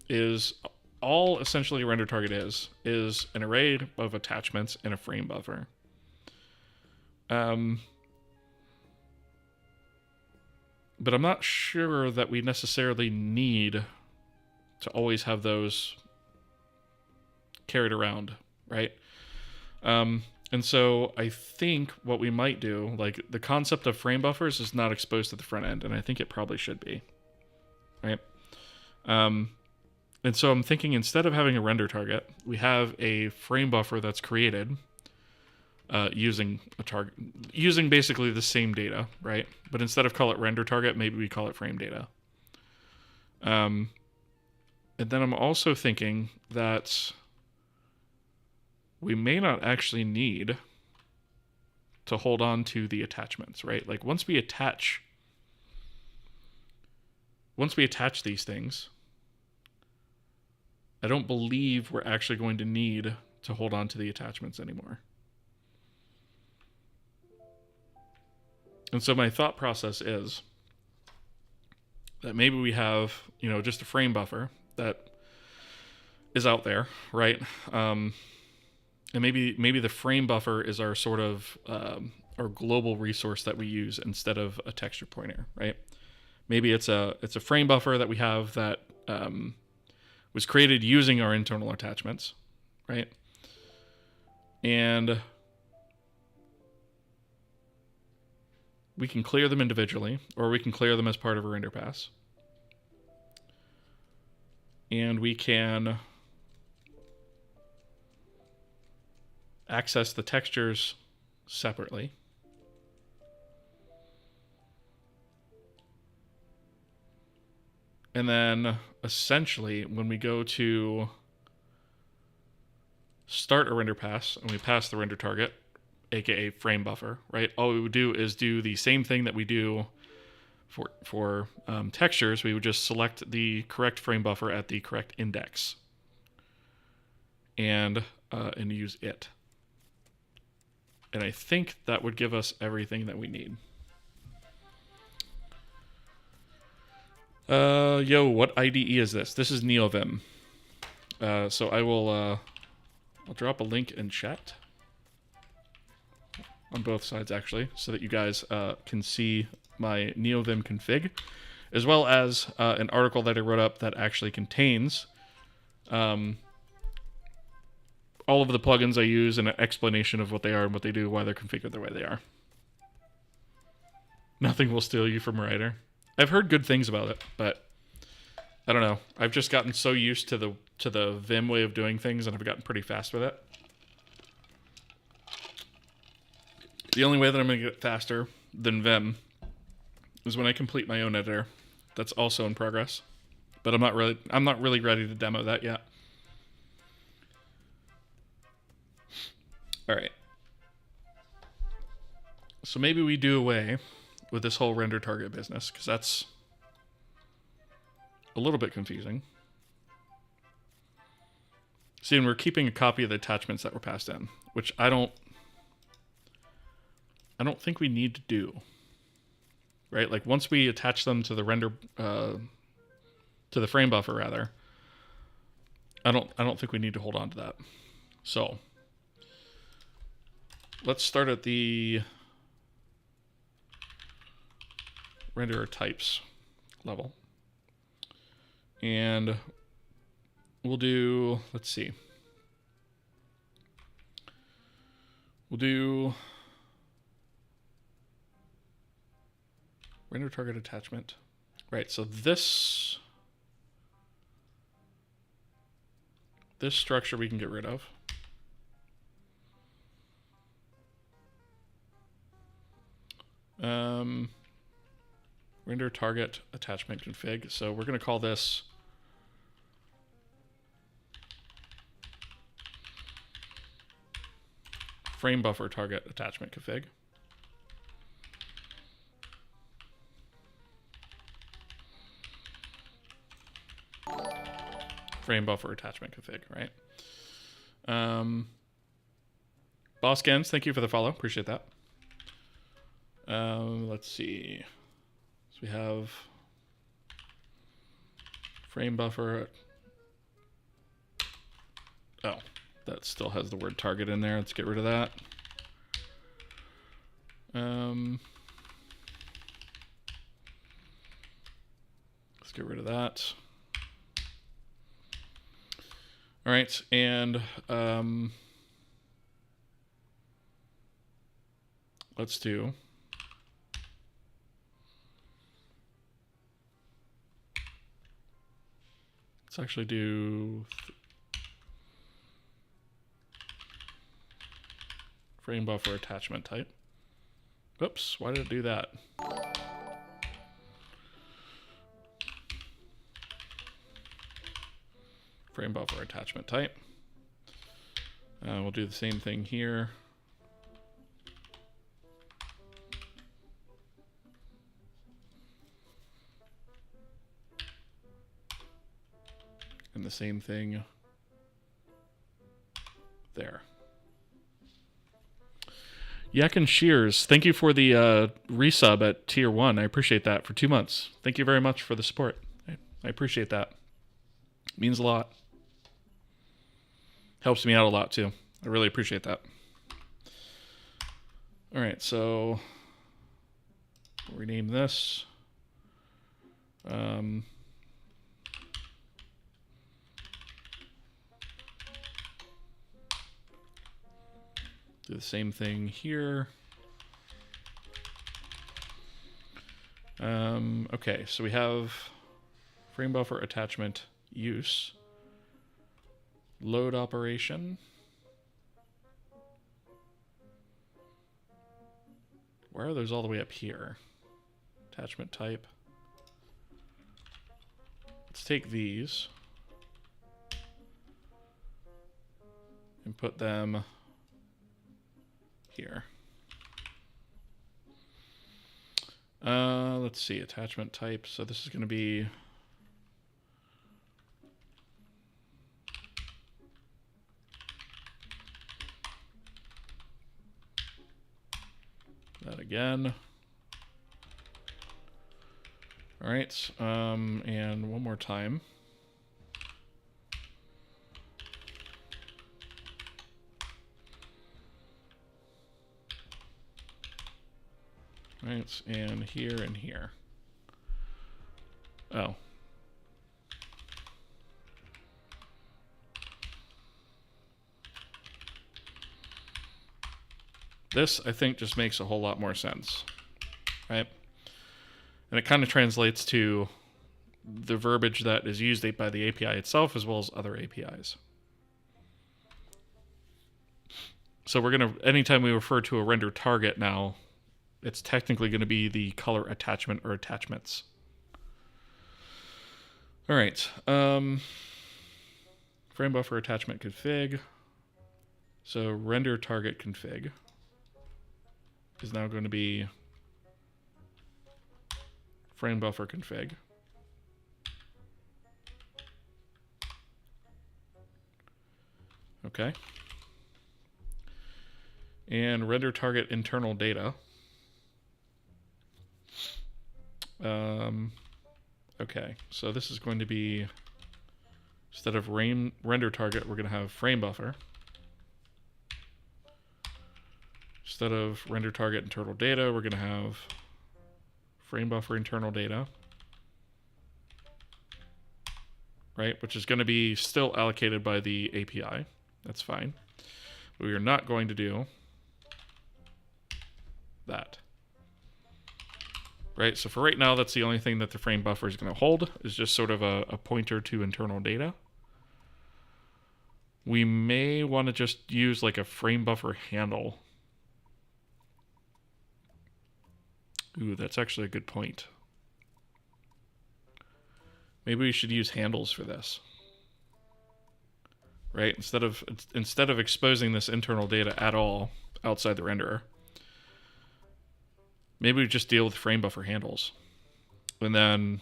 Speaker 1: is all essentially a render target is an array of attachments and a frame buffer. But I'm not sure that we necessarily need to always have those carried around, right? And so I think what we might do, like the concept of frame buffers is not exposed to the front end, and I think it probably should be, right? And so I'm thinking instead of having a render target, we have a frame buffer that's created using basically the same data, right? But instead of call it render target, maybe we call it frame data. And then I'm also thinking that we may not actually need to hold on to the attachments, right? Like once we attach these things, I don't believe we're actually going to need to hold on to the attachments anymore. And so my thought process is that maybe we have, just a frame buffer that is out there, right? And maybe the frame buffer is our sort of our global resource that we use instead of a texture pointer, right? Maybe it's a frame buffer that we have that was created using our internal attachments, right? And we can clear them individually, or we can clear them as part of a render pass. And we can access the textures separately. And then essentially when we go to start a render pass and we pass the render target, aka frame buffer, right? All we would do is do the same thing that we do for textures. We would just select the correct frame buffer at the correct index and use it. And I think that would give us everything that we need. What IDE is this? This is NeoVim. So I'll drop a link in chat on both sides actually, so that you guys can see my NeoVim config, as well as an article that I wrote up that actually contains all of the plugins I use and an explanation of what they are and what they do, why they're configured the way they are. Nothing will steal you from Writer. I've heard good things about it, but I don't know. I've just gotten so used to the Vim way of doing things, and I've gotten pretty fast with it. The only way that I'm going to get faster than Vim is when I complete my own editor. That's also in progress, but I'm not really ready to demo that yet. All right. So maybe we do away with this whole render target business, because that's a little bit confusing. See, and we're keeping a copy of the attachments that were passed in, which I don't think we need to do. Right? Like once we attach them to the render, to the frame buffer rather, I don't think we need to hold on to that. So let's start at the renderer types level. And we'll do, let's see. We'll do render target attachment. Right, so this structure we can get rid of. Render target attachment config. So we're going to call this frame buffer target attachment config. Frame buffer attachment config, right? Boss Gens, thank you for the follow. Appreciate that. Let's see. So we have frame buffer. Oh, that still has the word target in there. Let's get rid of that. Let's get rid of that. All right, and let's do let's actually do frame buffer attachment type. Oops, why did it do that? Frame buffer attachment type. We'll do the same thing here. And the same thing there. Yak and Shears, thank you for the resub at tier 1. I appreciate that for 2 months. Thank you very much for the support. I appreciate that. It means a lot. Helps me out a lot too. I really appreciate that. All right, so we'll rename this. Do the same thing here. Okay, so we have frame buffer attachment use. Load operation. Where are those all the way up here? Attachment type. Let's take these and put them here. Let's see, attachment type. So this is going to be that again. All right, and one more time. Right, and here and here. Oh. This, I think, just makes a whole lot more sense, right? And it kind of translates to the verbiage that is used by the API itself as well as other APIs. So we're going to, anytime we refer to a render target now, it's technically going to be the color attachment or attachments. All right. Frame buffer attachment config. So render target config is now going to be frame buffer config. Okay. And render target internal data. Okay, so this is going to be, instead of render target, we're going to have frame buffer. Instead of render target internal data, we're going to have frame buffer internal data. Right, which is going to be still allocated by the API. That's fine. But we are not going to do that. Right, so for right now, that's the only thing that the frame buffer is going to hold, is just sort of a pointer to internal data. We may want to just use like a frame buffer handle. Ooh, that's actually a good point. Maybe we should use handles for this. Right, instead of exposing this internal data at all outside the renderer, maybe we just deal with frame buffer handles and then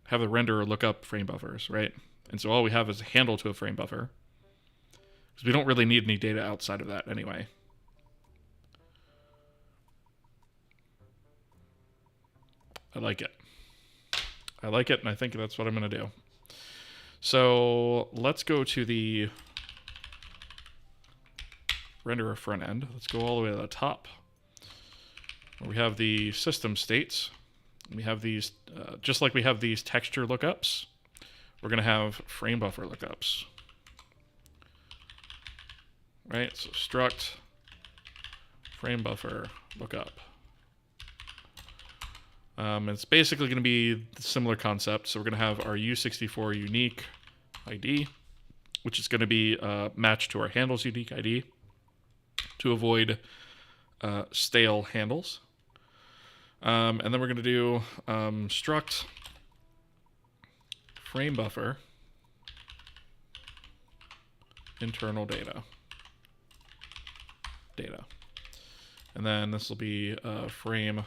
Speaker 1: have the renderer look up frame buffers, right? And so all we have is a handle to a frame buffer because we don't really need any data outside of that anyway. I like it. I like it, and I think that's what I'm going to do. So let's go to the renderer front end. Let's go all the way to the top. Where we have the system states. We have these, just like we have these texture lookups, we're going to have frame buffer lookups. Right, so struct frame buffer lookup. It's basically going to be the similar concept. So we're going to have our U64 unique ID, which is going to be matched to our handles unique ID to avoid stale handles. And then we're going to do struct frame buffer internal data. And then this will be frame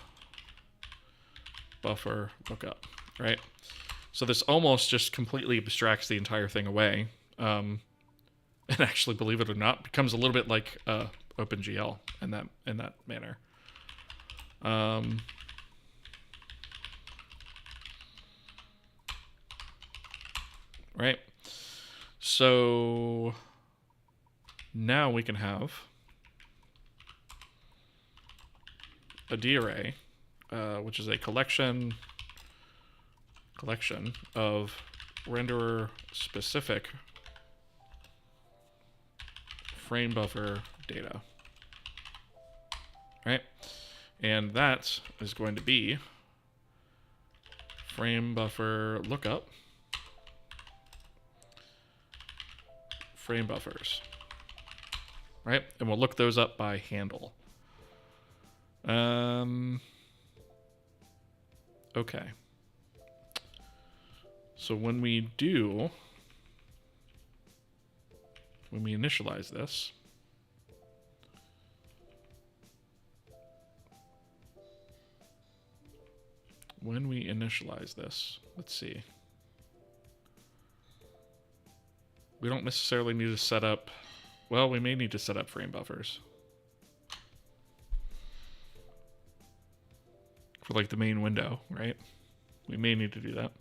Speaker 1: buffer lookup, right? So this almost just completely abstracts the entire thing away. And actually, believe it or not, becomes a little bit like OpenGL in that manner. Right. So now we can have a D-array, which is a collection of renderer specific frame buffer data. Right? And that is going to be frame buffer lookup frame buffers. Right? And we'll look those up by handle. Okay. So when we initialize this, let's see. We don't necessarily need to set up, well, we may need to set up frame buffers for like the main window, right? We may need to do that.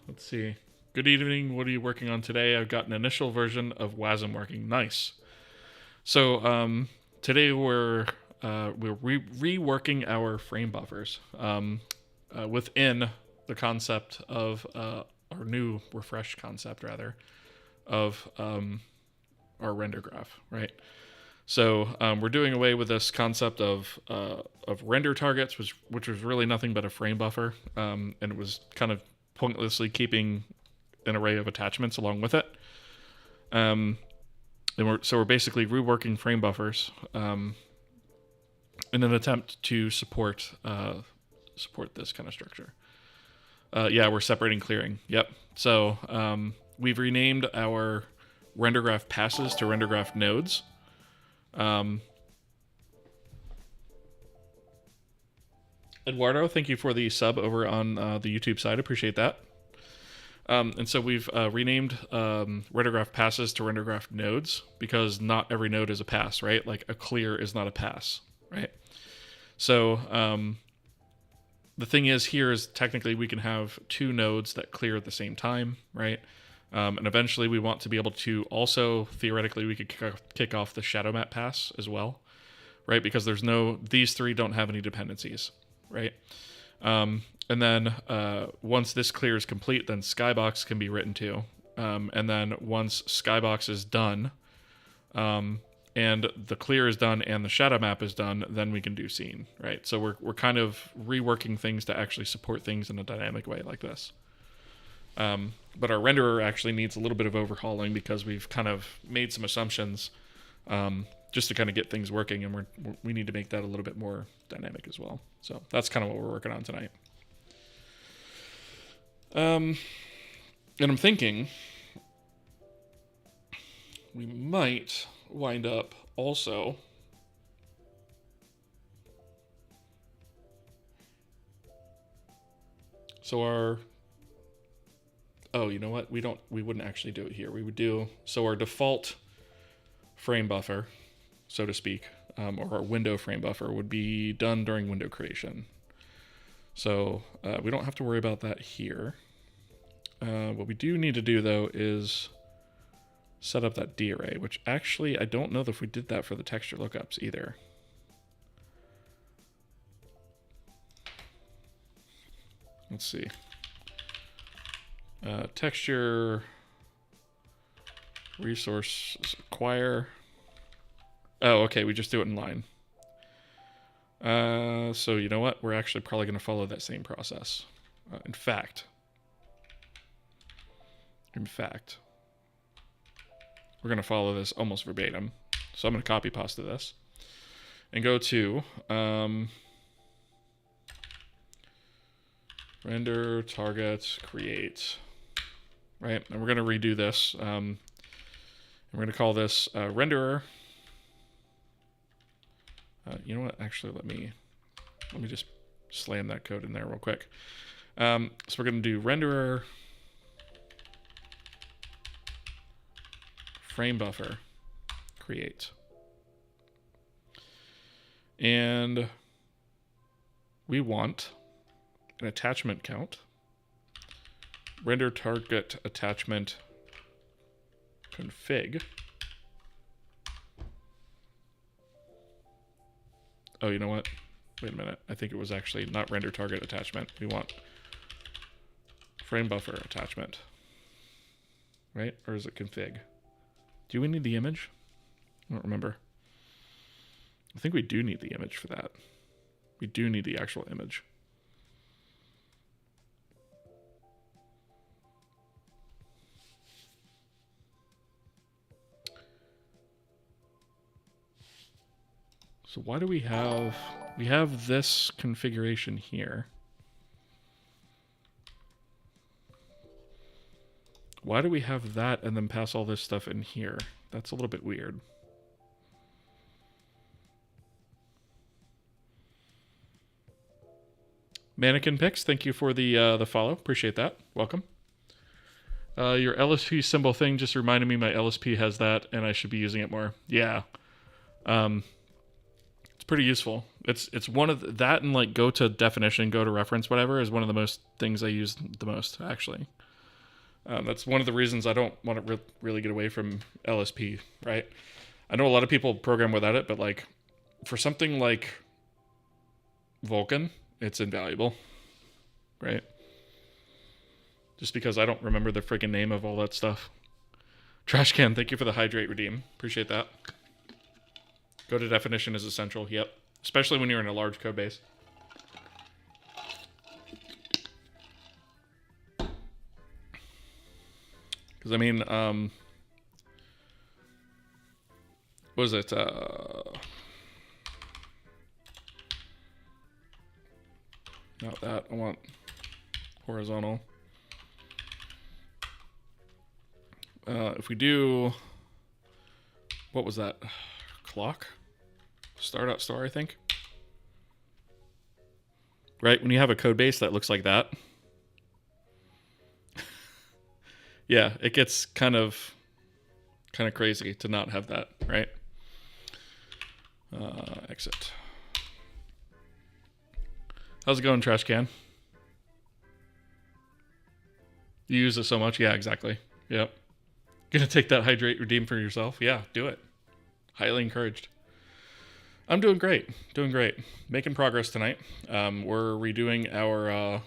Speaker 1: Let's see. Good evening. What are you working on today? I've got an initial version of WASM working. Nice. So today we're reworking our frame buffers within the concept of our new refresh concept rather of our render graph, right? So we're doing away with this concept of render targets, which was really nothing but a frame buffer, and it was kind of pointlessly keeping an array of attachments along with it. And we're basically reworking frame buffers in an attempt to support this kind of structure. Yeah, we're separating clearing. Yep. So we've renamed our Rendergraph passes to Rendergraph nodes. Eduardo, thank you for the sub over on the YouTube side. Appreciate that. And so we've renamed Rendergraph passes to Rendergraph nodes because not every node is a pass, right? Like a clear is not a pass, right? So the thing is here is technically we can have two nodes that clear at the same time, right? And eventually we want to be able to also, theoretically, we could kick off the shadow map pass as well, right? Because these three don't have any dependencies, right? And then once this clear is complete, then Skybox can be written to. And then once Skybox is done, and the clear is done and the shadow map is done, then we can do scene, right? So we're kind of reworking things to actually support things in a dynamic way like this. But our renderer actually needs a little bit of overhauling because we've kind of made some assumptions just to kind of get things working, and we need to make that a little bit more dynamic as well. So that's kind of what we're working on tonight. And I'm thinking we might wind up also you know what? We wouldn't actually do it here. We would do, so our default frame buffer, so to speak, or our window frame buffer would be done during window creation. So we don't have to worry about that here. What we do need to do though is set up that D array, which actually I don't know if we did that for the texture lookups either. Let's see. Texture resource acquire. Oh, okay, we just do it in line. So you know what? We're actually probably going to follow that same process. In fact, we're going to follow this almost verbatim. So I'm going to copy pasta this and go to render target create, right? And we're going to redo this. And we're going to call this renderer. You know what? Actually, let me just slam that code in there real quick. So we're going to do renderer frame buffer create, and we want an attachment count, render target attachment config. Oh, you know what? Wait a minute. I think it was actually not render target attachment. We want frame buffer attachment, right? Or is it config? Do we need the image? I don't remember. I think we do need the image for that. We do need the actual image. So why do we have this configuration here? Why do we have that and then pass all this stuff in here? That's a little bit weird. Mannequin Picks, thank you for the follow. Appreciate that. Welcome. Your LSP symbol thing just reminded me my LSP has that and I should be using it more. Yeah. It's pretty useful. It's one of that and like go to definition, go to reference, whatever is one of the most things I use the most actually. That's one of the reasons I don't want to really get away from LSP, right? I know a lot of people program without it, but like for something like Vulkan, it's invaluable, right? Just because I don't remember the freaking name of all that stuff. Trash can, thank you for the hydrate redeem. Appreciate that. Go to definition is essential, yep. Especially when you're in a large code base. Because, I mean, what is it? Not that. I want horizontal. if we do, what was that? Clock? Startup store, I think. Right, when you have a code base that looks like that. Yeah, it gets kind of crazy to not have that, right? Exit. How's it going, trash can? You use it so much? Yeah, exactly. Yep. Gonna take that hydrate redeem for yourself? Yeah, do it. Highly encouraged. I'm doing great. Doing great. Making progress tonight. We're redoing our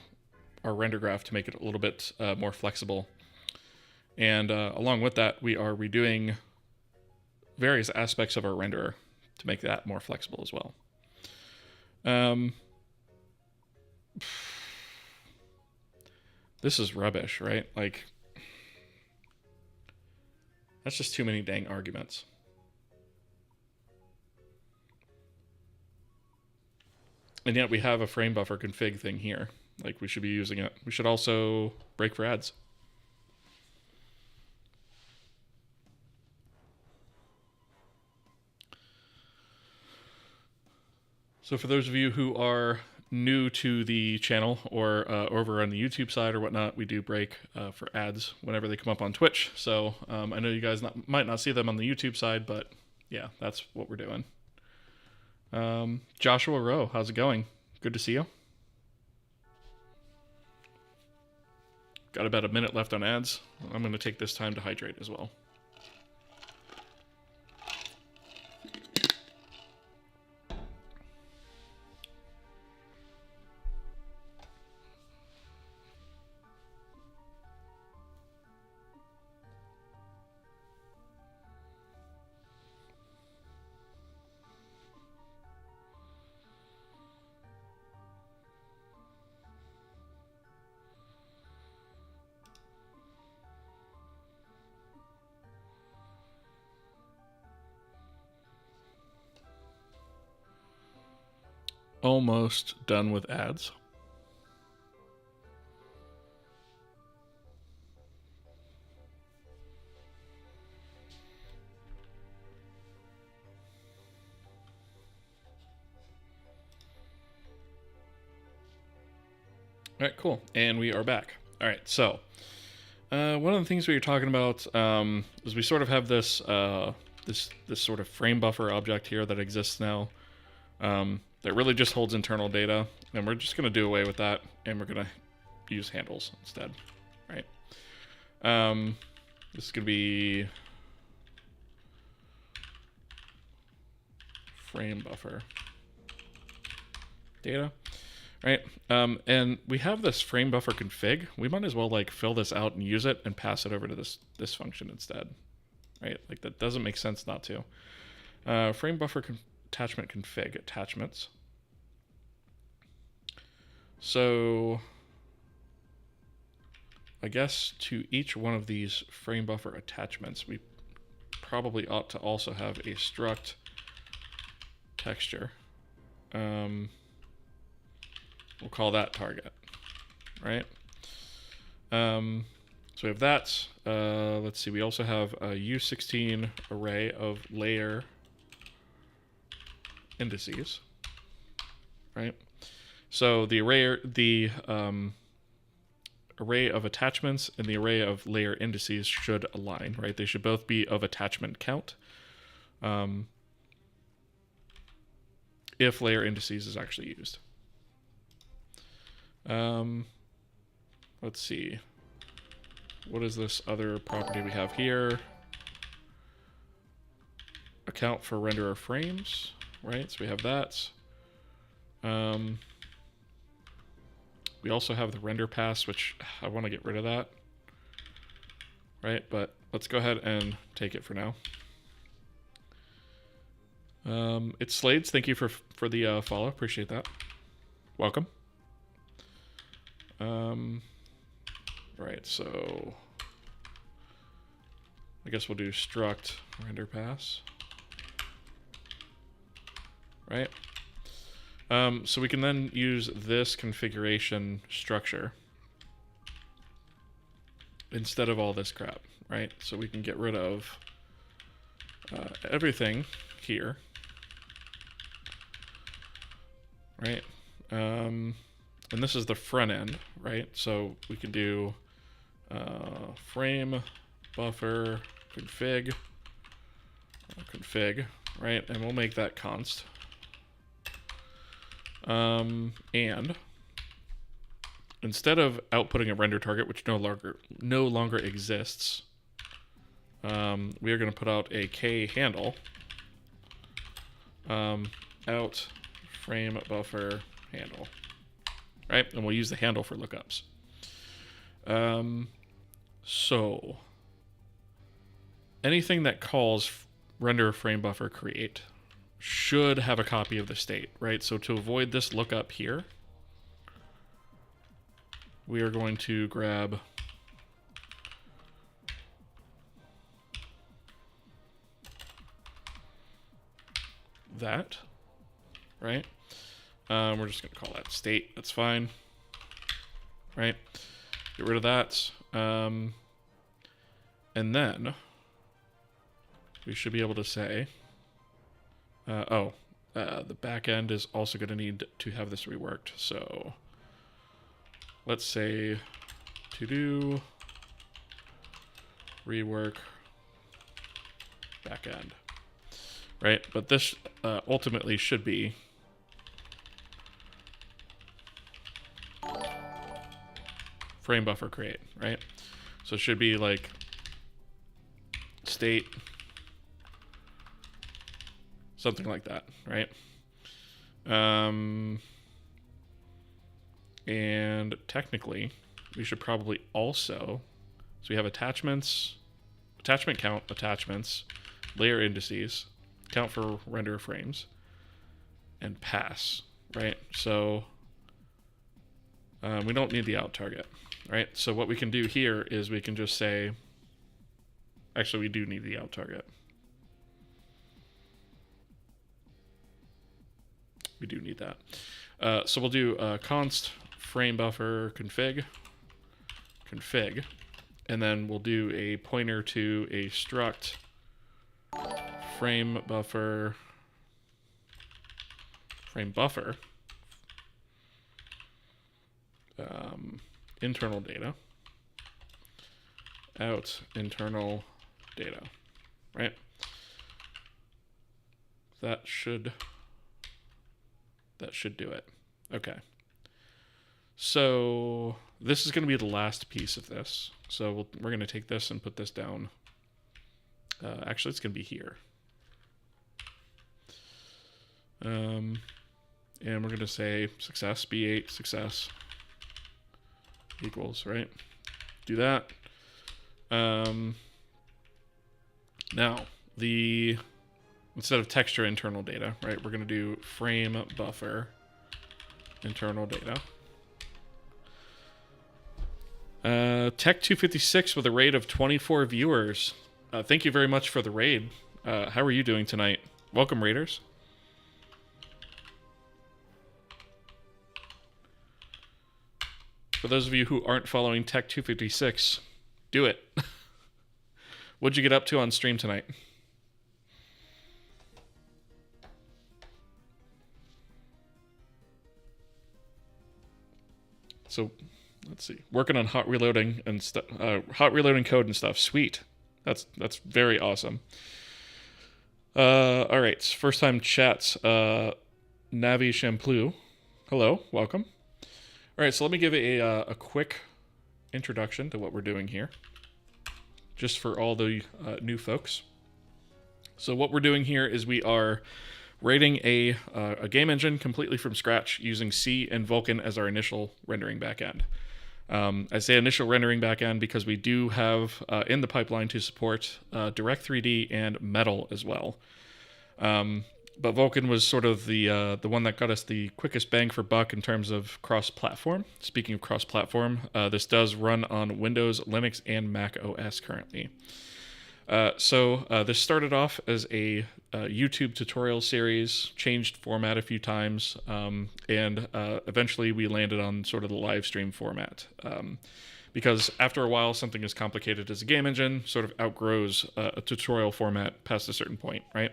Speaker 1: render graph to make it a little bit more flexible. And along with that, we are redoing various aspects of our renderer to make that more flexible as well. This is rubbish, right? Like, that's just too many dang arguments. And yet we have a frame buffer config thing here. Like, we should be using it. We should also break for ads. So for those of you who are new to the channel or over on the YouTube side or whatnot, we do break for ads whenever they come up on Twitch. So I know you guys might not see them on the YouTube side, but yeah, that's what we're doing. Joshua Rowe, how's it going? Good to see you. Got about a minute left on ads. I'm going to take this time to hydrate as well. Almost done with ads. All right, cool. And we are back. All right, so one of the things we were talking about is we sort of have this this sort of frame buffer object here that exists now that really just holds internal data, and we're just going to do away with that, and we're going to use handles instead, right? This is going to be frame buffer data. Right, and we have this frame buffer config. We might as well like fill this out and use it and pass it over to this function instead, right? Like that doesn't make sense not to. Frame buffer attachment config attachments. So I guess to each one of these frame buffer attachments, we probably ought to also have a struct texture. We'll call that target, right? So we have that. Let's see, we also have a U16 array of layer indices, right? So the array of attachments and the array of layer indices should align, right? They should both be of attachment count if layer indices is actually used. Let's see. What is this other property we have here? Account for renderer frames, right? So we have that. We also have the render pass, which I want to get rid of that, right? But let's go ahead and take it for now. It's Slades. Thank you for the follow. Appreciate that. Welcome. Right, so I guess we'll do struct render pass, right? So we can then use this configuration structure instead of all this crap, right? So we can get rid of everything here, right? And this is the front end, right? So we can do frame buffer config, right? And we'll make that const. And instead of outputting a render target, which no longer exists, we are going to put out a k handle out frame buffer handle, right? And we'll use the handle for lookups. So anything that calls render frame buffer create should have a copy of the state, right? So to avoid this lookup here, we are going to grab that, right? We're just going to call that state. That's fine, right? Get rid of that. And then we should be able to say, the backend is also going to need to have this reworked. So let's say to do rework backend, right? But this ultimately should be frame buffer create, right? So it should be like state, something like that, right? And technically, we should probably also, so we have attachments, attachment count, attachments, layer indices, count for render frames, and pass, right? So we don't need the out target, right? So what we can do here is we can just say, actually we do need the out target. We do need that. So we'll do const frame buffer config, and then we'll do a pointer to a struct frame buffer internal data out internal data, right? That should do it. Okay. So this is going to be the last piece of this. So we're going to take this and put this down. Actually, it's going to be here. And we're going to say success, B8, success equals, right? Do that. Now, instead of texture internal data, right, we're going to do frame buffer internal data. Tech 256 with a raid of 24 viewers. Thank you very much for the raid. How are you doing tonight? Welcome, raiders. For those of you who aren't following Tech 256, do it. What'd you get up to on stream tonight? So, let's see. Working on hot reloading and stuff. Hot reloading code and stuff. Sweet. That's very awesome. All right. First time chats. Navi Champlu. Hello. Welcome. All right. So let me give a quick introduction to what we're doing here, just for all the new folks. So what we're doing here is we are writing a game engine completely from scratch using C and Vulkan as our initial rendering backend. I say initial rendering backend because we do have in the pipeline to support Direct3D and Metal as well. But Vulkan was sort of the one that got us the quickest bang for buck in terms of cross-platform. Speaking of cross-platform, this does run on Windows, Linux, and Mac OS currently. This started off as a YouTube tutorial series, changed format a few times, and eventually we landed on sort of the live stream format. Because after a while, something as complicated as a game engine sort of outgrows a tutorial format past a certain point, right?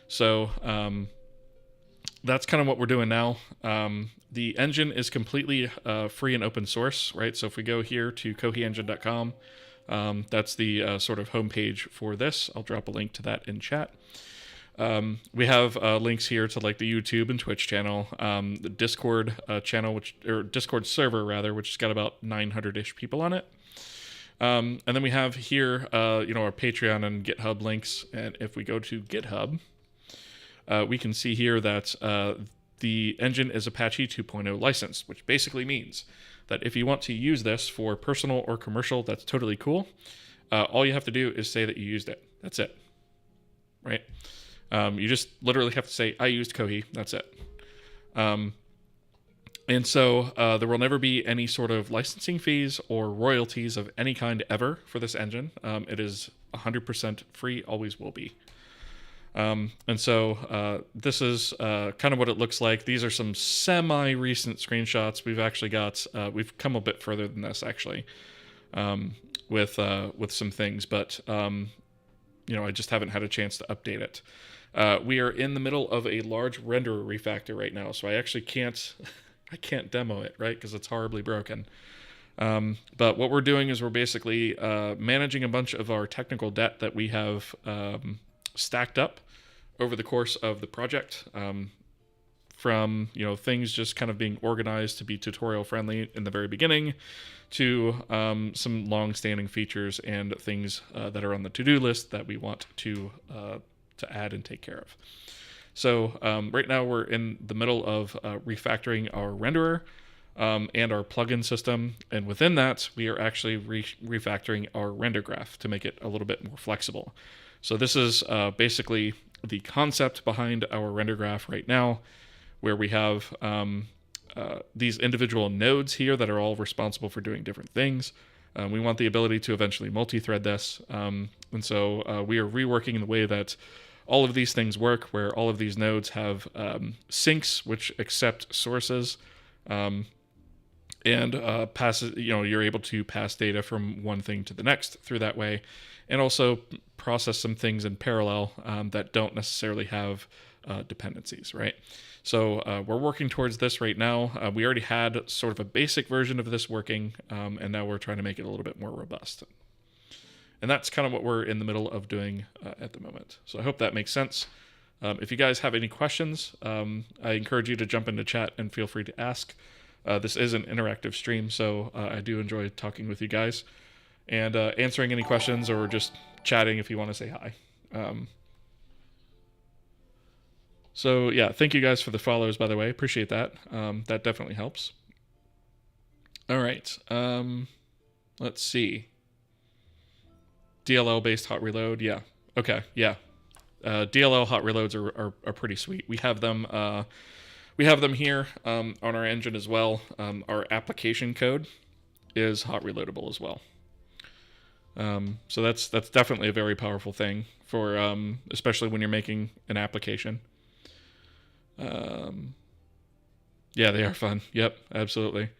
Speaker 1: So that's kind of what we're doing now. The engine is completely free and open source, right? So if we go here to kohiengine.com, that's the sort of homepage for this. I'll drop a link to that in chat. We have links here to like the YouTube and Twitch channel, the Discord channel, or Discord server rather, which has got about 900-ish people on it. And then we have here, our Patreon and GitHub links. And if we go to GitHub, we can see here that the engine is Apache 2.0 licensed, which basically means that if you want to use this for personal or commercial, that's totally cool. All you have to do is say that you used it. That's it, right? You just literally have to say, I used Kohi. That's it. And so there will never be any sort of licensing fees or royalties of any kind ever for this engine. It is 100% free, always will be. And so this is kind of what it looks like. These are some semi-recent screenshots. We've actually got, we've come a bit further than this actually, with some things, but I just haven't had a chance to update it. We are in the middle of a large renderer refactor right now, so I actually can't demo it, right? Because it's horribly broken. But what we're doing is we're basically managing a bunch of our technical debt that we have stacked up over the course of the project, from things just kind of being organized to be tutorial friendly in the very beginning, to some long-standing features and things that are on the to-do list that we want to add and take care of. So right now we're in the middle of refactoring our renderer and our plugin system, and within that we are actually refactoring our Rendergraph to make it a little bit more flexible. So this is basically the concept behind our Rendergraph right now, where we have these individual nodes here that are all responsible for doing different things. We want the ability to eventually multi-thread this, and so we are reworking the way that all of these things work, where all of these nodes have sinks which accept sources, and passes. You're able to pass data from one thing to the next through that way, and also process some things in parallel that don't necessarily have dependencies, right? So we're working towards this right now. We already had sort of a basic version of this working, and now we're trying to make it a little bit more robust. And that's kind of what we're in the middle of doing at the moment. So I hope that makes sense. If you guys have any questions, I encourage you to jump into chat and feel free to ask. This is an interactive stream, so I do enjoy talking with you guys and answering any questions or just chatting if you want to say hi. So yeah, thank you guys for the follows, by the way. Appreciate that. That definitely helps. All right. Let's see. DLL-based hot reload. Yeah. Okay. Yeah. DLL hot reloads are pretty sweet. We have them here on our engine as well. Our application code is hot reloadable as well. So that's definitely a very powerful thing for especially when you're making an application. Yeah, they are fun. Yep, absolutely.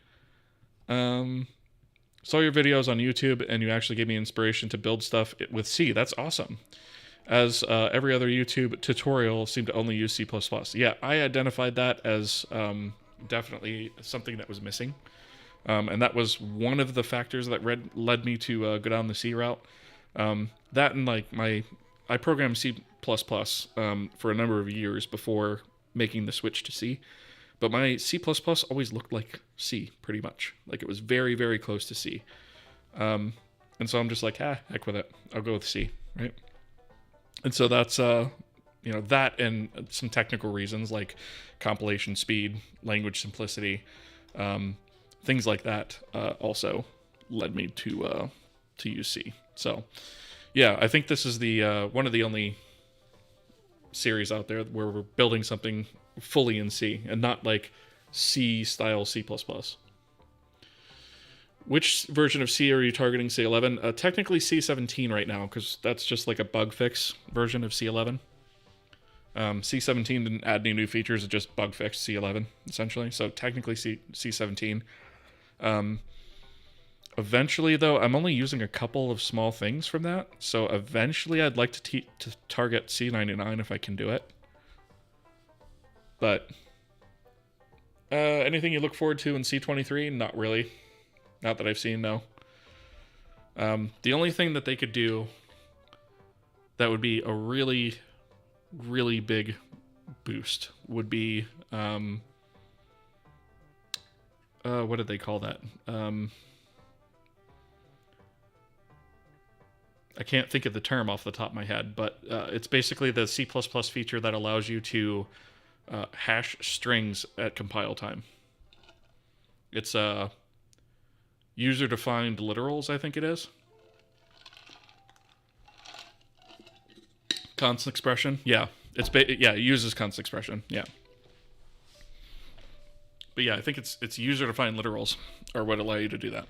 Speaker 1: Saw your videos on YouTube, and you actually gave me inspiration to build stuff with C. That's awesome. As every other YouTube tutorial seemed to only use C++. Yeah, I identified that as definitely something that was missing. And that was one of the factors that led me to go down the C route. That and like I programmed C++ for a number of years before making the switch to C. But my C++ always looked like C, pretty much. Like it was very, very close to C. And so I'm just like, heck with it. I'll go with C, right? And so that's, that and some technical reasons like compilation speed, language simplicity, things like that also led me to use C. So, yeah, I think this is the one of the only series out there where we're building something fully in C and not like C style C++. Which version of C are you targeting? C11? Technically C17 right now, because that's just like a bug fix version of C11. C17 didn't add any new features; it just bug fixed C11 essentially. So technically C17. Eventually, though, I'm only using a couple of small things from that. So eventually, I'd like to target C99 if I can do it. But anything you look forward to in C23? Not really. Not that I've seen, no. The only thing that they could do that would be a really, really big boost would be, what did they call that? I can't think of the term off the top of my head, but it's basically the C++ feature that allows you to hash strings at compile time. It's user-defined literals, I think it is. Constant expression, yeah. It uses constant expression, yeah. But yeah, I think it's user-defined literals are what allow you to do that.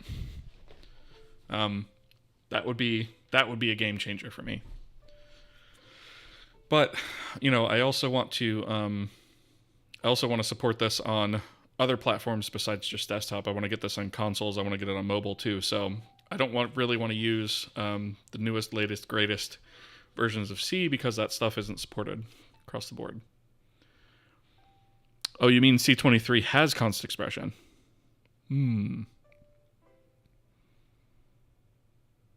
Speaker 1: That would be a game changer for me. But I also want to support this on other platforms besides just desktop. I want to get this on consoles. I want to get it on mobile too. So I don't really want to use the newest, latest, greatest versions of C because that stuff isn't supported across the board. Oh, you mean C23 has constant expression?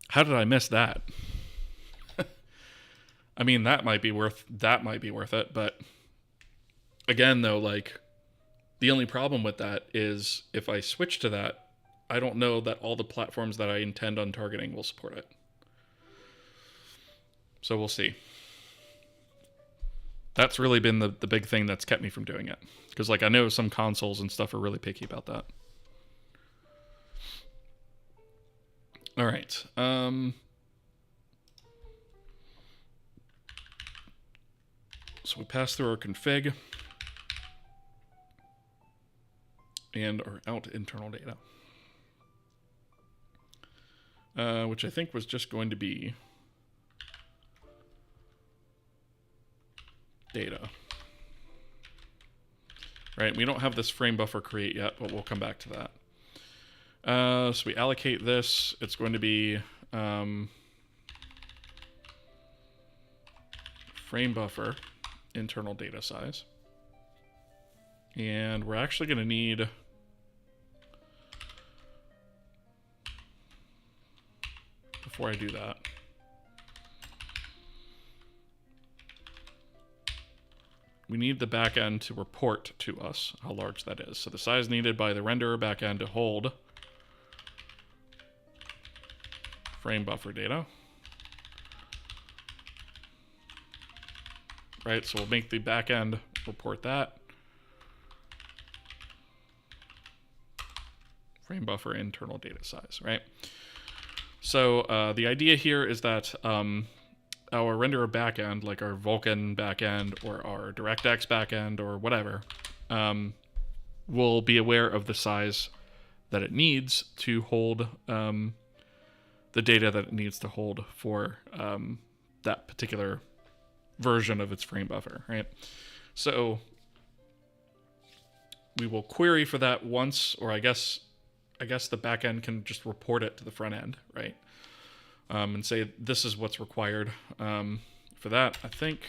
Speaker 1: How did I miss that? I mean, that might be worth it, but again, though, like, the only problem with that is if I switch to that, I don't know that all the platforms that I intend on targeting will support it. So we'll see. That's really been the big thing that's kept me from doing it. Because, like, I know some consoles and stuff are really picky about that. All right. So we pass through our config and our out internal data, which I think was just going to be data. Right, we don't have this frame buffer create yet, but we'll come back to that. So we allocate this. It's going to be frame buffer internal data size. And we're actually going to need before I do that, we need the backend to report to us how large that is. So the size needed by the renderer backend to hold frame buffer data. Right, so we'll make the backend report that. Frame buffer internal data size, right? So the idea here is that our renderer backend, like our Vulkan backend or our DirectX backend or whatever, will be aware of the size that it needs to hold the data that it needs to hold for that particular version of its frame buffer, right? So we will query for that once, or I guess the backend can just report it to the front end, right? And say this is what's required for that. I think,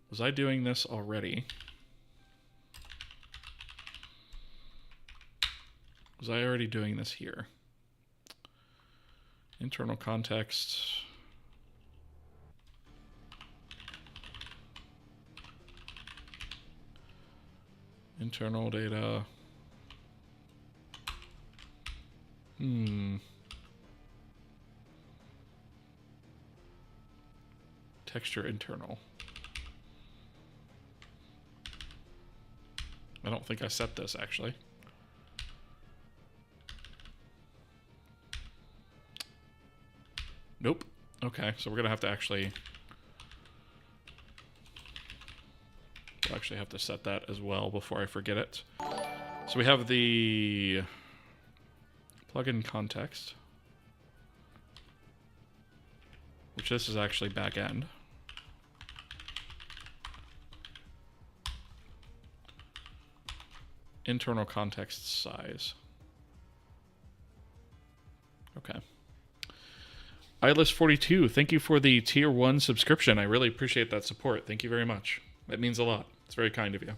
Speaker 1: was I doing this already? Was I already doing this here? Internal context. Internal data. Texture internal. I don't think I set this actually. Nope. Okay, so we're gonna have to actually have to set that as well before I forget it. So we have the plugin context, which this is actually backend. Internal context size. Okay. iList42, thank you for the tier 1 subscription. I really appreciate that support. Thank you very much. That means a lot. It's very kind of you.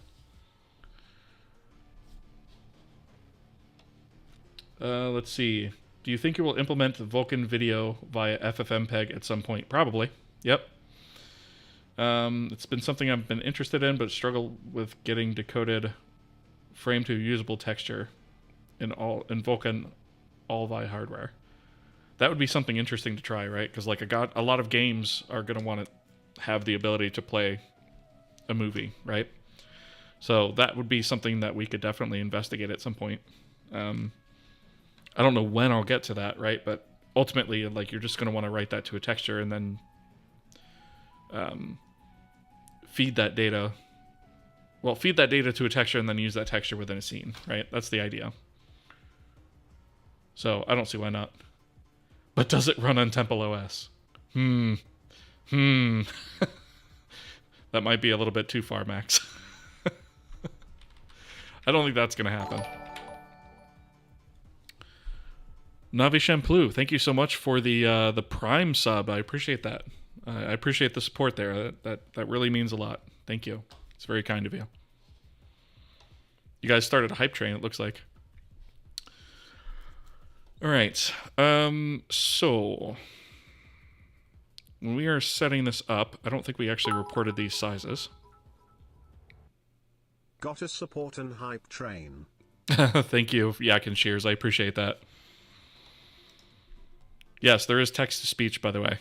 Speaker 1: Let's see. Do you think you will implement the Vulkan video via FFmpeg at some point? Probably. Yep. It's been something I've been interested in, but struggle with getting decoded frame to usable texture in Vulkan all via hardware. That would be something interesting to try, right? Because like a lot of games are going to want to have the ability to play a movie, right? So that would be something that we could definitely investigate at some point. I don't know when I'll get to that, right? But ultimately, like, you're just going to want to write that to a texture and then feed that data. Well, feed that data to a texture and then use that texture within a scene, right? That's the idea. So I don't see why not. But does it run on Temple OS? That might be a little bit too far, Max. I don't think that's going to happen. Navi Shampoo, thank you so much for the Prime sub. I appreciate that. I appreciate the support there. That really means a lot. Thank you. It's very kind of you. You guys started a hype train, it looks like. All right. So when we are setting this up, I don't think we actually reported these sizes.
Speaker 2: Got a support and hype train.
Speaker 1: Thank you, Yak and Shears. I appreciate that. Yes, there is text-to-speech, by the way.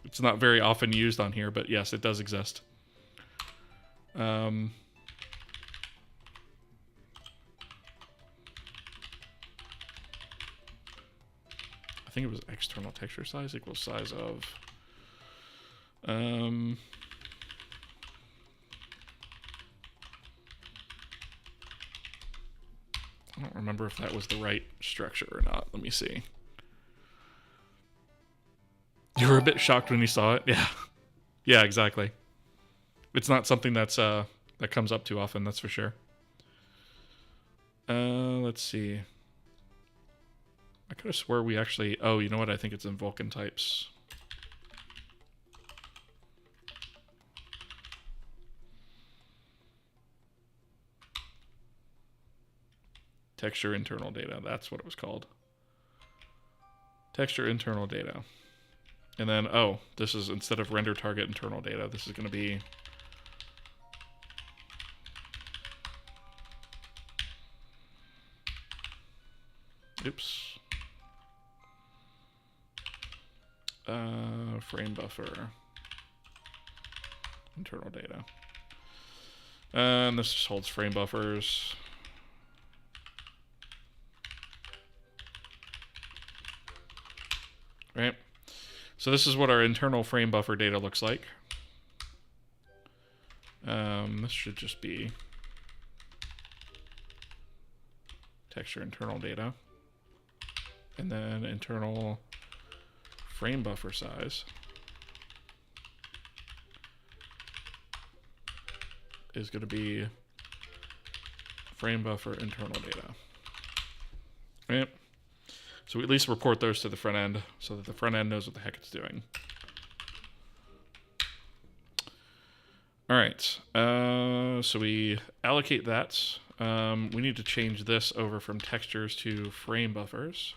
Speaker 1: It's not very often used on here, but yes, it does exist. I think it was external texture size equals size of... I don't remember if that was the right structure or not. Let me see. You were a bit shocked when you saw it? Yeah. Yeah, exactly. It's not something that's that comes up too often, that's for sure. Let's see. I could have swore we actually... Oh, you know what? I think it's in Vulcan types. Texture internal data. That's what it was called. Texture internal data. And then, oh, this is instead of render target internal data, this is going to be... Oops. Frame buffer. Internal data. And this just holds frame buffers. Right? So this is what our internal frame buffer data looks like. This should just be texture internal data. And then internal frame buffer size is going to be frame buffer internal data. Right? So we at least report those to the front end so that the front end knows what the heck it's doing. All right. So we allocate that. We need to change this over from textures to frame buffers.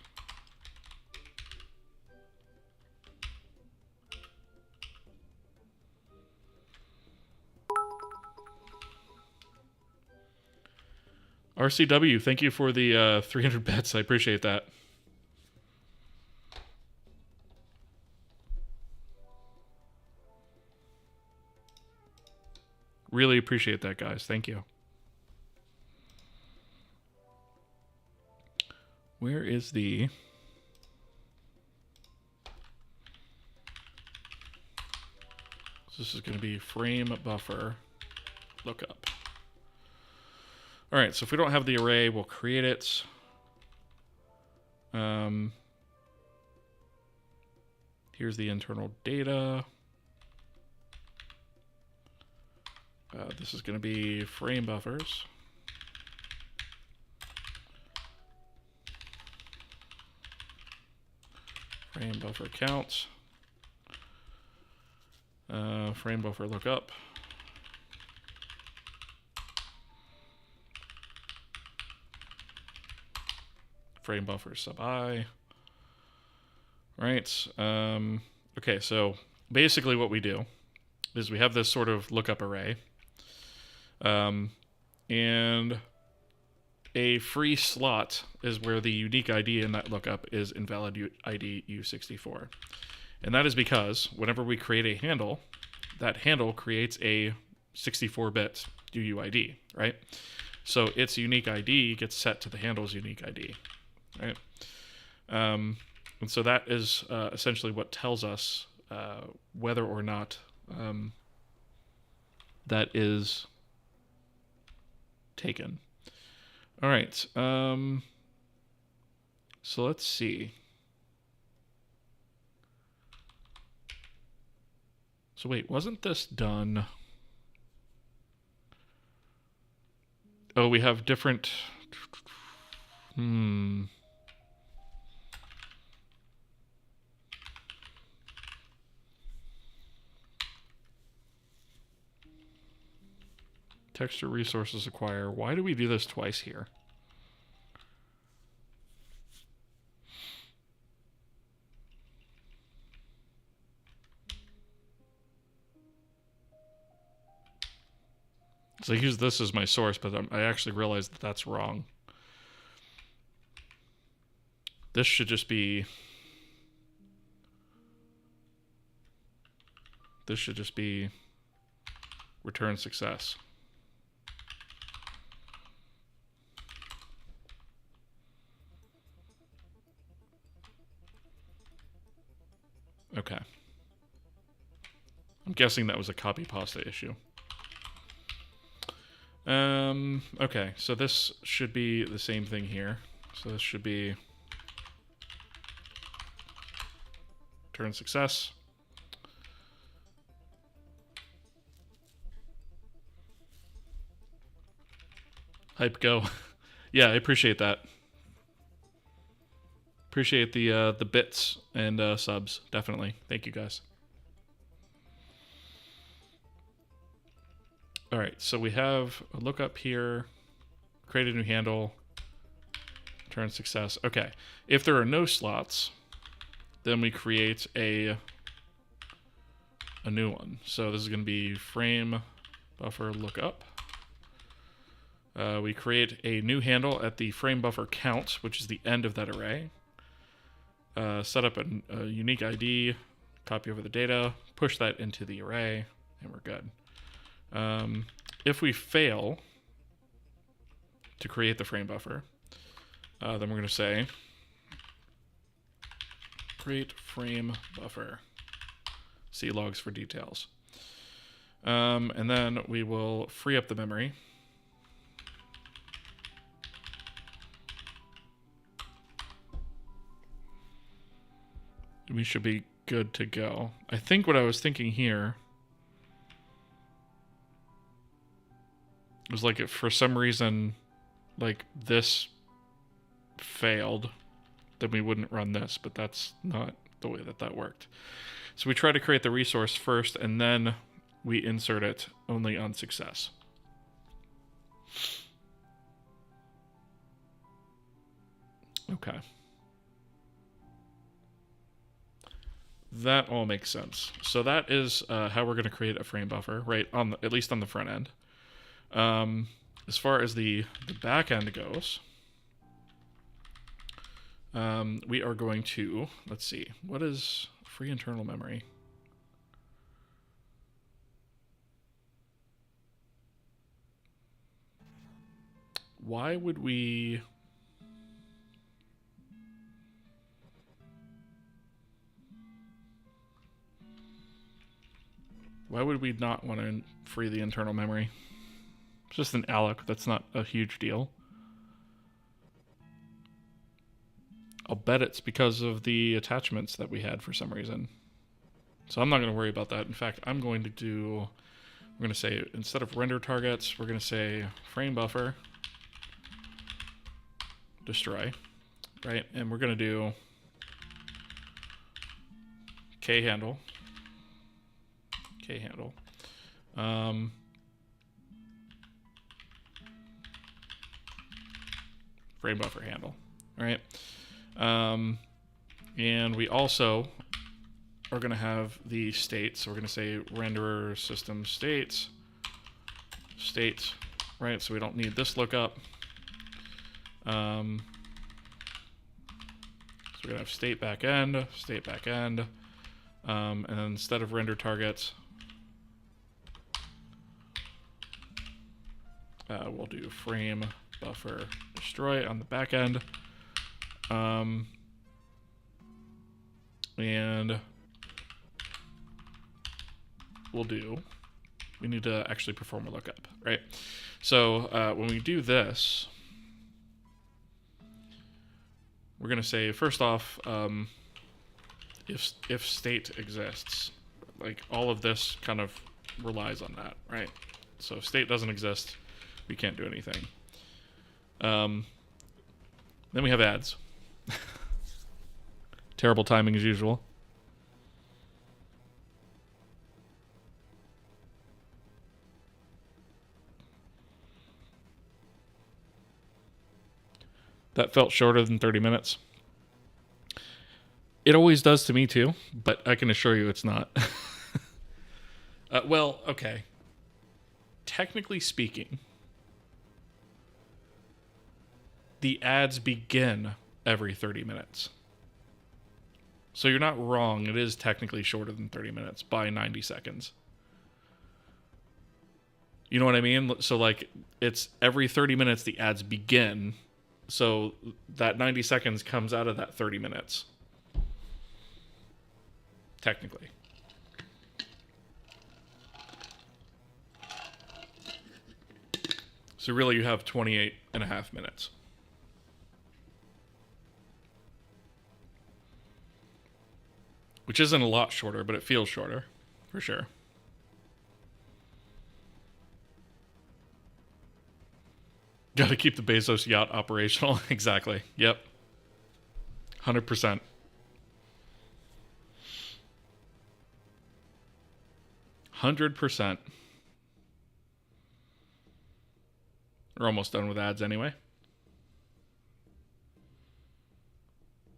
Speaker 1: RCW, thank you for the 300 bits. I appreciate that. Really appreciate that, guys. Thank you. Where is the... So this is going to be frame buffer lookup. All right, so if we don't have the array, we'll create it. Here's the internal data. This is going to be frame buffers. Frame buffer count. Frame buffer lookup. Frame buffer sub I. Right. Okay, so basically what we do is we have this sort of lookup array. And a free slot is where the unique ID in that lookup is invalid ID U64. And that is because whenever we create a handle, that handle creates a 64-bit UUID, right? So its unique ID gets set to the handle's unique ID, right? And so that is essentially what tells us whether or not that is taken. All right. So let's see. So wait, wasn't this done? Oh, we have different... Texture resources acquire. Why do we do this twice here? So I use this as my source, but I actually realized that that's wrong. This should just be... This should just be return success. Okay. I'm guessing that was a copy pasta issue. Okay, so this should be the same thing here. So this should be return success. Hype go. Yeah, I appreciate that. Appreciate the bits and subs, definitely. Thank you guys. All right, so we have a lookup here, create a new handle, return success. Okay, if there are no slots, then we create a new one. So this is going to be frame buffer lookup. We create a new handle at the frame buffer count, which is the end of that array. Set up a unique ID, copy over the data, push that into the array, and we're good. If we fail to create the frame buffer, then we're going to say create frame buffer. See logs for details. And then we will free up the memory. We should be good to go. I think what I was thinking here was like if for some reason like this failed, then we wouldn't run this, but that's not the way that worked. So we try to create the resource first and then we insert it only on success. Okay. That all makes sense. So that is how we're going to create a frame buffer, right? At least on the front end. As far as the back end goes, we are going to, let's see, what is free internal memory? Why would we... Why would we not want to free the internal memory? It's just an alloc. That's not a huge deal. I'll bet it's because of the attachments that we had for some reason. So I'm not going to worry about that. In fact, we're going to say, instead of render targets, we're going to say frame buffer destroy, right? And we're going to do khandle, frame buffer handle, right? And we also are going to have the state. So we're going to say renderer system state, right? So we don't need this lookup. So we're going to have state backend, and then instead of render targets, we'll do frame buffer destroy on the backend. And we need to actually perform a lookup, right? So when we do this, we're going to say, first off, if state exists, like all of this kind of relies on that, right? So if state doesn't exist, we can't do anything. Then we have ads. Terrible timing as usual. That felt shorter than 30 minutes. It always does to me too, but I can assure you it's not. Well, okay. Technically speaking, the ads begin every 30 minutes. So you're not wrong. It is technically shorter than 30 minutes by 90 seconds. You know what I mean? So like it's every 30 minutes the ads begin. So that 90 seconds comes out of that 30 minutes. Technically. So really you have 28 and a half minutes. Which isn't a lot shorter, but it feels shorter, for sure. Got to keep the Bezos yacht operational. Exactly. Yep. 100%. 100%. We're almost done with ads anyway.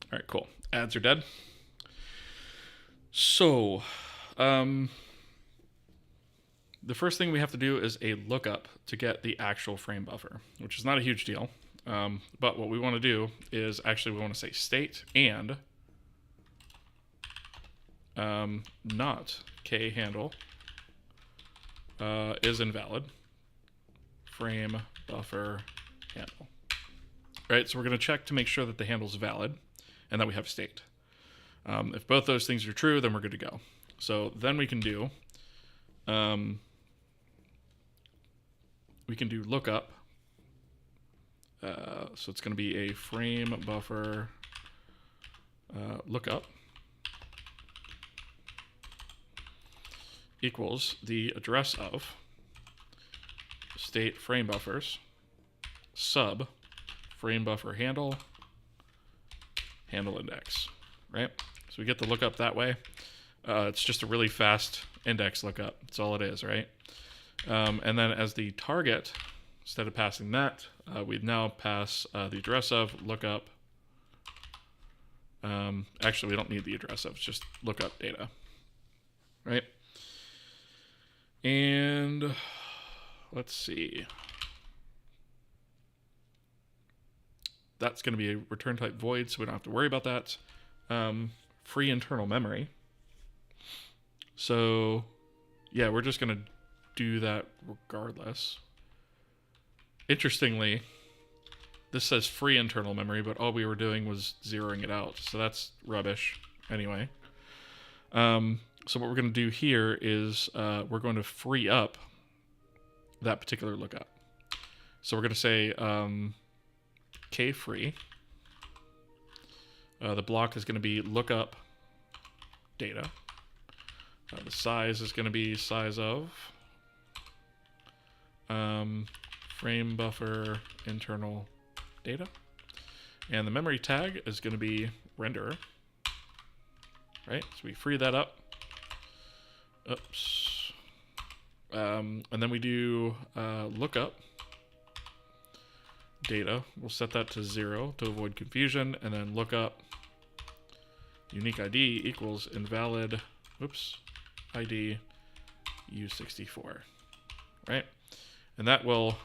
Speaker 1: All right, cool. Ads are dead. So, the first thing we have to do is a lookup to get the actual frame buffer, which is not a huge deal. But what we want to do is actually we want to say state and not khandle is invalid. Frame buffer handle. Right, so we're going to check to make sure that the handle is valid and that we have state. If both those things are true, then we're good to go. So then we can do lookup. So it's going to be a frame buffer lookup equals the address of state frame buffers sub frame buffer handle index, right? So we get the lookup that way. It's just a really fast index lookup. That's all it is, right? And then as the target, instead of passing that, we'd now pass the address of lookup. Actually, we don't need the address of, it's just lookup data, right? And let's see. That's going to be a return type void, so we don't have to worry about that. Free internal memory. So, yeah, we're just going to do that regardless. Interestingly, this says free internal memory, but all we were doing was zeroing it out. So that's rubbish anyway. So what we're going to do here is we're going to free up that particular lookup. So we're going to say kfree The block is going to be lookup data. The size is going to be size of frame buffer internal data. And the memory tag is going to be renderer. Right? So we free that up. Oops. And then we do lookup data. We'll set that to 0 to avoid confusion. And then lookup unique ID equals invalid, ID U64. Right? And that will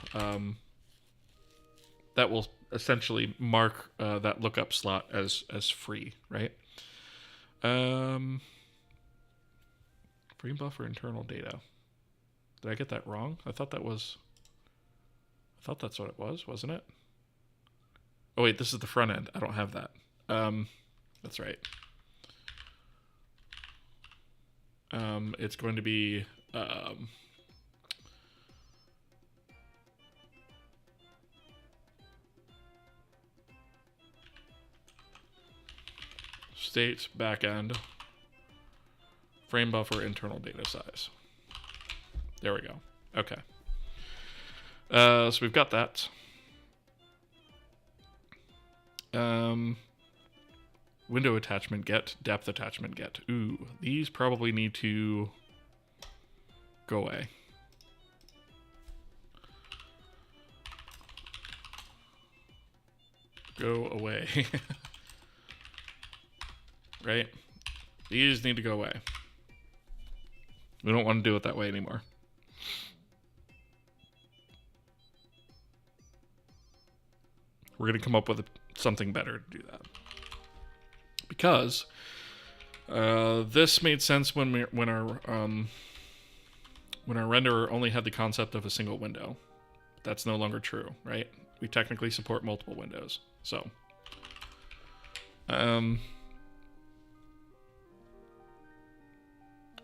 Speaker 1: essentially mark that lookup slot as free, right? Frame buffer internal data. Did I get that wrong? I thought that's what it was, wasn't it? Oh wait, this is the front end. I don't have that. That's right. It's going to be state backend frame buffer internal data size. There we go. Okay. So we've got that. Window attachment get, depth attachment get. Ooh, these probably need to go away. Go away. Right? These need to go away. We don't want to do it that way anymore. We're going to come up with something better to do that. Because this made sense when our renderer only had the concept of a single window. That's no longer true, right? We technically support multiple windows. So,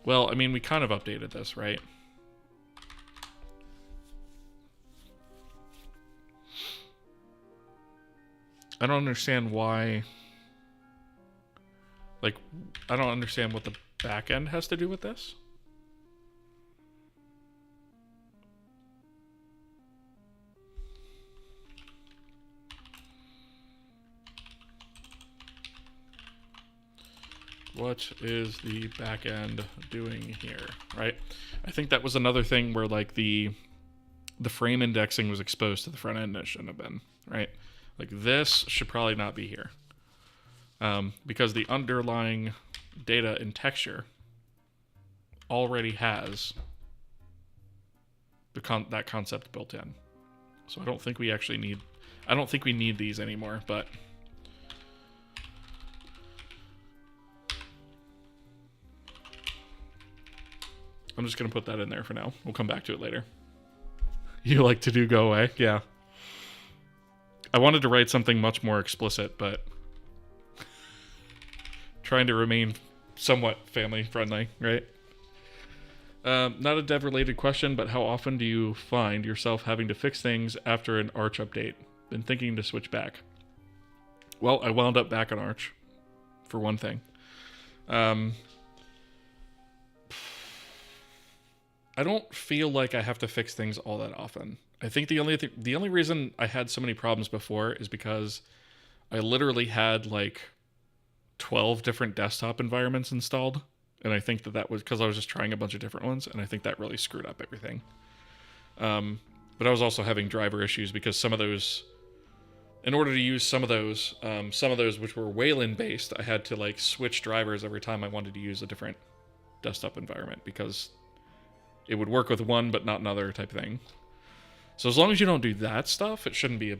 Speaker 1: well, I mean, we kind of updated this, right? I don't understand why. Like, I don't understand what the back end has to do with this. What is the back end doing here, right? I think that was another thing where like the frame indexing was exposed to the front end. It shouldn't have been, right? Like this should probably not be here. Because the underlying data and texture already has that concept built in. So I don't think we actually need, I don't think we need these anymore, but I'm just going to put that in there for now. We'll come back to it later. You like to do go away? Yeah. I wanted to write something much more explicit, but trying to remain somewhat family friendly, right? Not a dev related question, but how often do you find yourself having to fix things after an Arch update? Been thinking to switch back. Well, I wound up back on Arch, for one thing. I don't feel like I have to fix things all that often. I think the only reason I had so many problems before is because I literally had like 12 different desktop environments installed, and I think that was because I was just trying a bunch of different ones, and I think that really screwed up everything. But I was also having driver issues because some of those, in order to use some of those which were Wayland based, I had to like switch drivers every time I wanted to use a different desktop environment because it would work with one but not another type of thing. So as long as you don't do that stuff, it shouldn't be a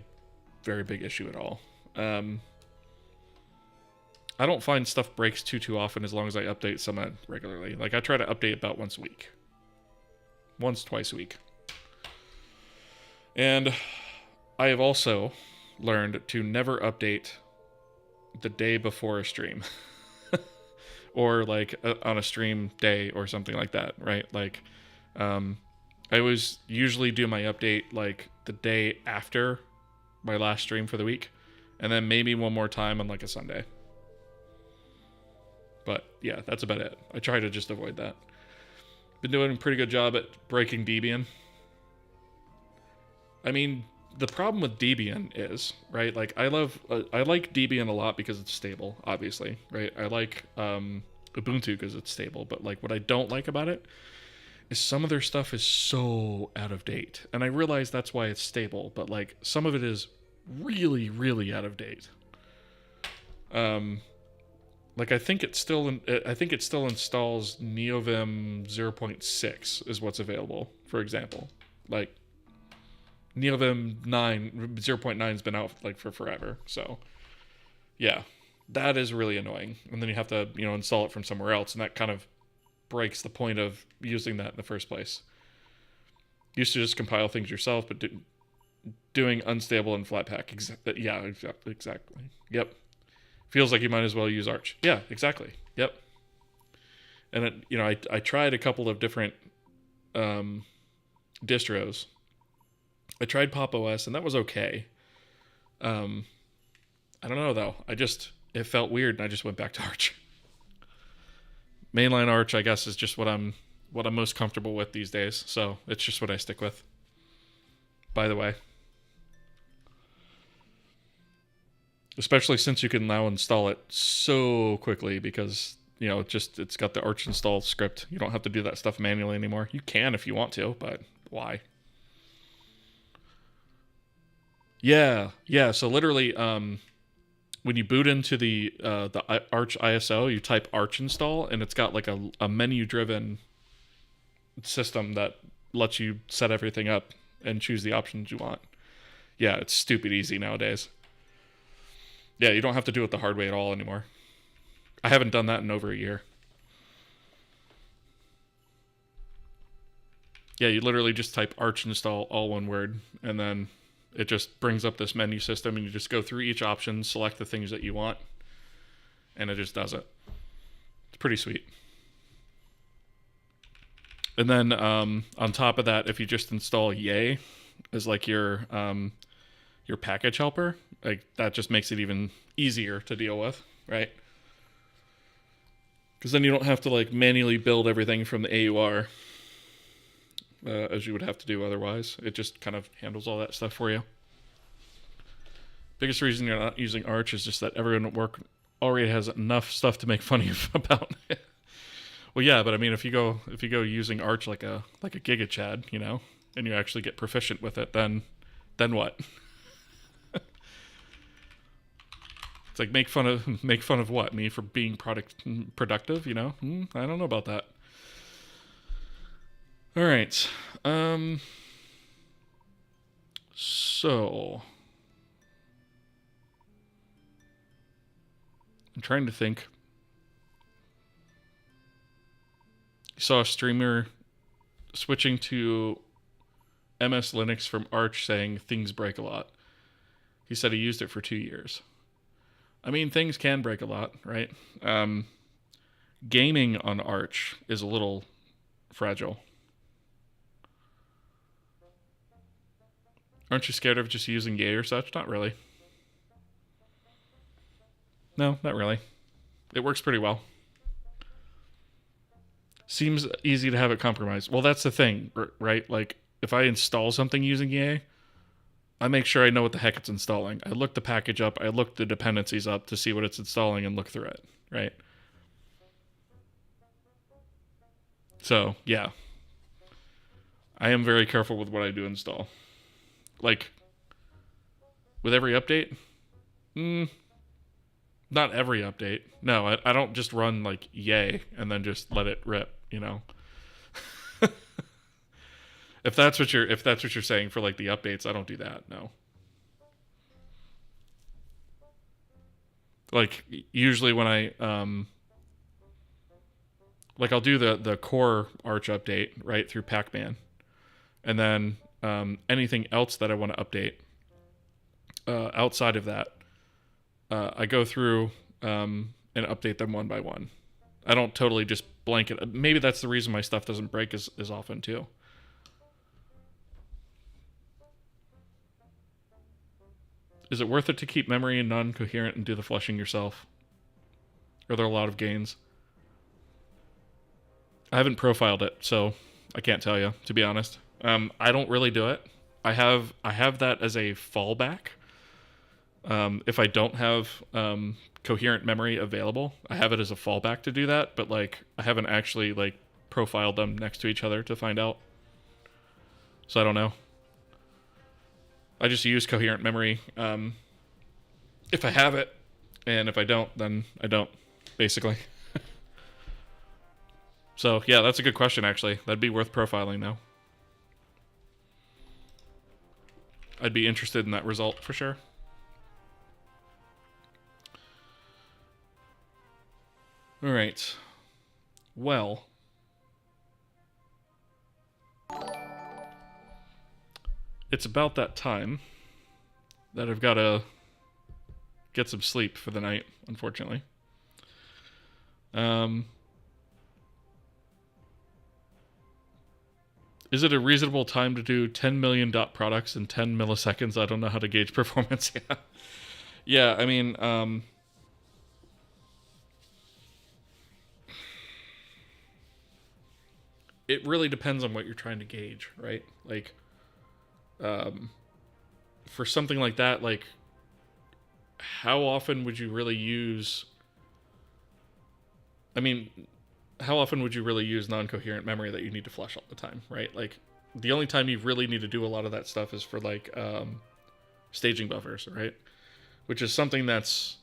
Speaker 1: very big issue at all. I don't find stuff breaks too often as long as I update some regularly. Like I try to update about once a week. Twice a week. And I have also learned to never update the day before a stream. Or like on a stream day or something like that, right? Like I always usually do my update like the day after my last stream for the week, and then maybe one more time on like a Sunday. But yeah, that's about it. I try to just avoid that. Been doing a pretty good job at breaking Debian. I mean, the problem with Debian is, right, like I like Debian a lot because it's stable, obviously, right? I like Ubuntu because it's stable, but like what I don't like about it is some of their stuff is so out of date. And I realize that's why it's stable, but like some of it is really, really out of date. Like I think it still installs NeoVim 0.6 is what's available, for example. Like NeoVim 0.9 has been out like for forever. So yeah, that is really annoying. And then you have to, install it from somewhere else, and that kind of breaks the point of using that in the first place. Used to just compile things yourself, but doing unstable and Flatpak. Yeah, exactly. Yep. Feels like you might as well use Arch. Yeah, exactly. Yep. And I tried a couple of different distros. I tried Pop! OS, and that was okay. I don't know though. It felt weird, and I just went back to Arch. Mainline Arch, I guess, is just what I'm most comfortable with these days. So it's just what I stick with. By the way. Especially since you can now install it so quickly because, it's got the Arch install script. You don't have to do that stuff manually anymore. You can if you want to, but why? Yeah. So literally, when you boot into the Arch ISO, you type Arch install, and it's got like a menu-driven system that lets you set everything up and choose the options you want. Yeah, it's stupid easy nowadays. Yeah, you don't have to do it the hard way at all anymore. I haven't done that in over a year. Yeah, you literally just type Arch install, all one word, and then it just brings up this menu system, and you just go through each option, select the things that you want, and it just does it. It's pretty sweet. And then on top of that, if you just install Yay as like your package helper, like that just makes it even easier to deal with, right? Because then you don't have to like manually build everything from the AUR as you would have to do otherwise. It just kind of handles all that stuff for you. Biggest reason you're not using Arch is just that everyone at work already has enough stuff to make fun of you about. Well, yeah, but I mean, if you go using Arch like a Giga Chad, and you actually get proficient with it, then what? It's like make fun of what? Me for being productive, I don't know about that. All right. So I'm trying to think. You saw a streamer switching to MS Linux from Arch saying things break a lot. He said he used it for 2 years. I mean, things can break a lot, right? Gaming on Arch is a little fragile. Aren't you scared of just using Yay or such? Not really. No, not really. It works pretty well. Seems easy to have it compromised. Well, that's the thing, right? Like, if I install something using Yay, I make sure I know what the heck it's installing. I look the package up, I look the dependencies up to see what it's installing and look through it, right? So, yeah. I am very careful with what I do install. Like, with every update? Not every update. No, I don't just run, like, Yay and then just let it rip, If that's what you're saying for like the updates, I don't do that. No. Like usually when I I'll do the core Arch update right through Pacman, and then anything else that I want to update outside of that, I go through and update them one by one. I don't totally just blanket. Maybe that's the reason my stuff doesn't break as often too. Is it worth it to keep memory non-coherent and do the flushing yourself? Are there a lot of gains? I haven't profiled it, so I can't tell you, to be honest. I don't really do it. I have that as a fallback. If I don't have coherent memory available, I have it as a fallback to do that. But like, I haven't actually like profiled them next to each other to find out. So I don't know. I just use coherent memory if I have it, and if I don't, then I don't, basically. So yeah, that's a good question. Actually, that'd be worth profiling now. I'd be interested in that result for sure. All right. Well, it's about that time that I've got to get some sleep for the night, unfortunately. Is it a reasonable time to do 10 million dot products in 10 milliseconds? I don't know how to gauge performance. Yeah. Yeah, I mean, it really depends on what you're trying to gauge, right? Like, for something like that, like, how often would you really use... I mean, how often would you really use non-coherent memory that you need to flush all the time, right? Like, the only time you really need to do a lot of that stuff is for, like, staging buffers, right? Which is something that's...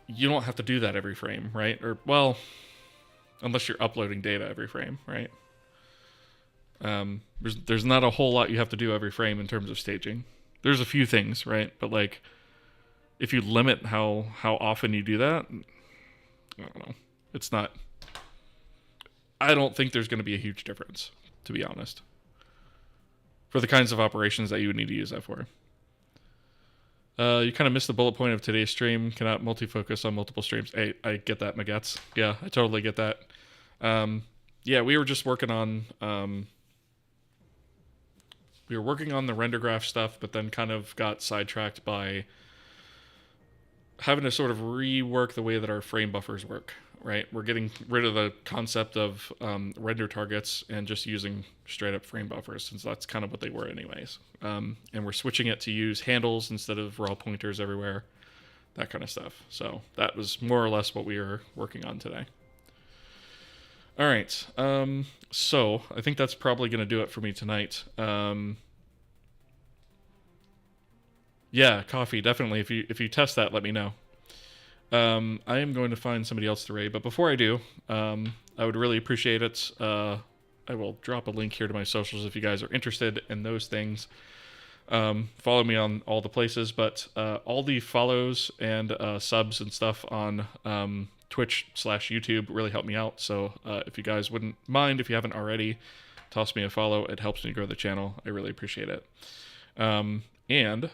Speaker 1: You don't have to do that every frame, right? Or, well, unless you're uploading data every frame, right? There's not a whole lot you have to do every frame in terms of staging. There's a few things, right? But, like, if you limit how often you do that, I don't know. It's not... I don't think there's going to be a huge difference, to be honest, for the kinds of operations that you would need to use that for. You kind of missed the bullet point of today's stream. Cannot multi-focus on multiple streams. Hey, I get that, Magets. Yeah, I totally get that. Yeah, we were just working on... we were working on the Rendergraph stuff, but then kind of got sidetracked by having to sort of rework the way that our frame buffers work, right? We're getting rid of the concept of render targets and just using straight up frame buffers, since that's kind of what they were anyways. And we're switching it to use handles instead of raw pointers everywhere, that kind of stuff. So that was more or less what we were working on today. All right. So I think that's probably going to do it for me tonight. Yeah, coffee, definitely. If you test that, let me know. I am going to find somebody else to raid, but before I do, I would really appreciate it. I will drop a link here to my socials if you guys are interested in those things. Follow me on all the places, but all the follows and subs and stuff on Twitch/YouTube really help me out. So if you guys wouldn't mind, if you haven't already, toss me a follow. It helps me grow the channel. I really appreciate it. And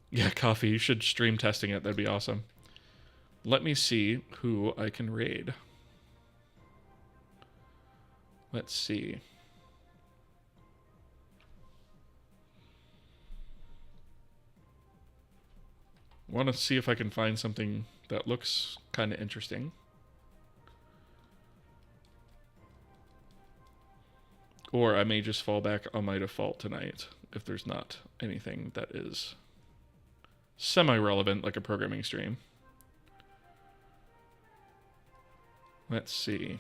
Speaker 1: yeah, coffee, you should stream testing it. That'd be awesome. Let me see who I can raid. Let's see. Want to see if I can find something that looks kind of interesting. Or I may just fall back on my default tonight if there's not anything that is semi-relevant, like a programming stream. Let's see.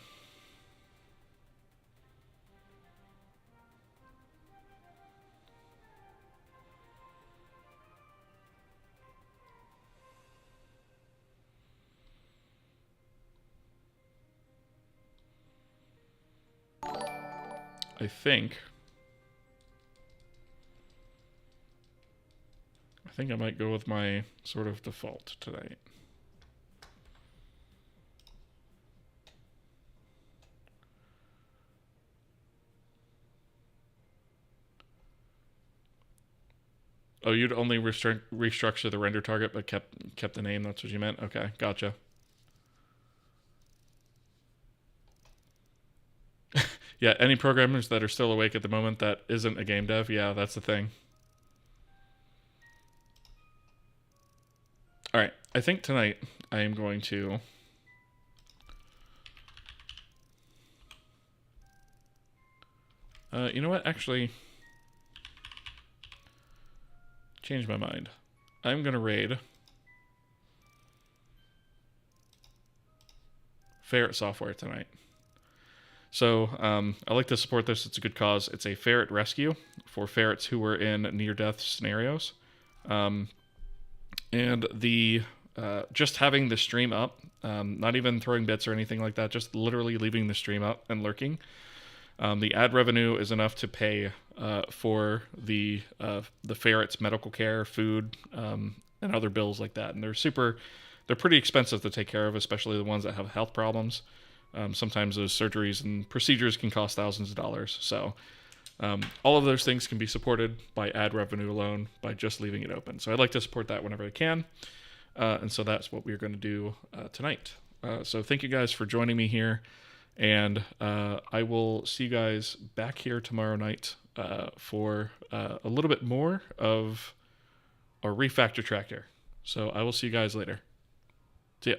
Speaker 1: I think I might go with my sort of default tonight. Oh, you'd only restructure the render target, but kept the name. That's what you meant. Okay, gotcha. Yeah, any programmers that are still awake at the moment that isn't a game dev, yeah, that's the thing. All right, I think tonight I am going to You know what? Actually, change my mind. I'm going to raid Ferret Software tonight. So I like to support this. It's a good cause. It's a ferret rescue for ferrets who were in near-death scenarios. And the just having the stream up, not even throwing bits or anything like that, just literally leaving the stream up and lurking. The ad revenue is enough to pay for the ferrets' medical care, food, and other bills like that. And they're pretty expensive to take care of, especially the ones that have health problems. Sometimes those surgeries and procedures can cost thousands of dollars. So all of those things can be supported by ad revenue alone by just leaving it open. So I'd like to support that whenever I can. And so that's what we're going to do tonight. So thank you guys for joining me here. And I will see you guys back here tomorrow night for a little bit more of our Refactor Tractor. So I will see you guys later. See ya.